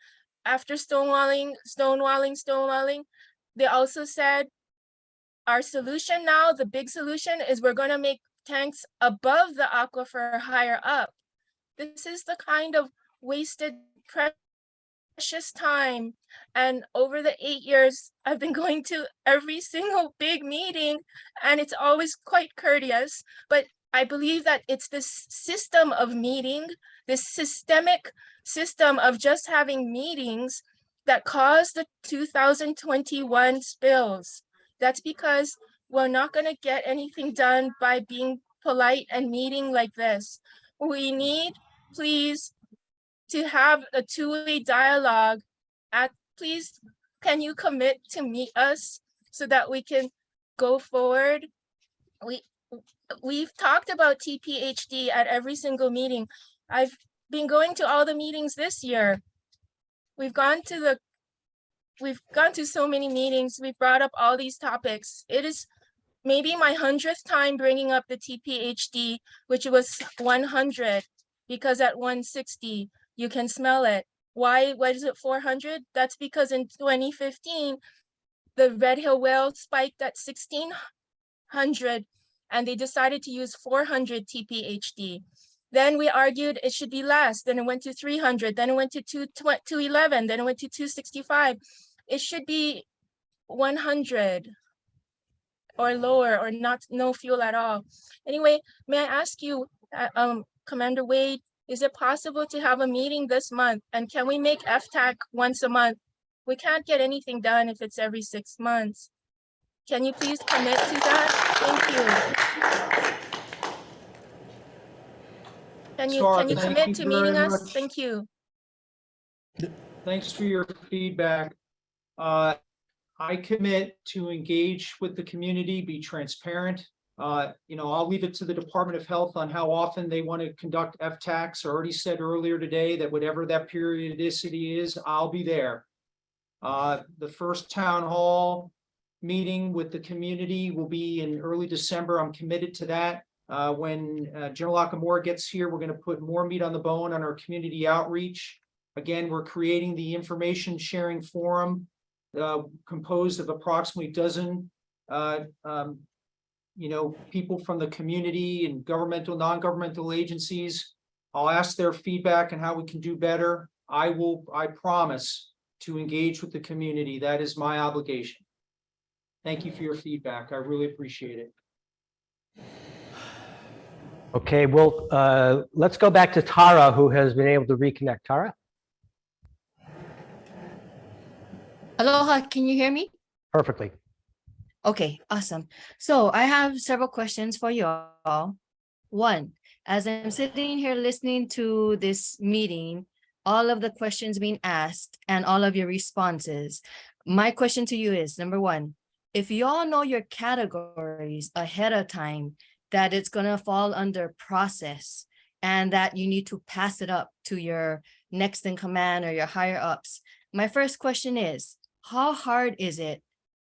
after stonewalling. They also said our solution now, the big solution, is we're going to make tanks above the aquifer higher up. This is the kind of wasted precious time. And over the 8 years, I've been going to every single big meeting, and it's always quite courteous, but I believe that it's this system of meeting, this systemic system of just having meetings that caused the 2021 spills. That's because we're not going to get anything done by being polite and meeting like this. We need, please, to have a two-way dialogue. Please, can you commit to meet us so that we can go forward? We've talked about TPHD at every single meeting. I've been going to all the meetings this year. We've gone to so many meetings. We've brought up all these topics. It is maybe my 100th time bringing up the TPHD, which was 100, because at 160, you can smell it. Why is it 400? That's because in 2015, the Red Hill whale spiked at 1600, and they decided to use 400 TPHD. Then we argued it should be less. Then it went to 300. Then it went to 211. Then it went to 265. It should be 100 or lower, or no fuel at all. Anyway, may I ask you, Commander Wade, is it possible to have a meeting this month? And can we make FTAC once a month? We can't get anything done if it's every 6 months. Can you please commit to that? Thank you. Can you commit to meeting us? Thank you. Thanks for your feedback. I commit to engage with the community, be transparent. I'll leave it to the Department of Health on how often they want to conduct FTACs. I already said earlier today that whatever that periodicity is, I'll be there. The first town hall meeting with the community will be in early December. I'm committed to that. When General Akamora gets here, we're going to put more meat on the bone on our community outreach. Again, we're creating the information sharing forum composed of approximately a dozen people from the community and governmental, non-governmental agencies. I'll ask their feedback on how we can do better. I promise to engage with the community. That is my obligation. Thank you for your feedback. I really appreciate it. Okay, well, let's go back to Tara, who has been able to reconnect. Tara? Aloha, can you hear me? Perfectly. Okay, awesome. So I have several questions for you all. One, as I'm sitting here listening to this meeting, all of the questions being asked and all of your responses, my question to you is, number one, if you all know your categories ahead of time, that it's going to fall under process and that you need to pass it up to your next in command or your higher ups. My first question is, how hard is it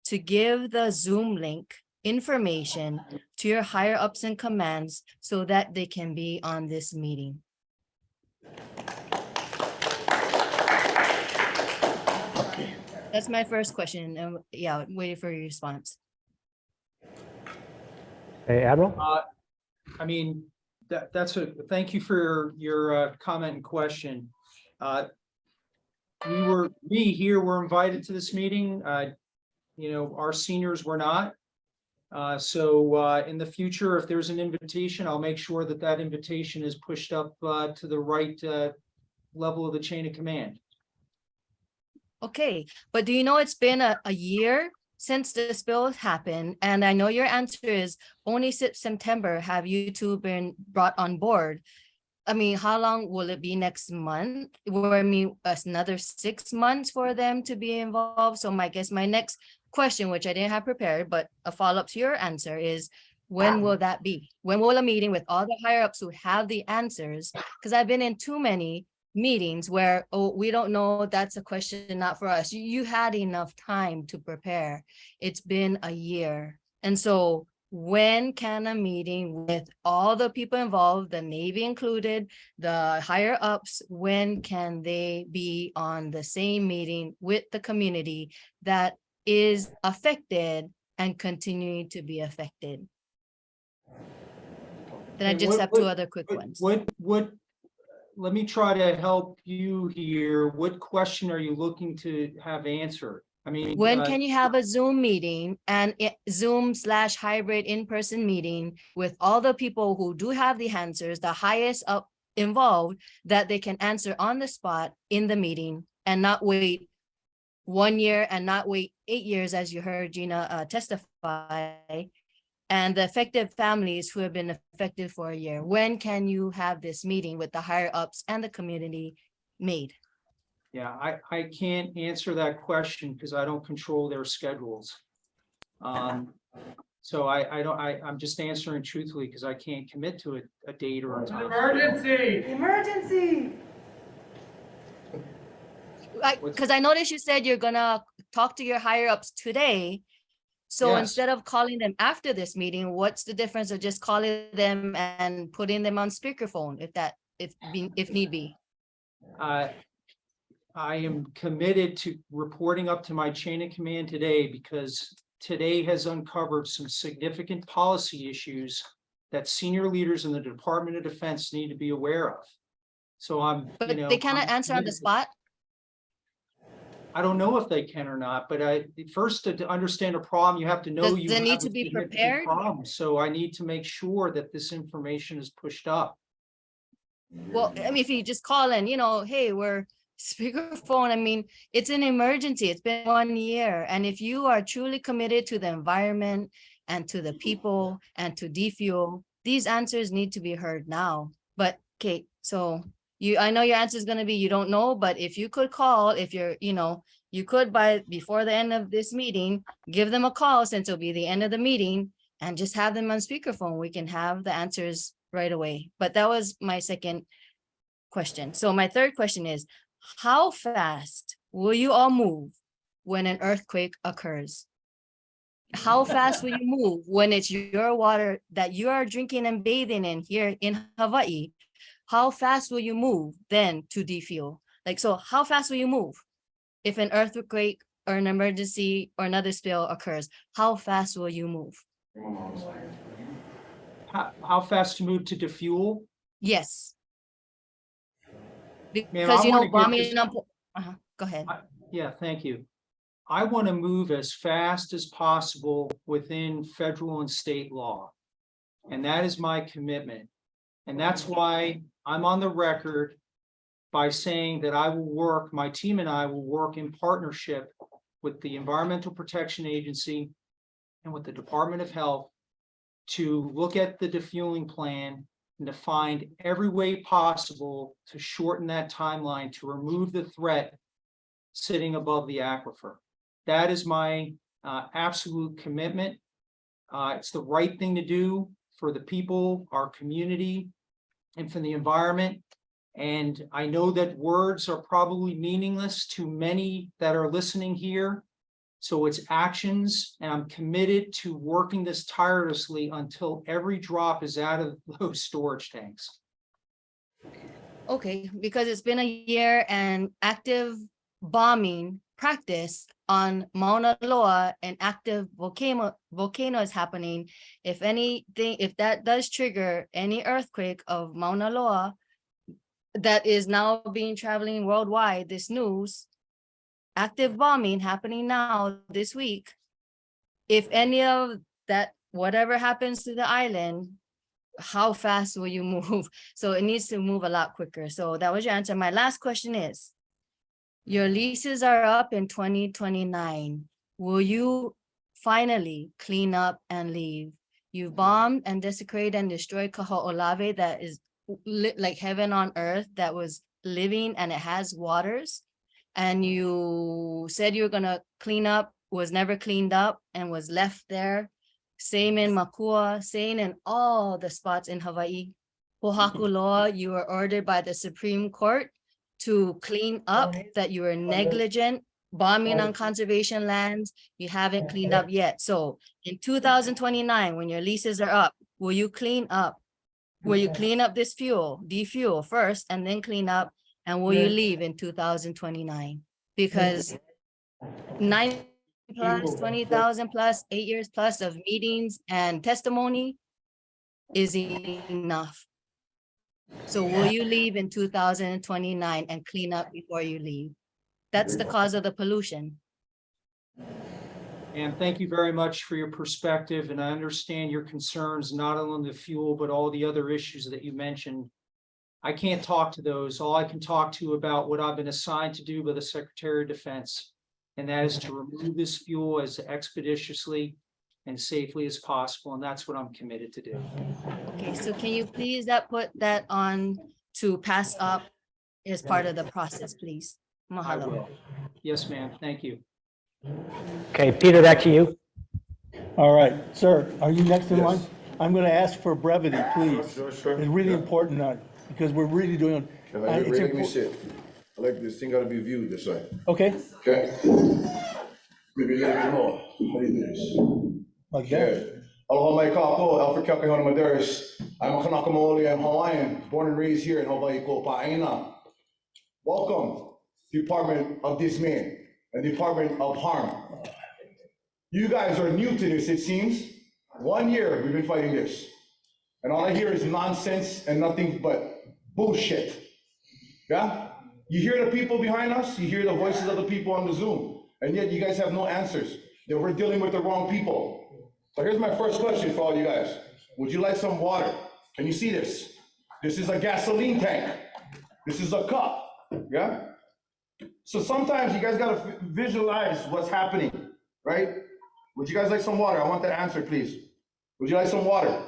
to give the Zoom link information to your higher ups and commands so that they can be on this meeting? Okay. That's my first question. And yeah, waiting for your response. Hey, Admiral? I mean, thank you for your comment and question. We here were invited to this meeting. You know, our seniors were not. So in the future, if there's an invitation, I'll make sure that that invitation is pushed up to the right level of the chain of command. Okay, but do you know it's been a year since the spill happened? And I know your answer is only since September have you two been brought on board. I mean, how long will it be next month? Will it mean another 6 months for them to be involved? So my next question, which I didn't have prepared, but a follow-up to your answer is, when will that be? When will a meeting with all the higher ups who have the answers? Because I've been in too many meetings where, oh, we don't know, that's a question not for us. You had enough time to prepare. It's been a year. And so when can a meeting with all the people involved, the Navy included, the higher ups, when can they be on the same meeting with the community that is affected and continuing to be affected? Then I just have two other quick ones. Let me try to help you here. What question are you looking to have answered? I mean, When can you have a Zoom meeting and Zoom/hybrid in-person meeting with all the people who do have the answers, the highest up involved, that they can answer on the spot in the meeting and not wait 1 year and not wait 8 years, as you heard Gina testify, and the affected families who have been affected for a year? When can you have this meeting with the higher ups and the community made? yeah, I can't answer that question because I don't control their schedules. So I'm just answering truthfully because I can't commit to a date or a time. Emergency. Because I noticed you said you're gonna talk to your higher ups today. So Yes. instead of calling them after this meeting, what's the difference of just calling them and putting them on speakerphone if need be? I am committed to reporting up to my chain of command today because today has uncovered some significant policy issues that senior leaders in the Department of Defense need to be aware of. So But they cannot answer on the spot? I don't know if they can or not, but first to understand a problem, you have to know Does you it have need a to be significant prepared? problem. So I need to make sure that this information is pushed up. Well, I mean, if you just call in, hey, we're speakerphone, I mean, it's an emergency. It's been 1 year. And if you are truly committed to the environment and to the people and to defuel, these answers need to be heard now. But Kate, so I know your answer is going to be, you don't know, but if you could call, if you're, you could before the end of this meeting, give them a call since it'll be the end of the meeting and just have them on speakerphone. We can have the answers right away. But that was my second question. So my third question is, how fast will you all move when an earthquake occurs? How fast will you move when it's your water that you are drinking and bathing in here in Hawaii? How fast will you move then to defuel? So how fast will you move if an earthquake or an emergency or another spill occurs? How fast will you move? How fast to move to defuel? Yes. Ma'am, Because I wanna get bombing this- go ahead. Yeah, thank you. I want to move as fast as possible within federal and state law. And that is my commitment. And that's why I'm on the record by saying that my team and I will work in partnership with the Environmental Protection Agency and with the Department of Health to look at the defueling plan and to find every way possible to shorten that timeline to remove the threat sitting above the aquifer. That is my absolute commitment. It's the right thing to do for the people, our community, and for the environment. And I know that words are probably meaningless to many that are listening here. So it's actions, and I'm committed to working this tirelessly until every drop is out of those storage tanks. Okay, because it's been a year and active bombing practice on Mauna Loa, an active volcano is happening. If that does trigger any earthquake of Mauna Loa that is now being traveling worldwide, this news, active bombing happening now this week, if any of that, whatever happens to the island, how fast will you move? So it needs to move a lot quicker. So that was your answer. My last question is, your leases are up in 2029. Will you finally clean up and leave? You've bombed and desecrated and destroyed Kaho'olawe, that is like heaven on earth, that was living and it has waters. And you said you were gonna clean up, was never cleaned up and was left there. Same in Makua, same in all the spots in Hawaii. Oahu law, you were ordered by the Supreme Court to clean up, that you were negligent, bombing on conservation lands, you haven't cleaned up yet. So in 2029, when your leases are up, will you clean up? Will you clean up this fuel, defuel first, and then clean up? And will you leave in 2029? Because 9 plus 20,000 plus 8 years plus of meetings and testimony is enough. So will you leave in 2029 and clean up before you leave? That's the cause of the pollution. And thank you very much for your perspective. And I understand your concerns, not only on the fuel, but all the other issues that you mentioned. I can't talk to those. All I can talk to about what I've been assigned to do by the Secretary of Defense. And that is to remove this fuel as expeditiously and safely as possible. And that's what I'm committed to do. Okay, so can you please put that on to pass up as part of the process, please? I Mahalo. will. Yes, ma'am. Thank you. Okay, Peter, back to you. All right, sir, are you next in line? I'm going to ask for brevity, please. Sure. It's really important because we're really doing. Can I let me sit? I like this thing got to be viewed this way. Okay. Okay. Maybe a little bit more. How do you do this? Like that. Aloha mai kako, Alfred Kakehona Madaris. I'm a Kanaka Maoli and Hawaiian, born and raised here in Hawaii, Ko'opa'aina. Welcome, Department of Dismay and Department of Harm. You guys are new to this, it seems. 1 year we've been fighting this. And all I hear is nonsense and nothing but bullshit. Yeah? You hear the people behind us, you hear the voices of the people on the Zoom, and yet you guys have no answers. That we're dealing with the wrong people. So here's my first question for all you guys. Would you like some water? Can you see this? This is a gasoline tank. This is a cup, yeah? So sometimes you guys gotta visualize what's happening, right? Would you guys like some water? I want that answer, please. Would you like some water?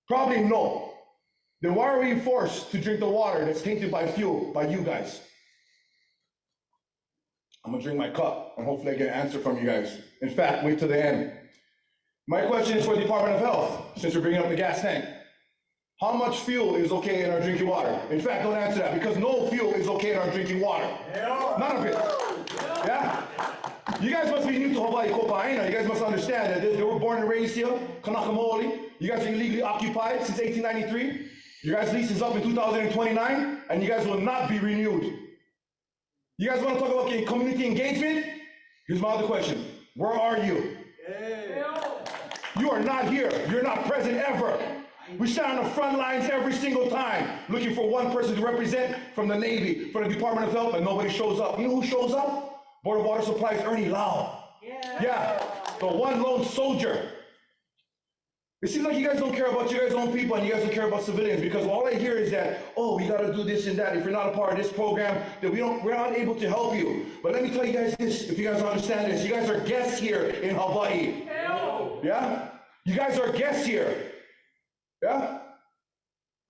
Probably no. Then why are we forced to drink the water that's tainted by fuel by you guys? I'm gonna drink my cup and hopefully I get an answer from you guys. In fact, wait till the end. My question is for the Department of Health, since we're bringing up the gas tank. How much fuel is okay in our drinking water? In fact, don't answer that, because no fuel is okay in our drinking water. None of it. Yeah? You guys must be new to Hawaii, Ko'opa'aina. You guys must understand that they were born and raised here, Kanaka Maoli. You guys are illegally occupied since 1893. Your guys' lease is up in 2029, and you guys will not be renewed. You guys want to talk about community engagement? Here's my other question. Where are you? You are not here. You're not present ever. We stand on the front lines every single time, looking for one person to represent from the Navy, from the Department of Health, and nobody shows up. You know who shows up? Board of Water Supplies, Ernie Lau. Yeah, the one lone soldier. It seems like you guys don't care about your guys' own people and you guys don't care about civilians, because all I hear is that, oh, we gotta do this and that. If you're not a part of this program, then we're not able to help you. But let me tell you guys this, if you guys don't understand this, you guys are guests here in Hawaii. Yeah? You guys are guests here. Yeah?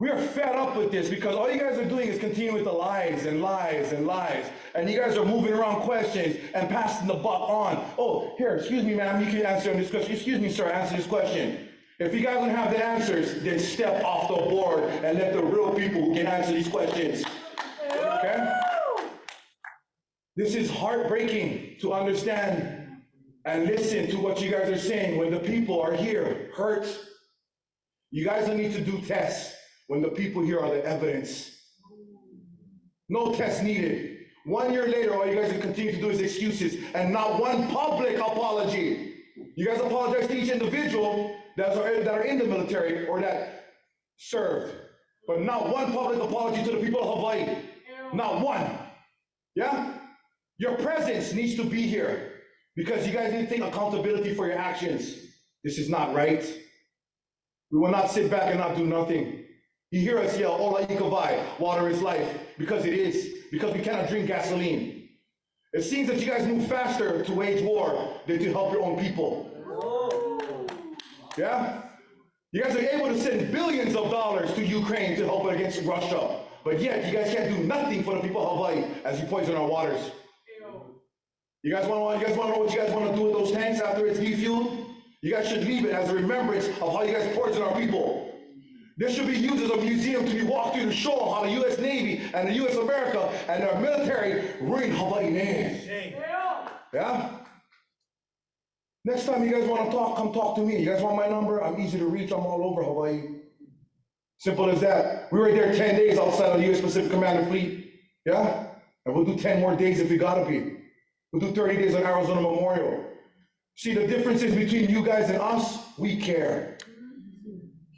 We are fed up with this because all you guys are doing is continuing with the lies and lies and lies. And you guys are moving around questions and passing the buck on. Oh, here, excuse me, ma'am, you can answer this question. Excuse me, sir, answer this question. If you guys don't have the answers, then step off the board and let the real people who can answer these questions. Okay? This is heartbreaking to understand and listen to what you guys are saying when the people are here, hurt. You guys don't need to do tests when the people here are the evidence. No tests needed. 1 year later, all you guys will continue to do is excuses and not one public apology. You guys apologize to each individual that are in the military or that served, but not one public apology to the people of Hawaii. Not one. Yeah? Your presence needs to be here because you guys need to take accountability for your actions. This is not right. We will not sit back and not do nothing. You hear us yell, Ola Ikavai, water is life, because it is, because we cannot drink gasoline. It seems that you guys move faster to wage war than to help your own people. Yeah? You guys are able to send billions of dollars to Ukraine to help against Russia, but yet you guys can't do nothing for the people of Hawaii as you poison our waters. You guys want to know what you guys want to do with those tanks after it's defueled? You guys should leave it as a remembrance of how you guys poison our people. This should be used as a museum to be walked through to show how the U.S. Navy and the U.S. America and our military ruined Hawaii name. Yeah? Next time you guys want to talk, come talk to me. You guys want my number? I'm easy to reach. I'm all over Hawaii. Simple as that. We were there 10 days outside of the U.S. Pacific Command Fleet. Yeah? And we'll do 10 more days if we gotta be. We'll do 30 days on Arizona Memorial. See, the differences between you guys and us, we care.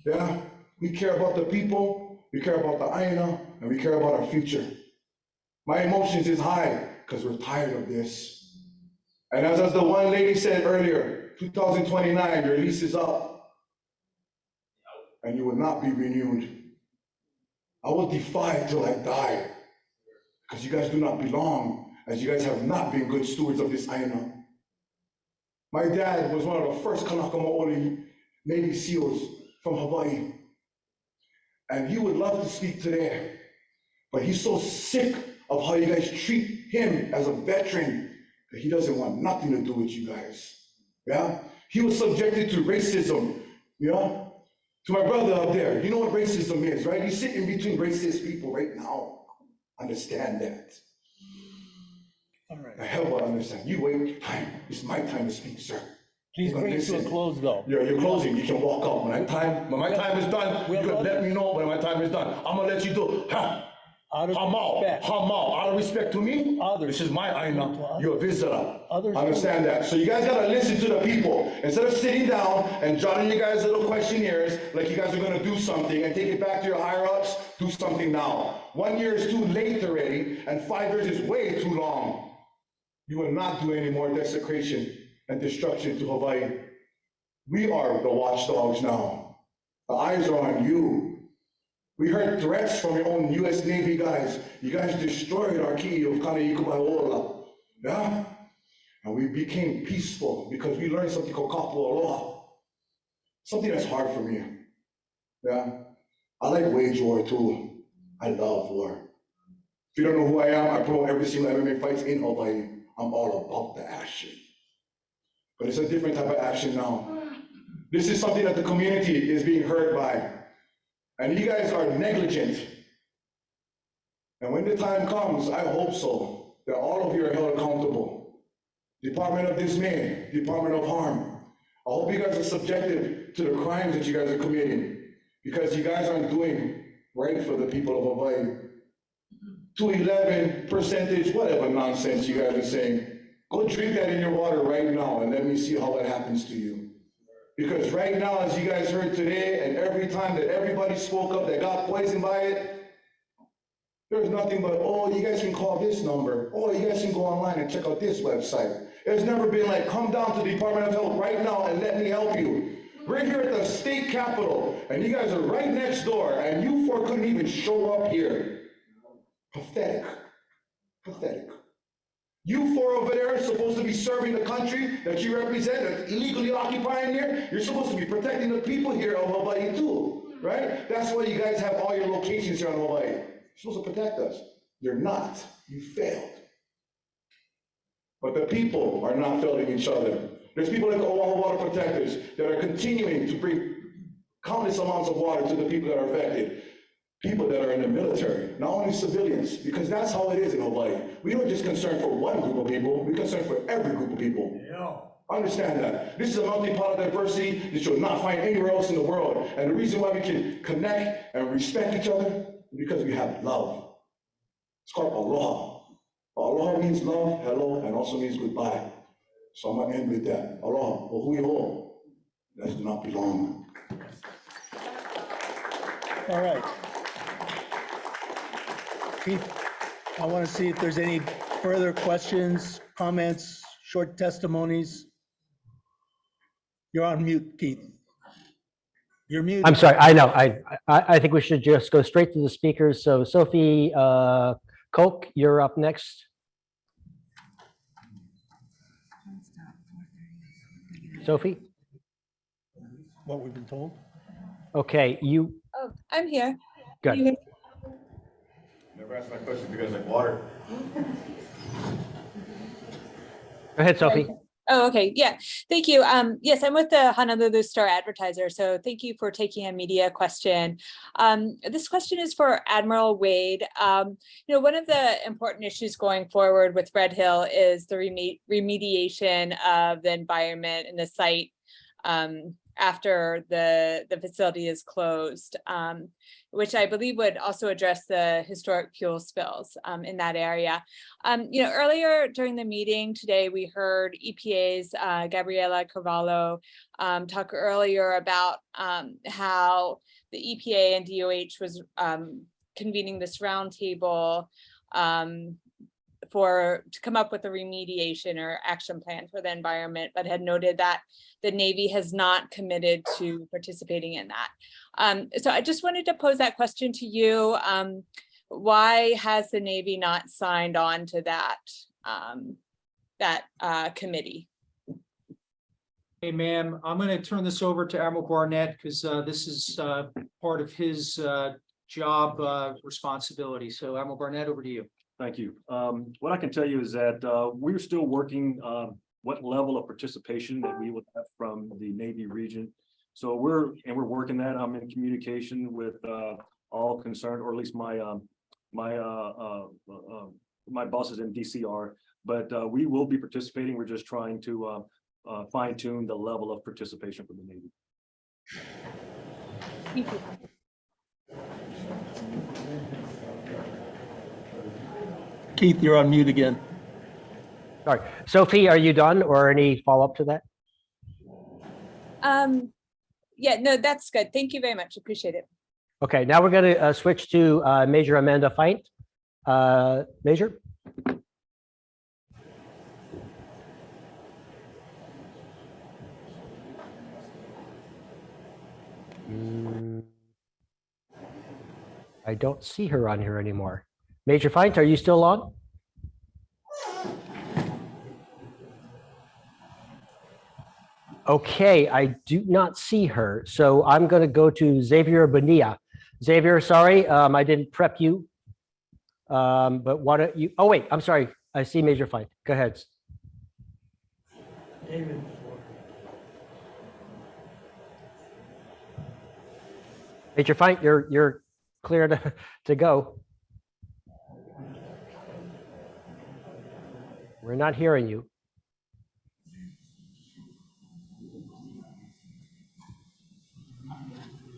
Yeah? We care about the people, we care about the Aina, and we care about our future. My emotions is high because we're tired of this. And as the one lady said earlier, 2029, your lease is up. And you will not be renewed. I will defy till I die. Because you guys do not belong, as you guys have not been good stewards of this Aina. My dad was one of the first Kanaka Maoli Navy SEALs from Hawaii. And he would love to speak today, but he's so sick of how you guys treat him as a veteran that he doesn't want nothing to do with you guys. Yeah? He was subjected to racism, you know? To my brother up there, you know what racism is, right? You sit in between racist people right now. Understand that. All right. I hell will understand. You wait your time. It's my time to speak, sir. Please bring it to a close, though. You're closing. You can walk up. When my time is done, you can let me know when my time is done. I'm gonna let you do. Out of respect to me. Others. This is my Aina. You're a visitor. Others. Understand that. So you guys gotta listen to the people instead of sitting down and jotting you guys little questionnaires like you guys are gonna do something and take it back to your higher ups. Do something now. 1 year is too late already, and 5 years is way too long. You will not do any more desecration and destruction to Hawaii. We are the watchdogs now. The eyes are on you. We heard threats from your own U.S. Navy guys. You guys destroyed our key of Kaneikumaola. Yeah? And we became peaceful because we learned something called kapu aloha. Something that's hard for me. Yeah? I like wage war too. I love war. If you don't know who I am, I promote every single MMA fights in Hawaii. I'm all about the action. But it's a different type of action now. This is something that the community is being hurt by. And you guys are negligent. And when the time comes, I hope so, that all of you are held accountable. Department of Dismay, Department of Harm. I hope you guys are subjected to the crimes that you guys are committing, because you guys aren't doing right for the people of Hawaii. 211 percentage, whatever nonsense you guys are saying. Go drink that in your water right now and let me see how that happens to you. Because right now, as you guys heard today, and every time that everybody spoke up that got poisoned by it, there's nothing but, oh, you guys can call this number. Oh, you guys can go online and check out this website. There's never been like, come down to the Department of Health right now and let me help you. We're here at the state capitol, and you guys are right next door, and you four couldn't even show up here. Pathetic. Pathetic. You four over there are supposed to be serving the country that you represent, that's illegally occupying here. You're supposed to be protecting the people here of Hawaii too, right? That's why you guys have all your locations here in Hawaii. You're supposed to protect us. You're not. You failed. But the people are not failing each other. There's people like the Oahu Water Protectors that are continuing to bring countless amounts of water to the people that are affected. People that are in the military, not only civilians, because that's how it is in Hawaii. We don't just concern for one group of people, we concern for every group of people. Yeah. Understand that. This is a melting pot of diversity that you'll not find anywhere else in the world. And the reason why we can connect and respect each other is because we have love. It's called aloha. Aloha means love, hello, and also means goodbye. So I'm gonna end with that. Aloha, ohui ho. That does not belong. All right. Keith, I want to see if there's any further questions, comments, short testimonies. You're on mute, Keith. You're muted. I'm sorry, I know. I think we should just go straight to the speakers. So Sophie Koch, you're up next. Sophie? What we've been told? Okay, you, Oh, I'm here. good. You- Never asked my question if you guys like water. Go ahead, Sophie. Oh, okay. Yeah. Thank you. Yes, I'm with the Honolulu Star Advertiser. So thank you for taking a media question. This question is for Admiral Wade. One of the important issues going forward with Red Hill is the remediation of the environment and the site after the facility is closed, which I believe would also address the historic fuel spills in that area. Earlier during the meeting today, we heard EPA's Gabriela Carvalho talk earlier about how the EPA and DOH was convening this roundtable to come up with a remediation or action plan for the environment, but had noted that the Navy has not committed to participating in that. So I just wanted to pose that question to you. Why has the Navy not signed on to that committee? Hey, ma'am, I'm going to turn this over to Admiral Barnett because this is part of his job responsibility. So Admiral Barnett, over to you. Thank you. What I can tell you is that we're still working what level of participation that we would have from the Navy region. So we're working that. I'm in communication with all concerned, or at least my bosses in DCR. But we will be participating. We're just trying to fine tune the level of participation from the Navy. Thank you. Keith, you're on mute again. Sorry. Sophie, are you done or any follow-up to that? Yeah, no, that's good. Thank you very much. Appreciate it. Okay, now we're going to switch to Major Amanda Feint. Major? I don't see her on here anymore. Major Feint, are you still on? Okay, I do not see her. So I'm going to go to Xavier Bonilla. Xavier, sorry, I didn't prep you. But why don't you, oh wait, I'm sorry. I see Major Feint. Go ahead. David. Major Feint, you're clear to go. We're not hearing you.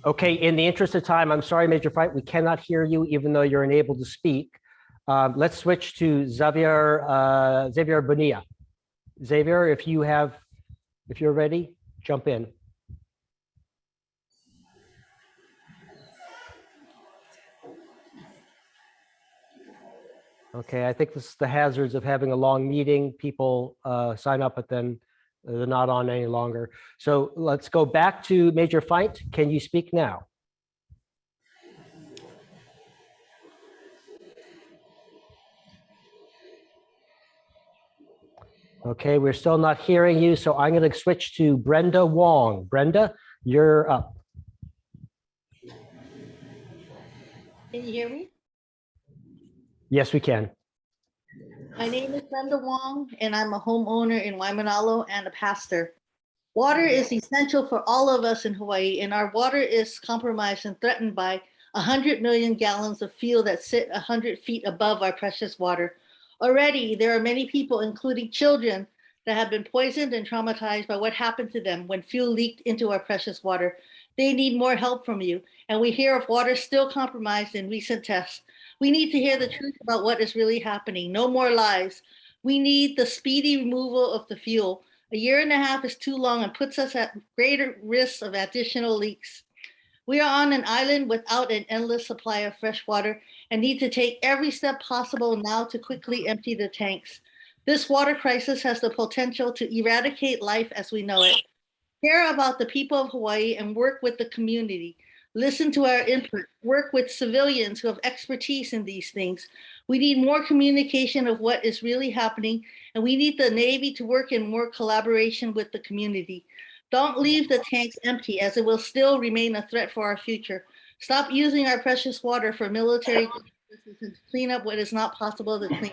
Okay, in the interest of time, I'm sorry, Major Feint, we cannot hear you even though you're unable to speak. Let's switch to Xavier Bonilla. Xavier, if you're ready, jump in. Okay, I think this is the hazards of having a long meeting. People sign up, but then they're not on any longer. So let's go back to Major Feint. Can you speak now? Okay, we're still not hearing you, so I'm going to switch to Brenda Wong. Brenda, you're up. Can you hear me? Yes, we can. My name is Brenda Wong, and I'm a homeowner in Waimanalo and a pastor. Water is essential for all of us in Hawaii, and our water is compromised and threatened by 100 million gallons of fuel that sit 100 feet above our precious water. Already, there are many people, including children, that have been poisoned and traumatized by what happened to them when fuel leaked into our precious water. They need more help from you, and we hear of water still compromised in recent tests. We need to hear the truth about what is really happening. No more lies. We need the speedy removal of the fuel. A year and a half is too long and puts us at greater risk of additional leaks. We are on an island without an endless supply of fresh water and need to take every step possible now to quickly empty the tanks. This water crisis has the potential to eradicate life as we know it. Care about the people of Hawaii and work with the community. Listen to our input. Work with civilians who have expertise in these things. We need more communication of what is really happening, and we need the Navy to work in more collaboration with the community. Don't leave the tanks empty, as it will still remain a threat for our future. Stop using our precious water for military purposes and clean up what is not possible to clean.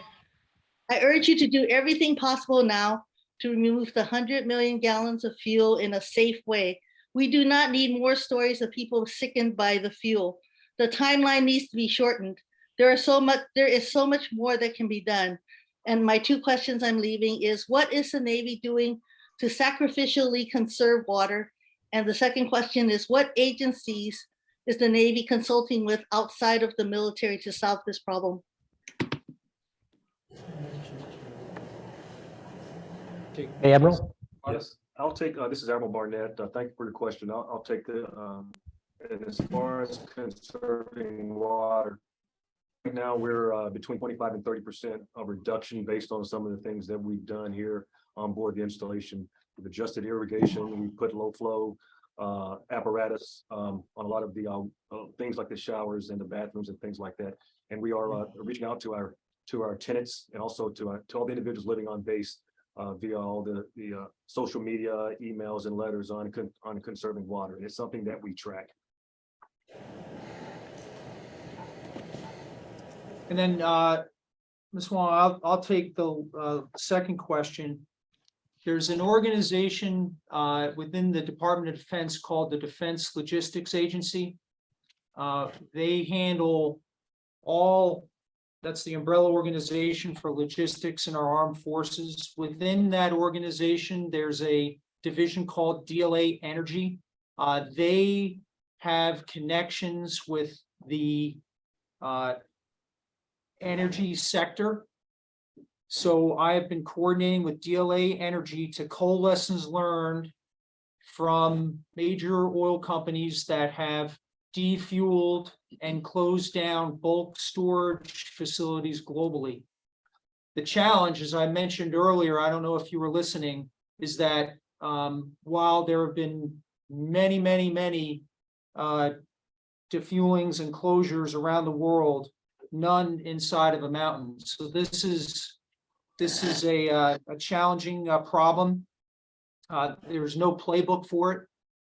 I urge you to do everything possible now to remove the 100 million gallons of fuel in a safe way. We do not need more stories of people sickened by the fuel. The timeline needs to be shortened. There is so much more that can be done. And my two questions I'm leaving is, what is the Navy doing to sacrificially conserve water? And the second question is, what agencies is the Navy consulting with outside of the military to solve this problem? Hey, Admiral? Yes, I'll take, this is Admiral Barnett. Thank you for your question. I'll take the, and as far as conserving water, right now we're between 25 and 30% of reduction based on some of the things that we've done here on board the installation. We've adjusted irrigation, we put low flow apparatus on a lot of the things like the showers and the bathrooms and things like that. And we are reaching out to our tenants and also to all the individuals living on base via all the social media, emails, and letters on conserving water. And it's something that we track. And then, Ms. Wong, I'll take the second question. There's an organization within the Department of Defense called the Defense Logistics Agency. They handle that's the umbrella organization for logistics in our armed forces. Within that organization, there's a division called DLA Energy. They have connections with the energy sector. So I have been coordinating with DLA Energy to cull lessons learned from major oil companies that have defueled and closed down bulk storage facilities globally. The challenge, as I mentioned earlier, I don't know if you were listening, is that while there have been many defuelings and closures around the world, none inside of a mountain. So this is a challenging problem. There's no playbook for it,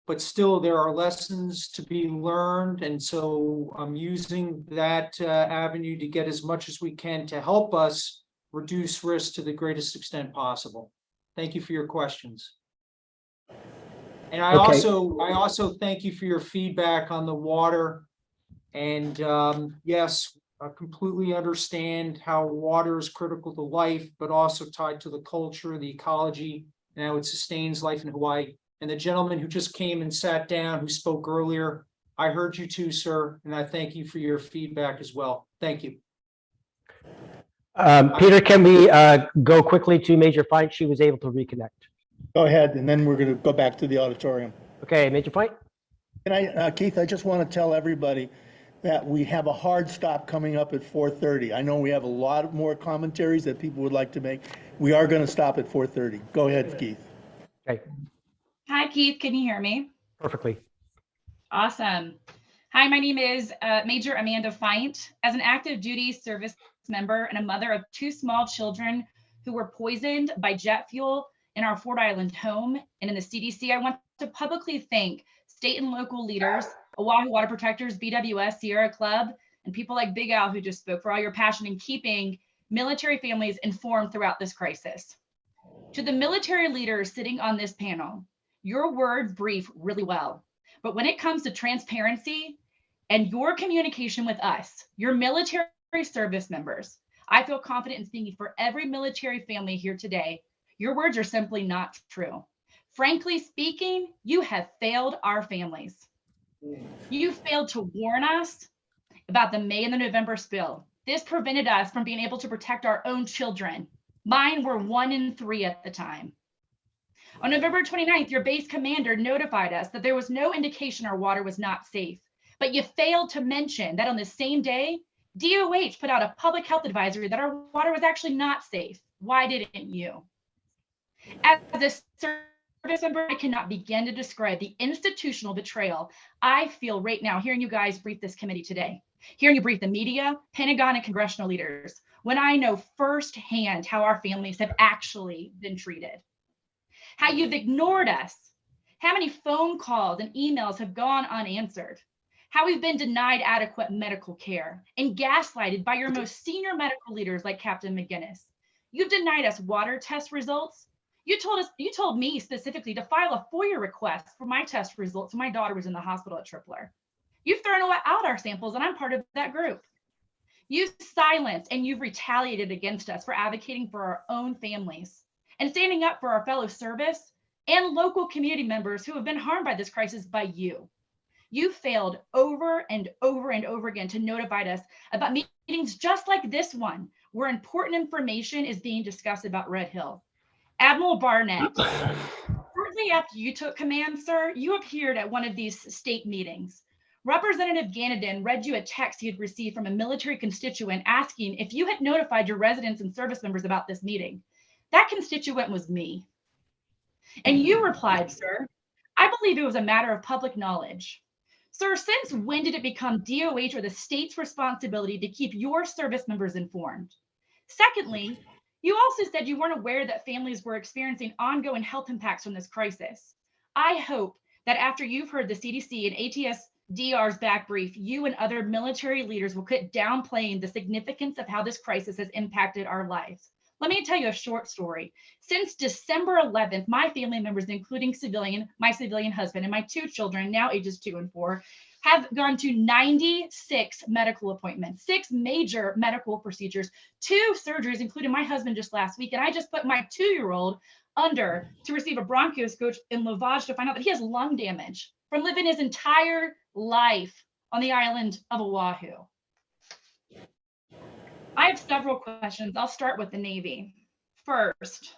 but still there are lessons to be learned. And so I'm using that avenue to get as much as we can to help us reduce risk to the greatest extent possible. Thank you for your questions. And I also thank you for your feedback on the water. And yes, I completely understand how water is critical to life, but also tied to the culture, the ecology, and how it sustains life in Hawaii. And the gentleman who just came and sat down, who spoke earlier, I heard you too, sir, and I thank you for your feedback as well. Thank you. Peter, can we go quickly to Major Fight? She was able to reconnect. Go ahead, and then we're going to go back to the auditorium. Okay, Major Fight? And Keith, I just want to tell everybody that we have a hard stop coming up at 4:30. I know we have a lot more commentaries that people would like to make. We are going to stop at 4:30. Go ahead, Keith. Okay. Hi, Keith. Can you hear me? Perfectly. Awesome. Hi, my name is Major Amanda Feint. As an active duty service member and a mother of 2 small children who were poisoned by jet fuel in our Fort Island home and in the CDC, I want to publicly thank state and local leaders, Oahu Water Protectors, BWS, Sierra Club, and people like Big Al who just spoke for all your passion in keeping military families informed throughout this crisis. To the military leaders sitting on this panel, your words brief really well, but when it comes to transparency and your communication with us, your military service members, I feel confident in speaking for every military family here today. Your words are simply not true. Frankly speaking, you have failed our families. You failed to warn us about the May and the November spill. This prevented us from being able to protect our own children. Mine were 1 and 3 at the time. On November 29th, your base commander notified us that there was no indication our water was not safe, but you failed to mention that on the same day, DOH put out a public health advisory that our water was actually not safe. Why didn't you? As a service member, I cannot begin to describe the institutional betrayal I feel right now hearing you guys brief this committee today, hearing you brief the media, Pentagon, and congressional leaders, when I know firsthand how our families have actually been treated, how you've ignored us, how many phone calls and emails have gone unanswered, how we've been denied adequate medical care and gaslighted by your most senior medical leaders like Captain McGinnis. You've denied us water test results. You told me specifically to file a FOIA request for my test results when my daughter was in the hospital at Tripler. You've thrown out our samples, and I'm part of that group. You've silenced and you've retaliated against us for advocating for our own families and standing up for our fellow service and local community members who have been harmed by this crisis by you. You failed over and over and over again to notify us about meetings just like this one, where important information is being discussed about Red Hill. Admiral Barnett, shortly after you took command, sir, you appeared at one of these state meetings. Representative Ganadin read you a text he had received from a military constituent asking if you had notified your residents and service members about this meeting. That constituent was me. And you replied, sir, I believe it was a matter of public knowledge. Sir, since when did it become DOH or the state's responsibility to keep your service members informed? Secondly, you also said you weren't aware that families were experiencing ongoing health impacts from this crisis. I hope that after you've heard the CDC and ATSDR's back brief, you and other military leaders will quit downplaying the significance of how this crisis has impacted our lives. Let me tell you a short story. Since December 11th, my family members, including my civilian husband and my 2 children, now ages 2 and 4, have gone to 96 medical appointments, 6 major medical procedures, 2 surgeries, including my husband just last week. And I just put my 2-year-old under to receive a bronchoscope in lavage to find out that he has lung damage from living his entire life on the island of Oahu. I have several questions. I'll start with the Navy. First,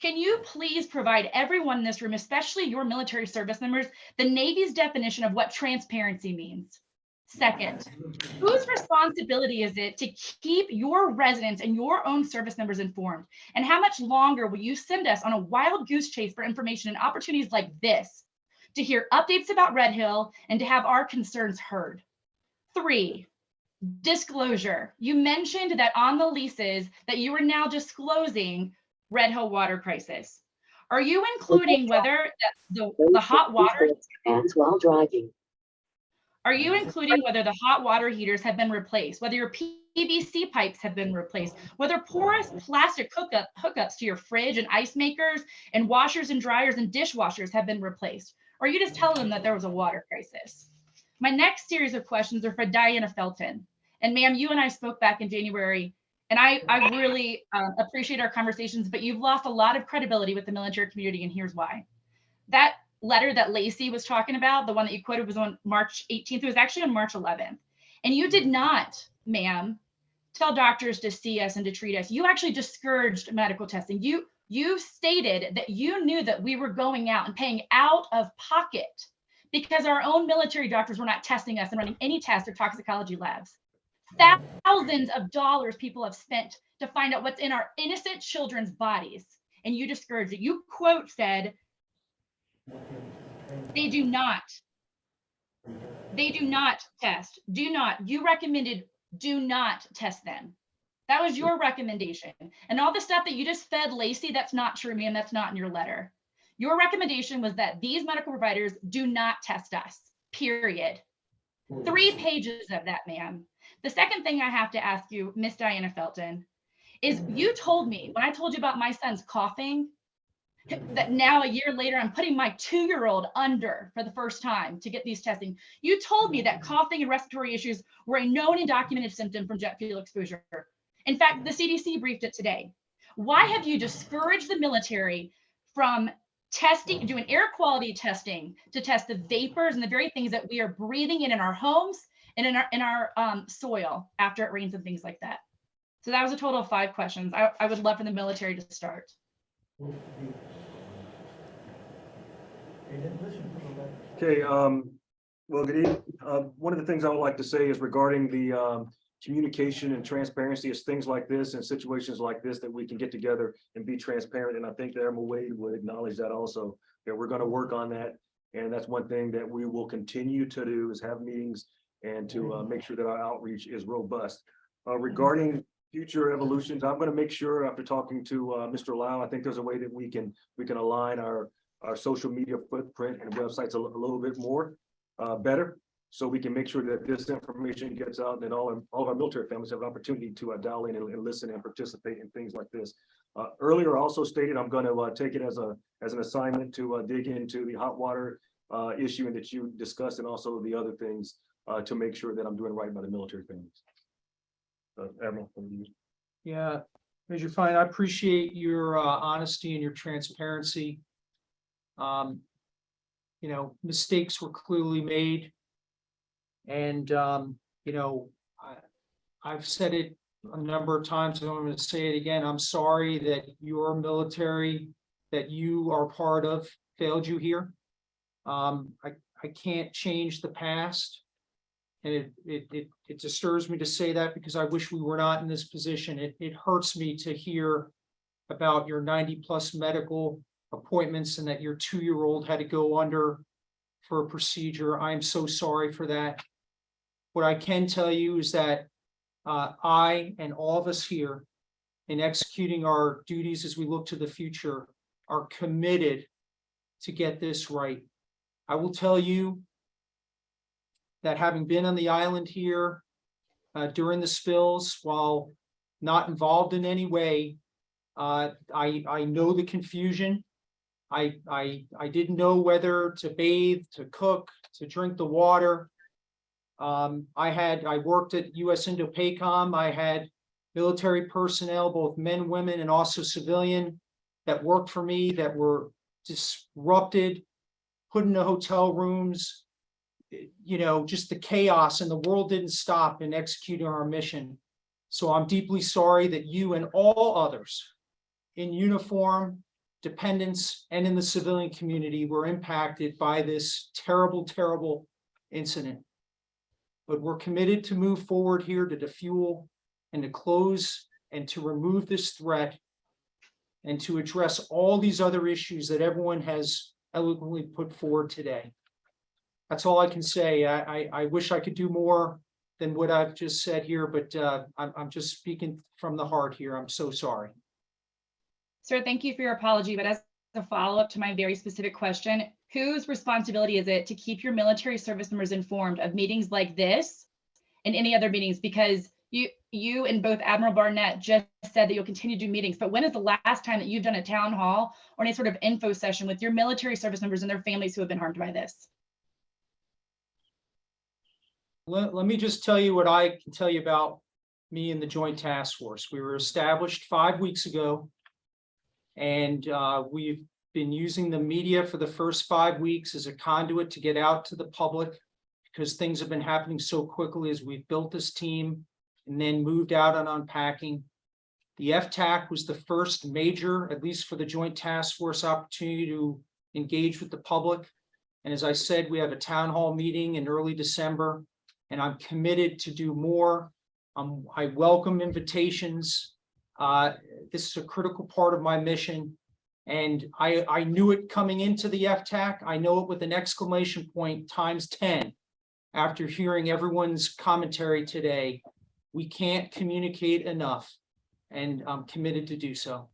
can you please provide everyone in this room, especially your military service members, the Navy's definition of what transparency means? Second, whose responsibility is it to keep your residents and your own service members informed? And how much longer will you send us on a wild goose chase for information and opportunities like this to hear updates about Red Hill and to have our concerns heard? 3, disclosure. You mentioned that on the leases that you are now disclosing Red Hill water crisis. Are you including whether the hot water while driving? Are you including whether the hot water heaters have been replaced, whether your PVC pipes have been replaced, whether porous plastic hookups to your fridge and ice makers and washers and dryers and dishwashers have been replaced? Or are you just telling them that there was a water crisis? My next series of questions are for Diana Felton. And ma'am, you and I spoke back in January, and I really appreciate our conversations, but you've lost a lot of credibility with the military community, and here's why. That letter that Lacey was talking about, the one that you quoted, was on March 18th. It was actually on March 11th. And you did not, ma'am, tell doctors to see us and to treat us. You actually discouraged medical testing. You stated that you knew that we were going out and paying out of pocket because our own military doctors were not testing us and running any tests or toxicology labs. Thousands of dollars people have spent to find out what's in our innocent children's bodies, and you discouraged it. You quote said, they do not test, you recommended do not test them. That was your recommendation. And all the stuff that you just fed Lacey, that's not true, ma'am, that's not in your letter. Your recommendation was that these medical providers do not test us, period. 3 pages of that, ma'am. The second thing I have to ask you, Miss Diana Felton, is you told me, when I told you about my son's coughing, that now a year later, I'm putting my 2-year-old under for the first time to get these testing. You told me that coughing and respiratory issues were a known and documented symptom from jet fuel exposure. In fact, the CDC briefed it today. Why have you discouraged the military from testing, doing air quality testing to test the vapors and the very things that we are breathing in our homes and in our soil after it rains and things like that. So that was a total of 5 questions. I would love for the military to start. Okay, well, good evening. One of the things I would like to say is regarding the communication and transparency is things like this and situations like this that we can get together and be transparent. And I think that Admiral Wade would acknowledge that also, that we're going to work on that. And that's one thing that we will continue to do is have meetings and to make sure that our outreach is robust. Regarding future evolutions, I'm going to make sure after talking to Mr. Lau, I think there's a way that we can align our social media footprint and websites a little bit more better, so we can make sure that this information gets out and all of our military families have an opportunity to dial in and listen and participate in things like this. Earlier, I also stated I'm going to take it as an assignment to dig into the hot water issue and that you discussed, and also the other things to make sure that I'm doing right by the military families. Admiral, from you. Yeah, Major Fine, I appreciate your honesty and your transparency. You know, mistakes were clearly made. And, you know, I've said it a number of times, and I'm going to say it again. I'm sorry that your military that you are part of failed you here. I can't change the past. And it disturbs me to say that because I wish we were not in this position. It hurts me to hear about your 90+ medical appointments and that your 2-year-old had to go under for a procedure. I'm so sorry for that. What I can tell you is that I and all of us here in executing our duties as we look to the future are committed to get this right. I will tell you that having been on the island here during the spills, while not involved in any way, I know the confusion. I didn't know whether to bathe, to cook, to drink the water. I worked at US Indo-PACOM. I had military personnel, both men, women, and also civilian, that worked for me, that were disrupted, put in the hotel rooms, you know, just the chaos, and the world didn't stop in executing our mission. So I'm deeply sorry that you and all others in uniform, dependents, and in the civilian community were impacted by this terrible, terrible incident. But we're committed to move forward here to defuel and to close and to remove this threat and to address all these other issues that everyone has eloquently put forward today. That's all I can say. I wish I could do more than what I've just said here, but I'm just speaking from the heart here. I'm so sorry. Sir, thank you for your apology, but as a follow-up to my very specific question, whose responsibility is it to keep your military service members informed of meetings like this and any other meetings? Because you and both Admiral Barnett just said that you'll continue to do meetings, but when is the last time that you've done a town hall or any sort of info session with your military service members and their families who have been harmed by this? Let me just tell you what I can tell you about me and the Joint Task Force. We were established 5 weeks ago, and we've been using the media for the first 5 weeks as a conduit to get out to the public, because things have been happening so quickly as we've built this team and then moved out on unpacking. The FTAC was the first major, at least for the Joint Task Force, opportunity to engage with the public. And as I said, we have a town hall meeting in early December, and I'm committed to do more. I welcome invitations. This is a critical part of my mission. And I knew it coming into the FTAC. I know it with an exclamation point times 10 after hearing everyone's commentary today. We can't communicate enough, and I'm committed to do so.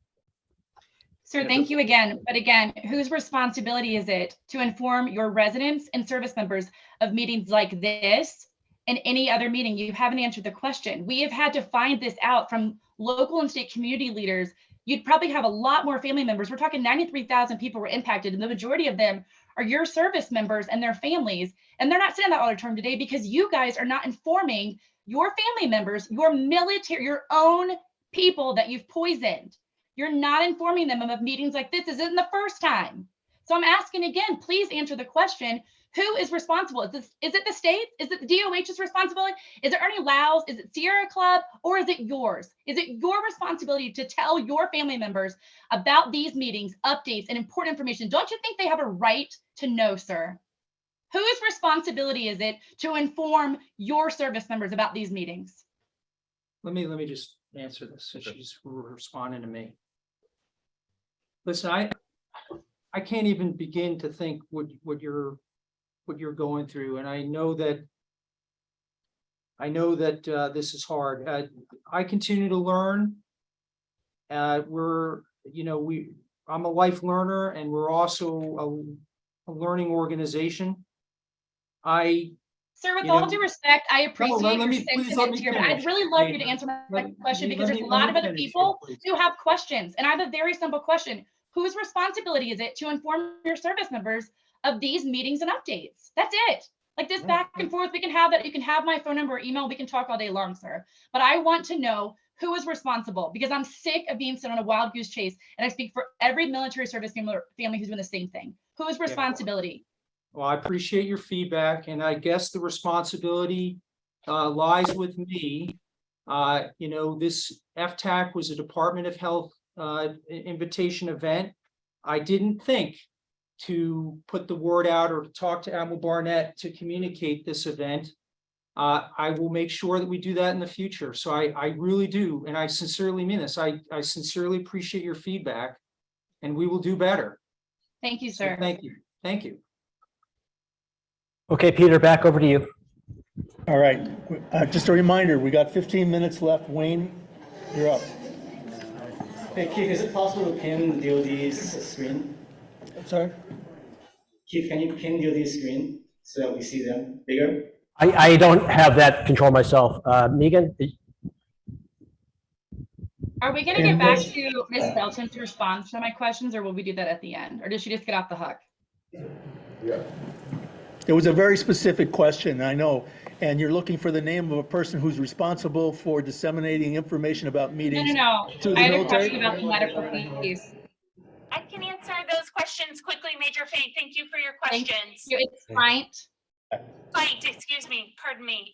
Sir, thank you again. But again, whose responsibility is it to inform your residents and service members of meetings like this and any other meeting? You haven't answered the question. We have had to find this out from local and state community leaders. You'd probably have a lot more family members. We're talking 93,000 people were impacted, and the majority of them are your service members and their families. And they're not sitting in that auditorium today because you guys are not informing your family members, your military, your own people that you've poisoned. You're not informing them of meetings like this. This isn't the first time. So I'm asking again, please answer the question, Who is responsible? Is it the state? Is it the DOH's responsibility? Is it Ernie Lau's? Is it Sierra Club? Or is it yours? Is it your responsibility to tell your family members about these meetings, updates, and important information? Don't you think they have a right to know, sir? Whose responsibility is it to inform your service members about these meetings? Let me just answer this since she's responding to me. Listen, I can't even begin to think what you're going through, and I know that this is hard. I continue to learn. I'm a life learner, and we're also a learning organization. Sir, with all due respect, I appreciate let your me sentiment here, but I'd finish. really love you to answer my question because there's a lot of other people who have questions. And I have a very simple question. Whose responsibility is it to inform your service members of these meetings and updates? That's it. Like this back and forth, we can have that. You can have my phone number or email. We can talk all day long, sir. But I want to know who is responsible because I'm sick of being sent on a wild goose chase. And I speak for every military service family who's doing the same thing. Whose responsibility? Well, I appreciate your feedback, and I guess the responsibility lies with me. This FTAC was a Department of Health invitation event. I didn't think to put the word out or to talk to Admiral Barnett to communicate this event. I will make sure that we do that in the future. So I really do, and I sincerely mean this. I sincerely appreciate your feedback, and we will do better. Thank you, sir. So thank you. Thank you. Okay, Peter, back over to you. All right, just a reminder, we got 15 minutes left. Wayne, you're up. Hey, Keith, is it possible to pin DOD's screen? I'm sorry? Keith, can you pin DOD's screen so that we see them bigger? I don't have that control myself. Megan? Are we going to get back to Ms. Belton to respond to my questions, or will we do that at the end? Or did she just get off the hook? Yeah. It was a very specific question, I know, and you're looking for the name of a person who's responsible for disseminating information about meetings No. to the I had a military. question about the medical piece. I can answer those questions quickly, Major Faye. Thank you for your questions. It's Pint. Excuse me, pardon me.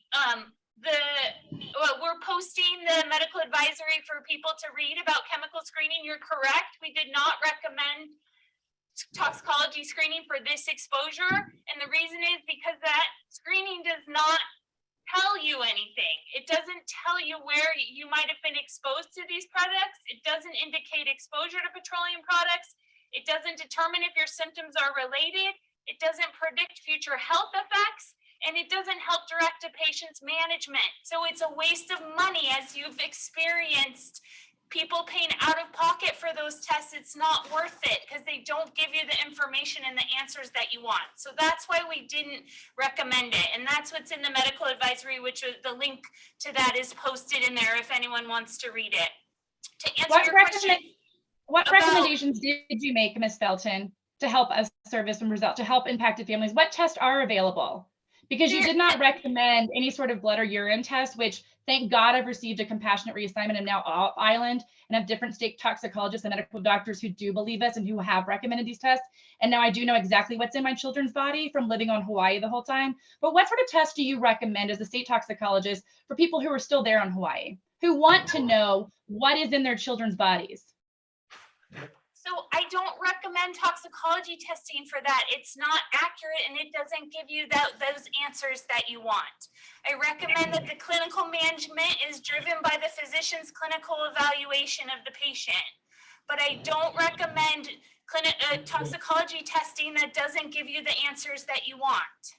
We're posting the medical advisory for people to read about chemical screening. You're correct. We did not recommend toxicology screening for this exposure. And the reason is because that screening does not tell you anything. It doesn't tell you where you might have been exposed to these products. It doesn't indicate exposure to petroleum products. It doesn't determine if your symptoms are related. It doesn't predict future health effects. And it doesn't help direct a patient's management. So it's a waste of money, as you've experienced people paying out of pocket for those tests. It's not worth it because they don't give you the information and the answers that you want. So that's why we didn't recommend it. And that's what's in the medical advisory, which is the link to that is posted in there if anyone wants to read it. To answer your question. What recommendations did you make, Ms. Felton, to help us service members out, to help impacted families? What tests are available? Because you did not recommend any sort of blood or urine test, which thank God I've received a compassionate reassignment. I'm now off island and have different state toxicologists and medical doctors who do believe us and who have recommended these tests. And now I do know exactly what's in my children's body from living on Hawaii the whole time. But what sort of test do you recommend as a state toxicologist for people who are still there on Hawaii, who want to know what is in their children's bodies? So I don't recommend toxicology testing for that. It's not accurate and it doesn't give you those answers that you want. I recommend that the clinical management is driven by the physician's clinical evaluation of the patient. But I don't recommend toxicology testing that doesn't give you the answers that you want.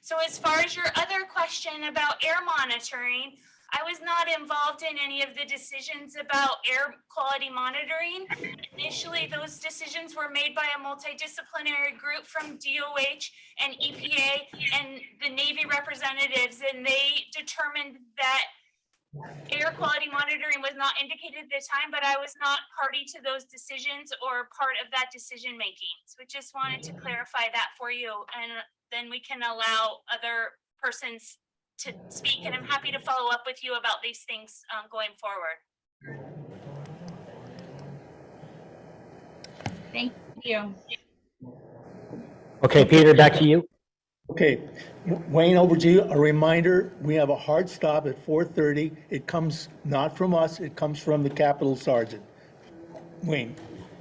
So as far as your other question about air monitoring, I was not involved in any of the decisions about air quality monitoring. Initially, those decisions were made by a multidisciplinary group from DOH and EPA and the Navy representatives, and they determined that air quality monitoring was not indicated at the time, but I was not party to those decisions or part of that decision making. So I just wanted to clarify that for you, and then we can allow other persons to speak, and I'm happy to follow up with you about these things going forward. Thank you. Okay, Peter, back to you. Okay, Wayne, over to you. A reminder, we have a hard stop at 4:30. It comes not from us, it comes from the Capitol Sergeant. Wayne,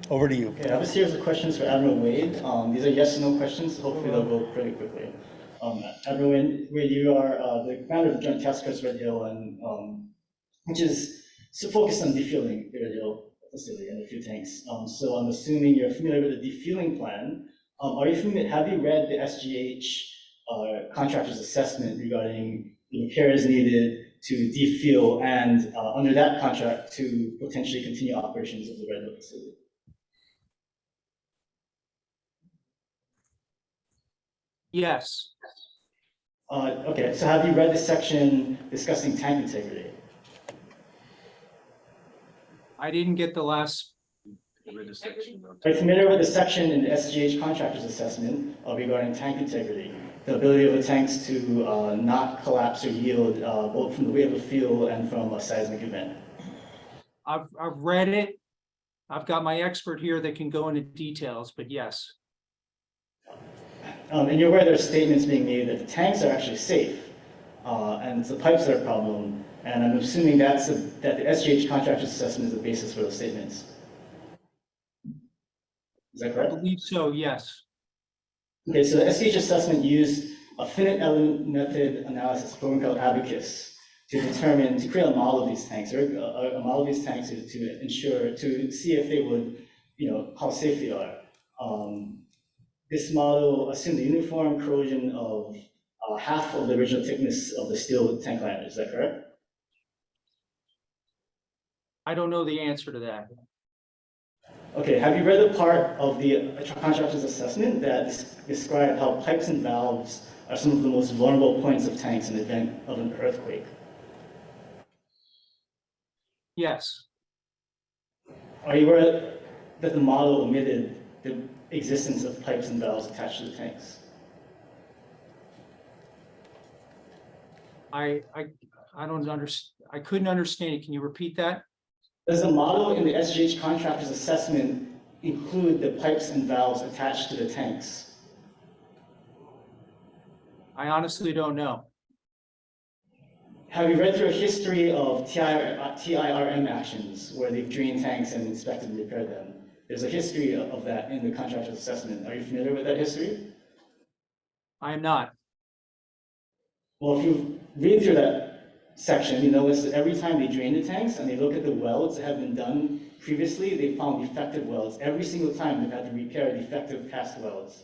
over to you. Okay, I have a series of questions for Admiral Wade. These are yes or no questions, so hopefully they'll go pretty quickly. Admiral Wade, you are the commander of the Joint Task Force Red Hill, and which is so focused on defueling the Red Hill facility and the fuel tanks. So I'm assuming you're familiar with the defueling plan. Have you read the SGH contractor's assessment regarding the repairs needed to defuel and under that contract to potentially continue operations of the Red Hill facility? Yes. Okay, so have you read the section discussing tank integrity? I didn't get the last. Are you familiar with the section in the SGH contractor's assessment regarding tank integrity? The ability of the tanks to not collapse or yield both from the weight of the fuel and from a seismic event? I've read it. I've got my expert here that can go into details, but yes. And you're aware there's statements being made that the tanks are actually safe, and it's the pipes that are a problem. And I'm assuming that the SGH contractor's assessment is the basis for those statements. Is that correct? I believe so, yes. Okay, so the SGH assessment used a finite element method analysis, a program called Abacus, to create a model of these tanks, or a model of these tanks to see if they would, how safe they are. This model assumed a uniform corrosion of half of the original thickness of the steel tank liner. Is that correct? I don't know the answer to that. Okay, have you read the part of the contractor's assessment that described how pipes and valves are some of the most vulnerable points of tanks in the event of an earthquake? Yes. Are you aware that the model omitted the existence of pipes and valves attached to the tanks? I don't understand. I couldn't understand it. Can you repeat that? Does the model in the SGH contractor's assessment include the pipes and valves attached to the tanks? I honestly don't know. Have you read through a history of TIRM actions where they've drained tanks and inspected and repaired them? There's a history of that in the contractor's assessment. Are you familiar with that history? I am not. Well, if you read through that section, you notice that every time they drain the tanks and they look at the welds that have been done previously, they found defective welds. Every single time they've had to repair defective cast welds.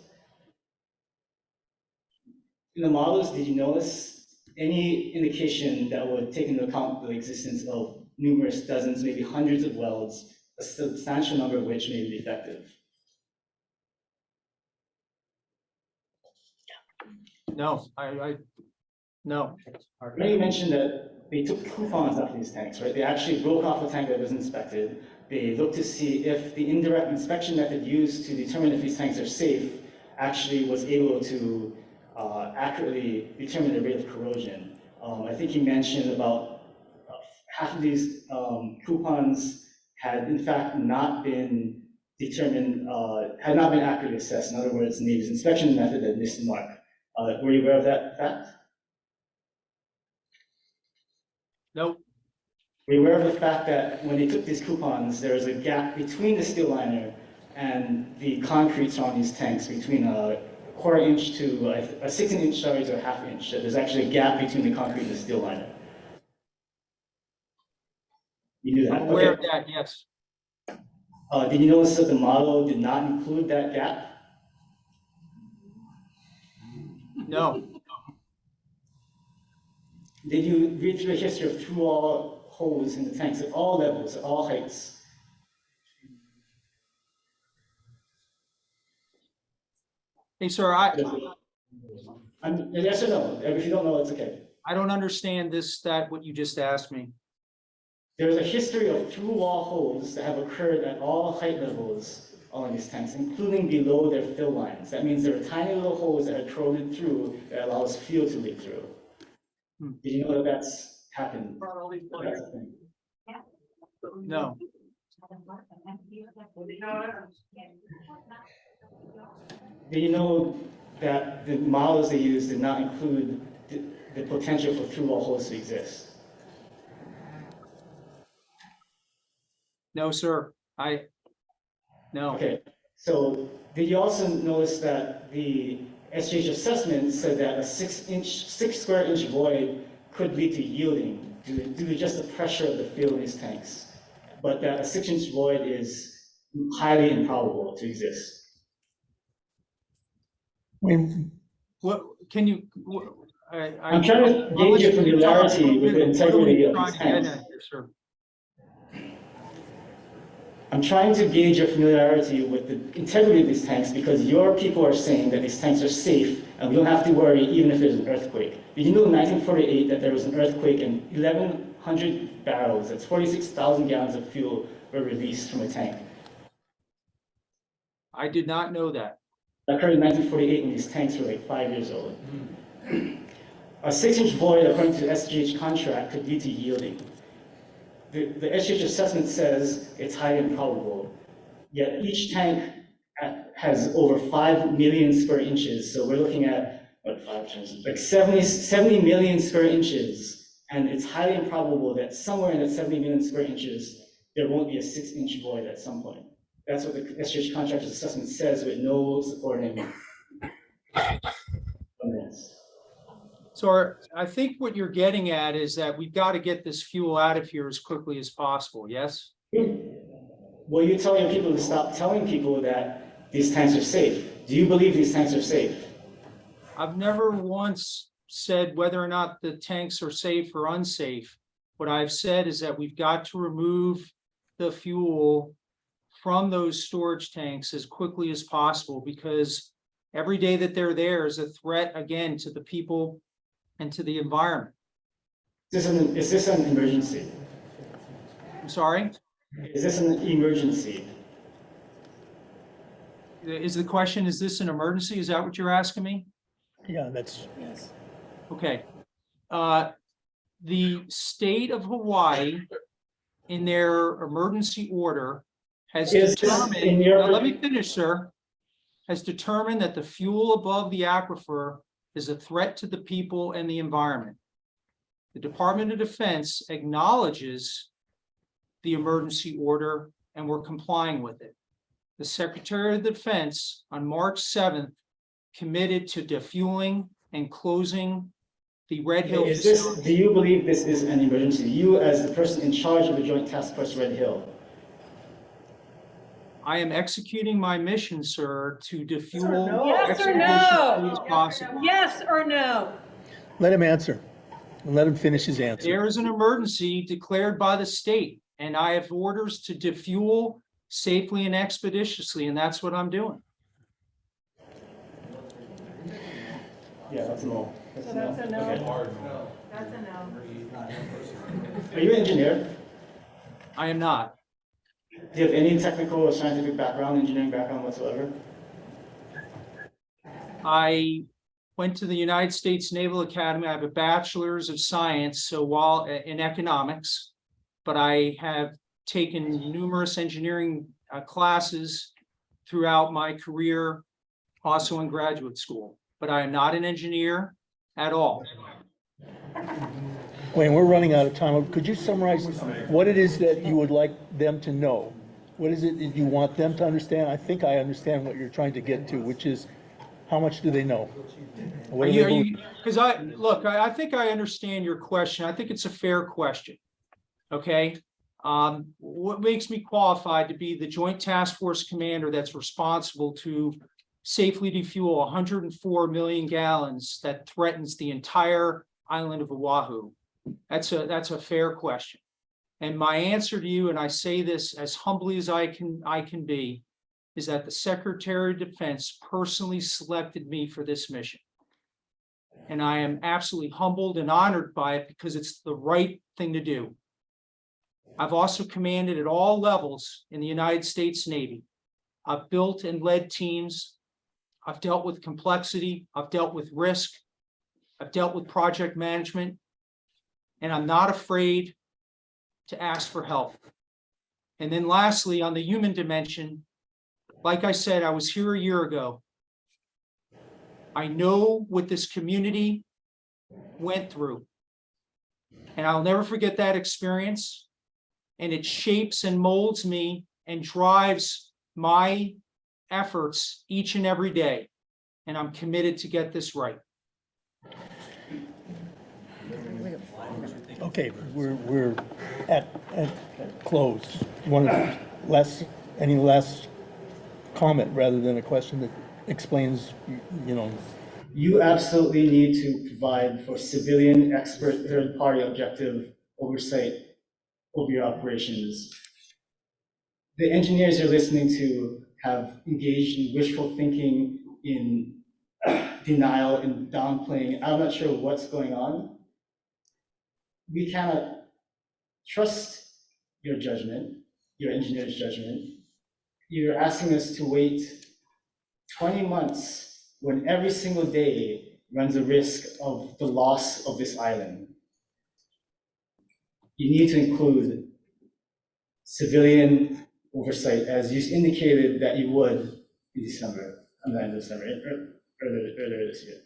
In the models, did you notice any indication that would take into account the existence of numerous dozens, maybe hundreds of welds, a substantial number of which may be defective? No, no. You mentioned that they took coupons off these tanks, right? They actually broke off the tank that was inspected. They looked to see if the indirect inspection method used to determine if these tanks are safe actually was able to accurately determine the rate of corrosion. I think you mentioned about half of these coupons had in fact not been determined, had not been accurately assessed. In other words, the Navy's inspection method had missed the mark. Were you aware of that fact? Nope. Were you aware of the fact that when they took these coupons, there was a gap between the steel liner and the concrete surrounding these tanks between a quarter inch to a 16-inch, sorry, to a half inch? There's actually a gap between the concrete and the steel liner. You knew that? I'm aware Okay. of that, yes. Did you notice that the model did not include that gap? No. Did you read through a history of through-all holes in the tanks at all levels, at all heights? Hey, sir, yes or no? If you don't know, it's okay. I don't understand what you just asked me. There is a history of through-wall holes that have occurred at all height levels on these tanks, including below their fill lines. That means there are tiny little holes that are corroded through that allows fuel to leak through. Did you know that that's happened? That's a thing. No. Do you know that the models they used did not include the potential for through-wall holes to exist. No, sir. No. Okay, so did you also notice that the SGH assessment said that a 6 square inch void could lead to yielding due to just the pressure of the fill in these tanks, but that a 6-inch void is highly improbable to exist? What can you? I'm trying to gauge your familiarity with the integrity of these tanks. Sir? I'm trying to gauge your familiarity with the integrity of these tanks because your people are saying that these tanks are safe and we don't have to worry even if there's an earthquake. Did you know in 1948 that there was an earthquake and 1,100 barrels, that's 46,000 gallons of fuel, were released from a tank? I did not know that. That occurred in 1948 when these tanks were like 5 years old. A 6-inch void, according to the SGH contract, could lead to yielding. The SGH assessment says it's highly improbable, yet each tank has over 5 million square inches. So we're looking at, what, 5 times, like 70 million square inches. And it's highly improbable that somewhere in that 70 million square inches, there won't be a 6-inch void at some point. That's what the SGH contractor's assessment says with no supporting evidence. So I think what you're getting at is that we've got to get this fuel out of here as quickly as possible, yes? Will you tell your people to stop telling people that these tanks are safe? Do you believe these tanks are safe? I've never once said whether or not the tanks are safe or unsafe. What I've said is that we've got to remove the fuel from those storage tanks as quickly as possible because every day that they're there is a threat again to the people and to the environment. Is this an emergency? I'm sorry? Is this an emergency? Is the question, is this an emergency? Is that what you're asking me? Yeah, that's, yes. Okay. The state of Hawaii in their emergency order has determined, now let me finish, sir, has determined that the fuel above the aquifer is a threat to the people and the environment. The Department of Defense acknowledges the emergency order and we're complying with it. The Secretary of Defense on March 7th committed to defueling and closing the Red Hill facility. Do you believe this is an emergency? You as the person in charge of the Joint Task Force Red Hill. I am executing my mission, sir, to defuel Yes or expeditiously as no? possible. Yes or no? Let him answer. And let him finish his answer. There is an emergency declared by the state, and I have orders to defuel safely and expeditiously, and that's what I'm doing. Yeah, that's a no. So that's a no. Okay. That's a no. Are you an engineer? I am not. Do you have any technical or scientific background, engineering background whatsoever? I went to the United States Naval Academy. I have a bachelor's of science, so while in economics, but I have taken numerous engineering classes throughout my career, also in graduate school, but I am not an engineer at all. Wayne, we're running out of time. Could you summarize what it is that you would like them to know? What is it that you want them to understand? I think I understand what you're trying to get to, which is how much do they know? Because I think I understand your question. I think it's a fair question. Okay. What makes me qualified to be the Joint Task Force commander that's responsible to safely defuel 104 million gallons that threatens the entire island of Oahu? That's a fair question. And my answer to you, and I say this as humbly as I can be, is that the Secretary of Defense personally selected me for this mission. And I am absolutely humbled and honored by it because it's the right thing to do. I've also commanded at all levels in the United States Navy. I've built and led teams. I've dealt with complexity. I've dealt with risk. I've dealt with project management. And I'm not afraid to ask for help. And then lastly, on the human dimension, like I said, I was here a year ago. I know what this community went through. And I'll never forget that experience. And it shapes and molds me and drives my efforts each and every day. And I'm committed to get this right. Okay, we're at close. Any last comment rather than a question that explains, you know? You absolutely need to provide for civilian, expert, third-party objective oversight of your operations. The engineers you're listening to have engaged in wishful thinking, in denial, in downplaying. I'm not sure what's going on. We cannot trust your judgment, your engineer's judgment. You're asking us to wait 20 months when every single day runs a risk of the loss of this island. You need to include civilian oversight, as you indicated that you would in December, earlier this year.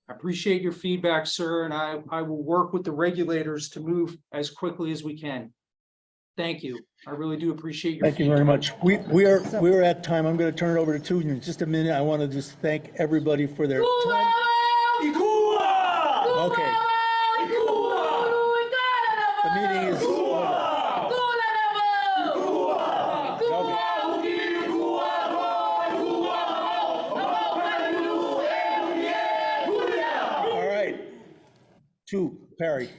I appreciate your feedback, sir, and I will work with the regulators to move as quickly as we can. Thank you. I really do appreciate your Thank you very much. We're at time. I'm going to turn it over to Tu in just a minute. I want to just thank everybody for their time. Okay. The meeting is over. All right. Tu, Perry.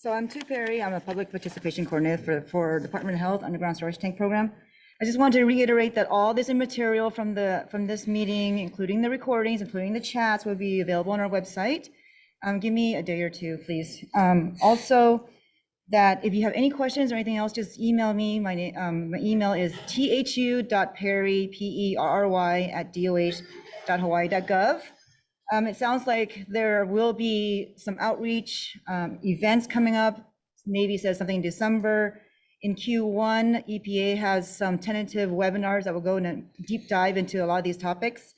So I'm Tu Perry. I'm a public participation coordinator for Department of Health Underground Storage Tank Program. I just want to reiterate that all this material from this meeting, including the recordings, including the chats, will be available on our website. Give me a day or two, please. Also, that if you have any questions or anything else, just email me. My email is thu.perry, perry@doh.hawaii.gov. It sounds like there will be some outreach events coming up. Navy says something in December. In Q1, EPA has some tentative webinars that will go in a deep dive into a lot of these topics.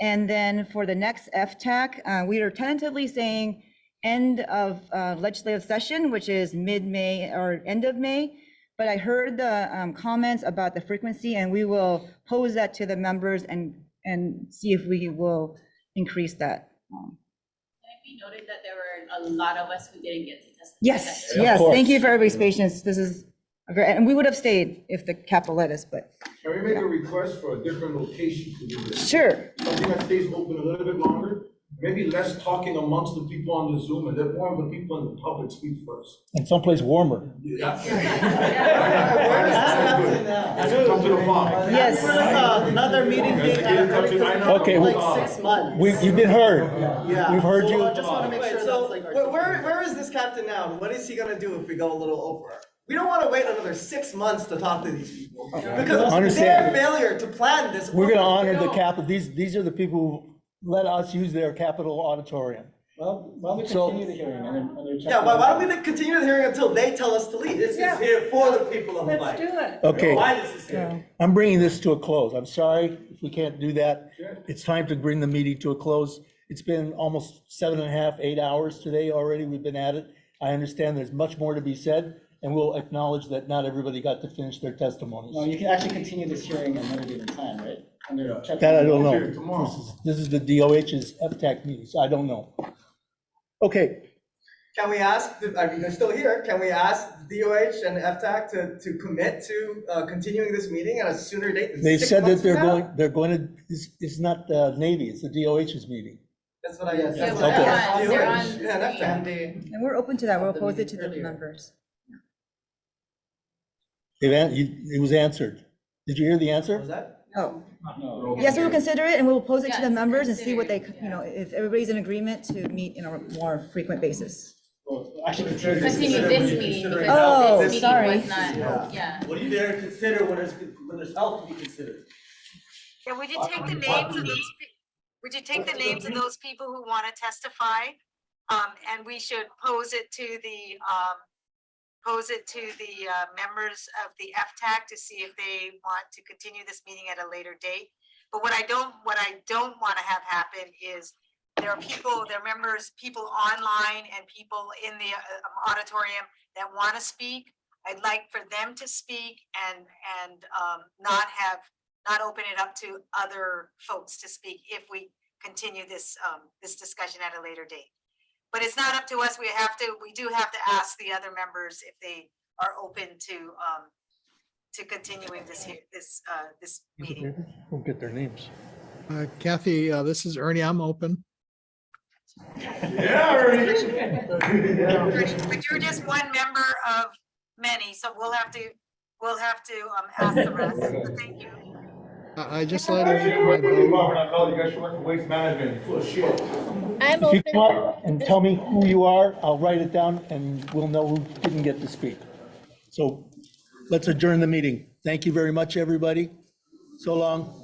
And then for the next FTAC, we are tentatively saying end of legislative session, which is mid-May or end of May. But I heard the comments about the frequency, and we will pose that to the members and see if we will increase that. We noted that there were a lot of us who didn't get to testify. Yes, yes, thank you for everybody's patience. This is great, and we would have stayed if the capital let us, but. Can we make a request for a different location to do this? Sure. Something that stays open a little bit longer, maybe less talking amongst the people on the Zoom and let more of the people in the public speak first. And someplace warmer. Yes. Come to the farm. Yes. Another meeting date. Okay, like 6 months. you've been heard. Yeah. We've heard you. I just want to make sure that's like. Where is this captain now? What is he gonna do if we go a little over? We don't want to wait another 6 months to talk to these people because of their failure to plan this. We're going to honor the capital. These are the people who let us use their Capitol auditorium. Well, why don't we continue the hearing and then check? Yeah, why don't we continue the hearing until they tell us to leave? This is here for the people of Hawaii. Let's do it. Okay. Why this is here. I'm bringing this to a close. I'm sorry if we can't do that. It's time to bring the meeting to a close. It's been almost 7.5, 8 hours today already. We've been at it. I understand there's much more to be said, and we'll acknowledge that not everybody got to finish their testimonies. No, you can actually continue this hearing another given time, right? That I don't know. This is the DOH's FTAC meeting, so I don't know. Okay. Can we ask, I mean, they're still here, can we ask DOH and FTAC to commit to continuing this meeting at a sooner date than 6 months? They said that from now? they're going to, it's not the Navy, it's the DOH's meeting. That's what I. Yes. That's Okay. what I- Yeah, that's fine. And we're open to that. We'll pose it to the members. It was answered. Did you hear the answer? Was that? Oh. No. Yes, we will consider it and we'll pose it to the members and see what they, if everybody's in agreement to meet in a more frequent basis. Well, actually, continue Continue this meeting because Oh, this meeting sorry. was not, yeah. What do you dare consider when there's help to be considered? Yeah, would you take the names of those, would you take the names of those people who want to testify? And we should pose it to the pose it to the members of the FTAC to see if they want to continue this meeting at a later date. But what I don't want to have happen is there are members, people online and people in the auditorium that want to speak. I'd like for them to speak and not open it up to other folks to speak if we continue this discussion at a later date. But it's not up to us. We do have to ask the other members if they are open to continuing this meeting. We'll get their names. Kathy, this is Ernie. I'm open. Yeah, Ernie. But you're just one member of many, so we'll have to ask the rest. But thank you. I just let her Actually, know my vote. Robert, I know you guys should work for waste management. You're full of shit. I'm If you open. come up and tell me who you are, I'll write it down and we'll know who didn't get to speak. So let's adjourn the meeting. Thank you very much, everybody. So long.